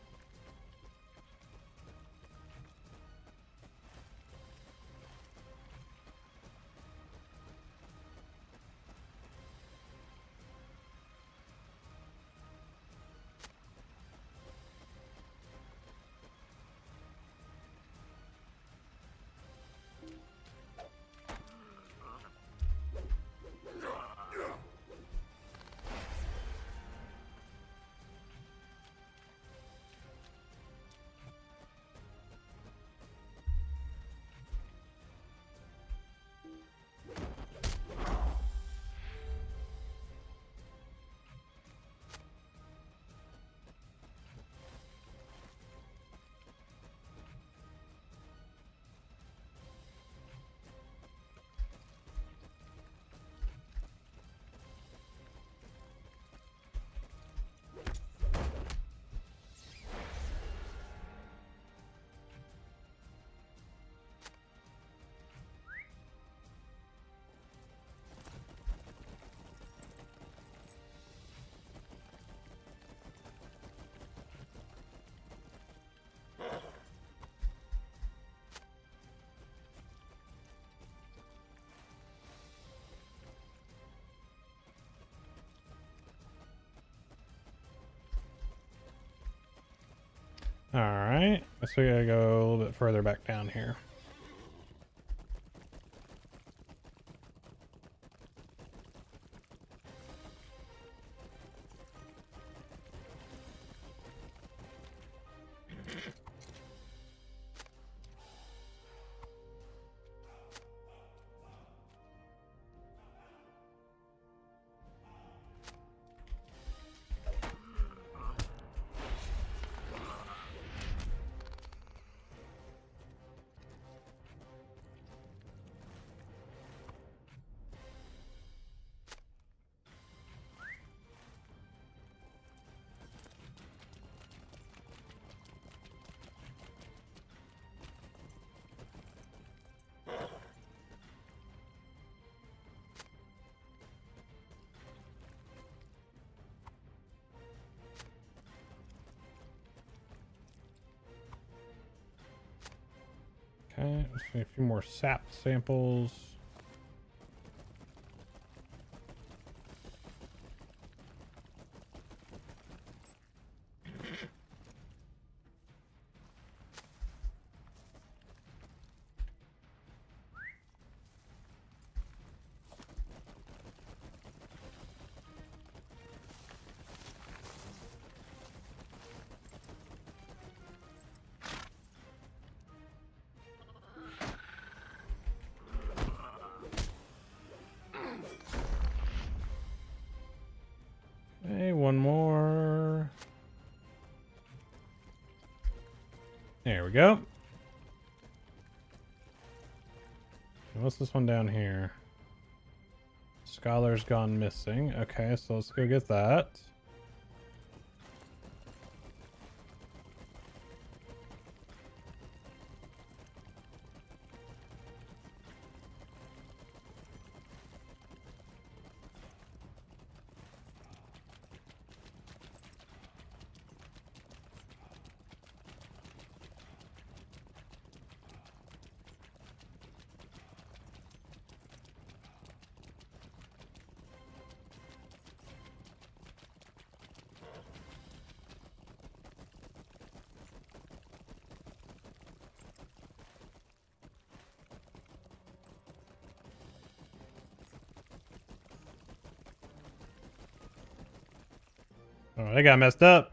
Alright, guess we gotta go a little bit further back down here. Okay, let's see a few more sap samples. Hey, one more. There we go. And what's this one down here? Scholar's gone missing. Okay, so let's go get that. Oh, they got messed up.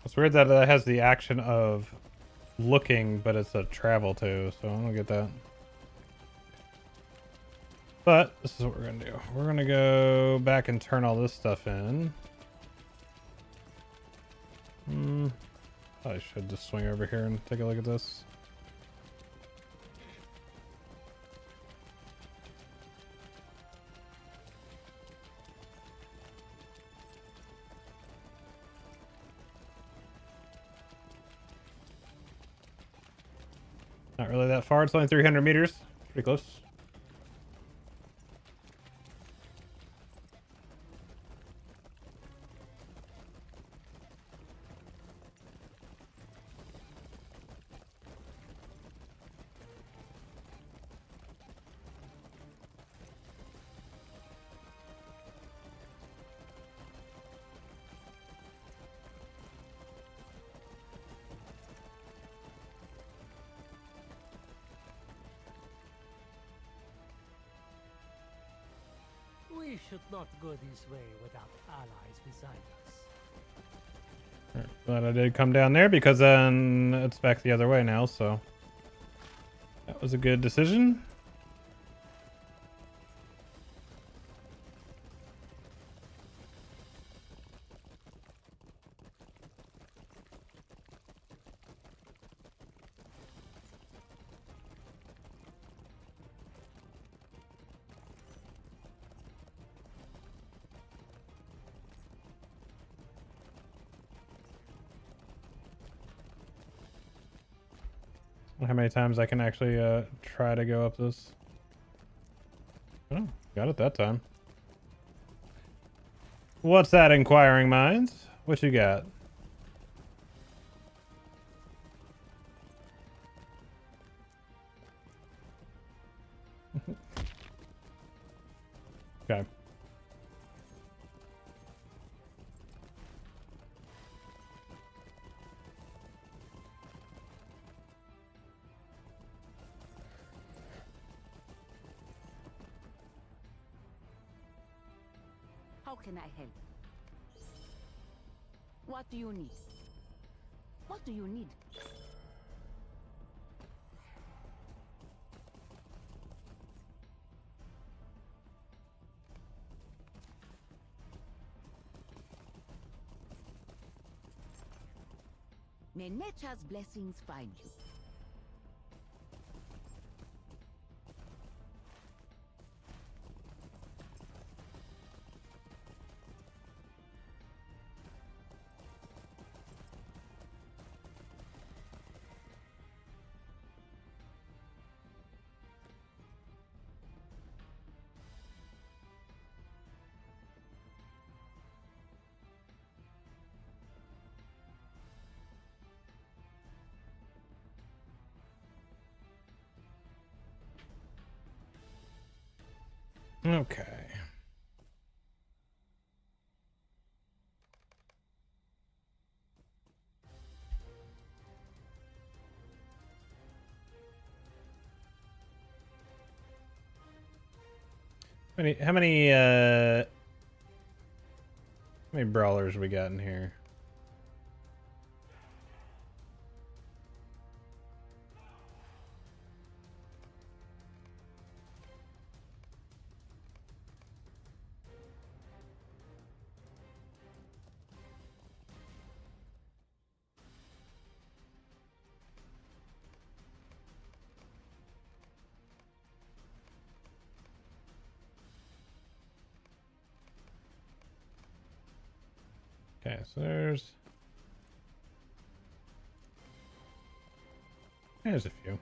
It's weird that it has the action of looking, but it's a travel too, so I don't get that. But this is what we're gonna do. We're gonna go back and turn all this stuff in. I should just swing over here and take a look at this. Not really that far. It's only 300 meters. Pretty close. We should not go this way without allies beside us. But I did come down there because then it's back the other way now, so that was a good decision. How many times I can actually try to go up this? Oh, got it that time. What's that, inquiring minds? What you got? Okay. How can I help? What do you need? What do you need? May nature's blessings find you. Okay. How many brawlers we got in here? Okay, so there's a few.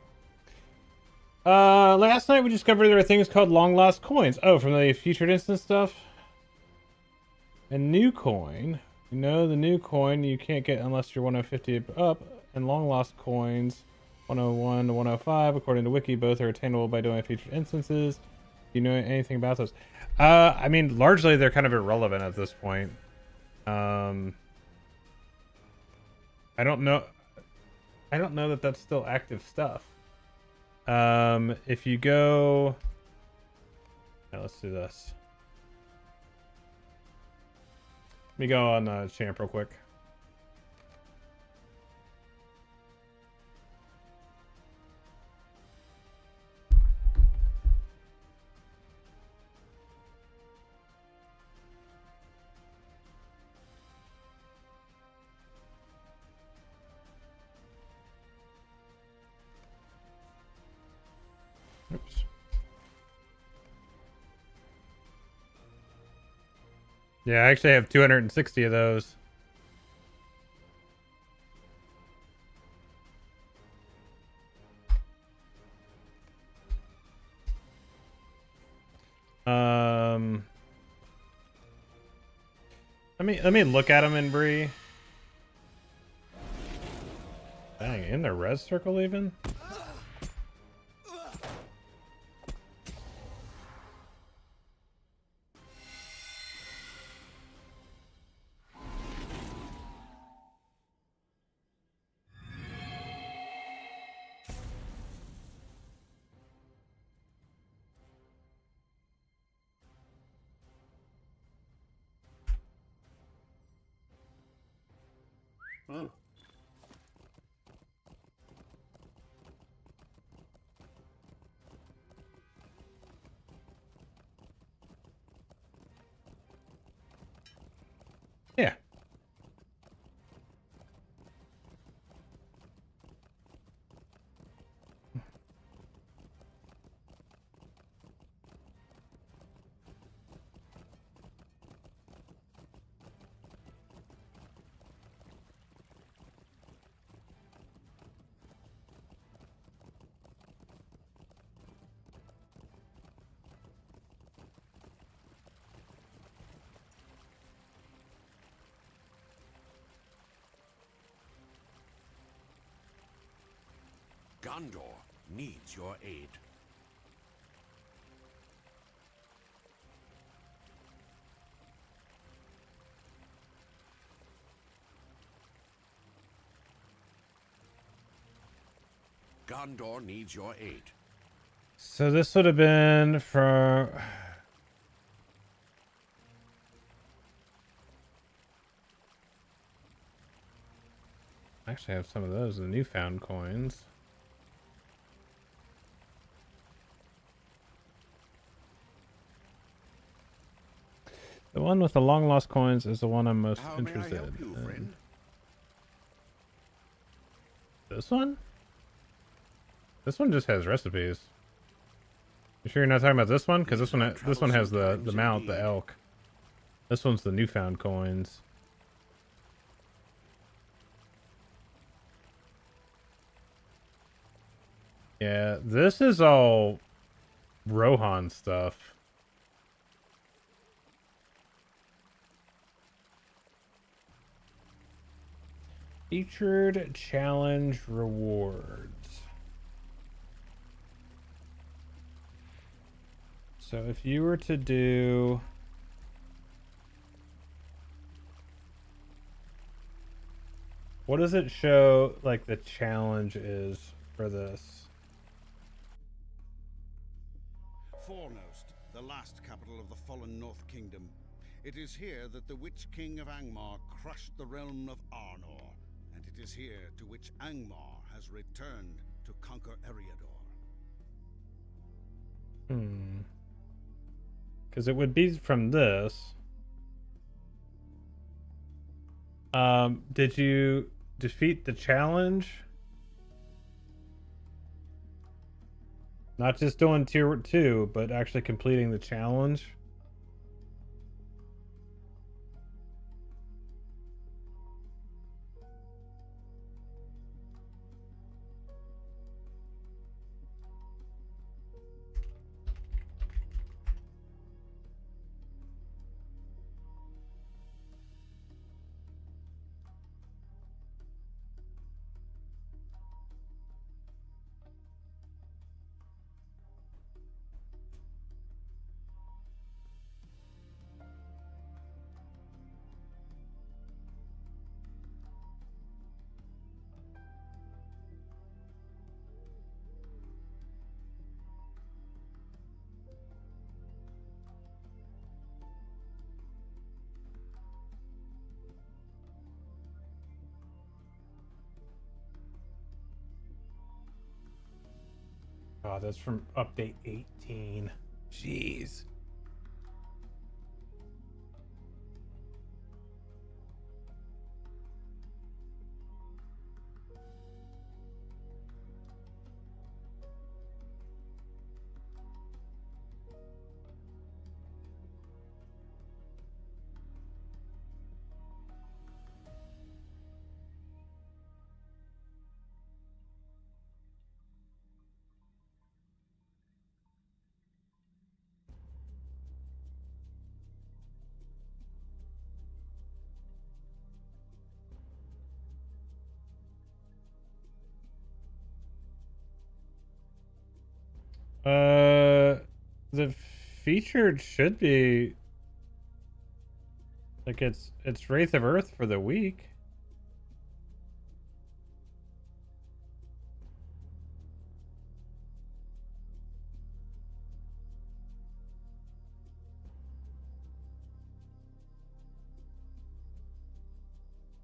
Last night we discovered there are things called long lost coins. Oh, from the featured instance stuff? A new coin. You know, the new coin you can't get unless you're 150 up, and long lost coins 101 to 105 according to Wiki both are attainable by doing featured instances. Do you know anything about those? I mean, largely they're kind of irrelevant at this point. I don't know that that's still active stuff. If you go, yeah, let's do this. Let me go on Champ real quick. Oops. Yeah, I actually have 260 of those. Let me look at them in Bree. Dang, in the res circle even? Oh. Yeah. Gondor needs your aid. Gondor needs your aid. So this would have been for... Actually, I have some of those, the newfound coins. The one with the long lost coins is the one I'm most interested in. This one? This one just has recipes. You sure you're not talking about this one? Because this one has the mount, the elk. This one's the newfound coins. Yeah, this is all Rohan stuff. Featured challenge rewards. So if you were to do... What does it show, like, the challenge is for this? Foremost, the last capital of the fallen North Kingdom. It is here that the Witch King of Angmar crushed the realm of Arnor, and it is here to which Angmar has returned to conquer Eriador. Because it would be from this. Did you defeat the challenge? Not just doing tier 2, but actually completing the challenge. Oh, that's from update 18. Jeez. The featured should be like it's Wraith of Earth for the week.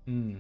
Hmm.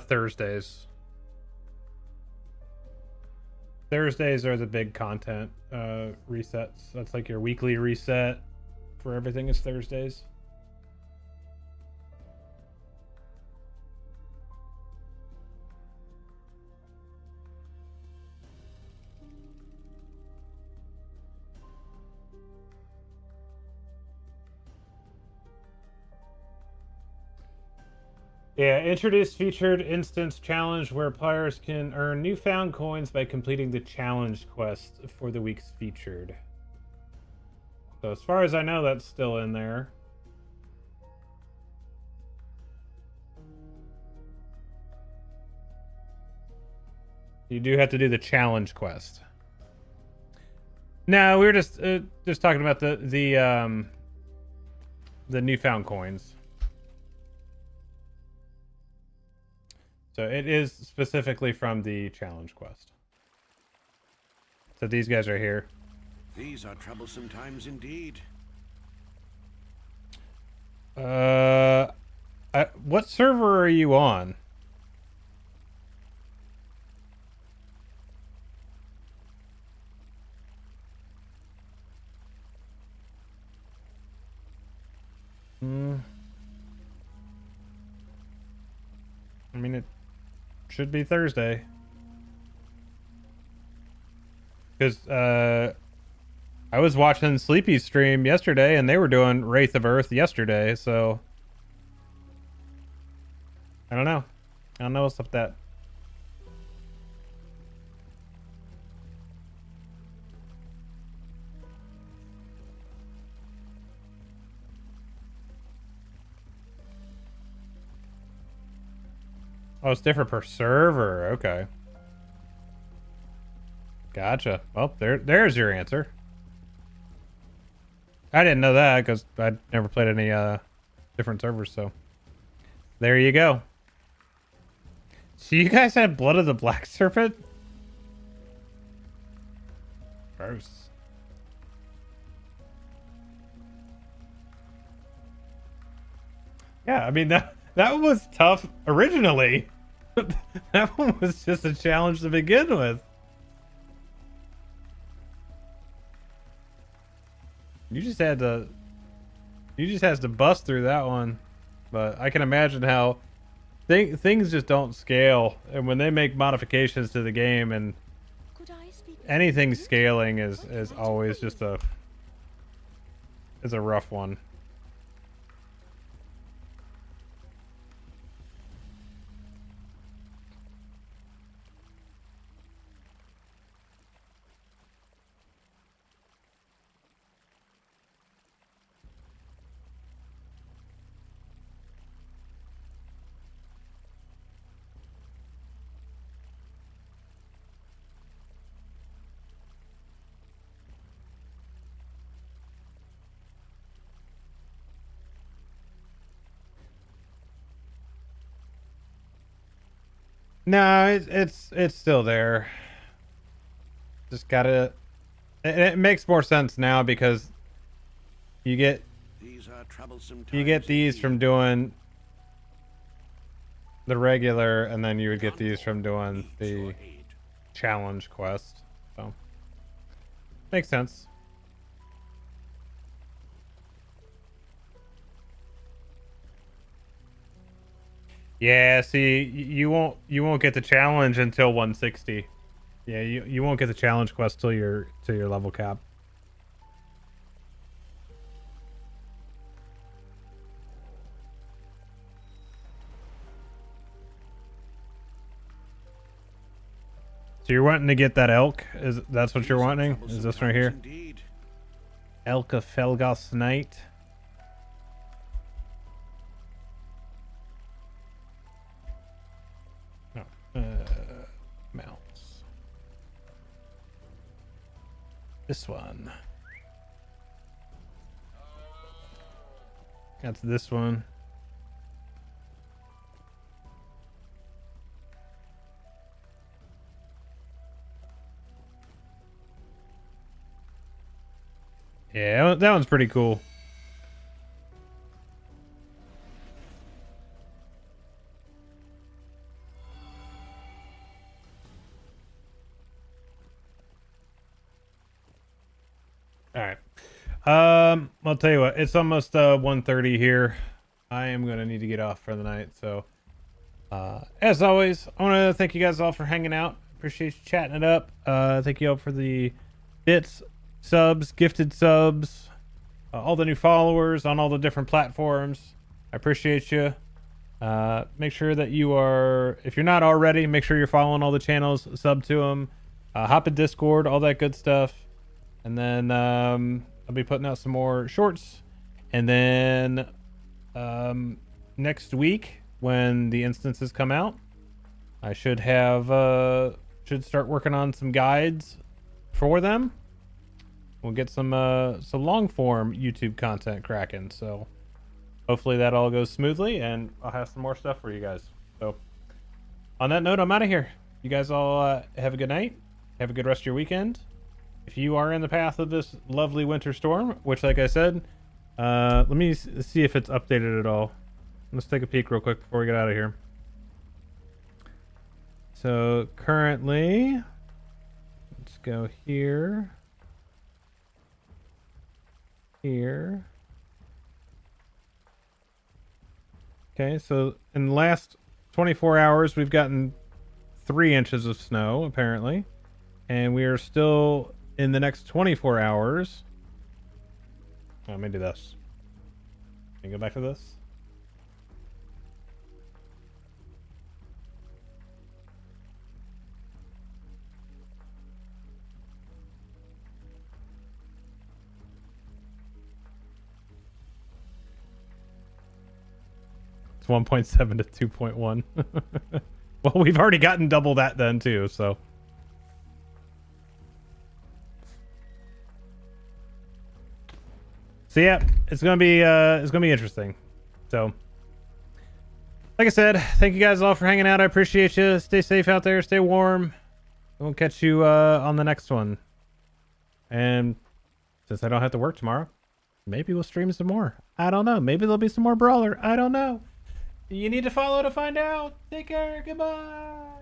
Thursdays. Thursdays are the big content resets. That's like your weekly reset for everything is Thursdays. Yeah, introduce featured instance challenge where players can earn newfound coins by completing the challenge quest for the week's featured. So as far as I know, that's still in there. You do have to do the challenge quest. No, we were just talking about the newfound coins. So it is specifically from the challenge quest. So these guys are here. These are troublesome times indeed. What server are you on? I mean, it should be Thursday. Because, I was watching Sleepy's stream yesterday, and they were doing Wraith of Earth yesterday, so... I don't know. I don't know what's up with that. Oh, it's different per server. Okay. Gotcha. Well, there's your answer. I didn't know that because I'd never played any different servers, so there you go. So you guys had Blood of the Black Serpent? Gross. Yeah, I mean that one was tough originally. That one was just a challenge to begin with. You just had to bust through that one. But I can imagine how things just don't scale, and when they make modifications to the game, and anything scaling is always just a rough one. No, it's still there. Just gotta. It makes more sense now because you get these from doing the regular, and then you would get these from doing the challenge quest. So makes sense. Yeah, see, you won't get the challenge until 160. Yeah, you won't get the challenge quest till your level cap. So you're wanting to get that elk? That's what you're wanting? Is this right here? Elk of Felgos Knight. Mounts. This one. That's this one. Yeah, that one's pretty cool. All right. I'll tell you what, it's almost 1:30 here. I am gonna need to get off for the night. So as always, I want to thank you guys all for hanging out. Appreciate you chatting it up. Thank you all for the bits, subs, gifted subs, all the new followers on all the different platforms. I appreciate you. Make sure that you are, if you're not already, make sure you're following all the channels, sub to them, hop in Discord, all that good stuff. And then I'll be putting out some more shorts. And then next week, when the instances come out, I should have should start working on some guides for them. We'll get some long form YouTube content cracking. So hopefully that all goes smoothly, and I'll have some more stuff for you guys. So on that note, I'm out of here. You guys all have a good night. Have a good rest of your weekend. If you are in the path of this lovely winter storm, which, like I said, let me see if it's updated at all. Let's take a peek real quick before we get out of here. So currently, let's go here. Here. Okay, so in the last 24 hours, we've gotten 3 inches of snow, apparently. And we are still in the next 24 hours. Oh, let me do this. Can you go back to this? It's 1.7 to 2.1. Well, we've already gotten double that then too, so. So yeah, it's gonna be interesting. So, like I said, thank you guys all for hanging out. I appreciate you. Stay safe out there. Stay warm. We'll catch you on the next one. And since I don't have to work tomorrow, maybe we'll stream some more. I don't know. Maybe there'll be some more Brawler. I don't know. You need to follow to find out. Take care. Goodbye.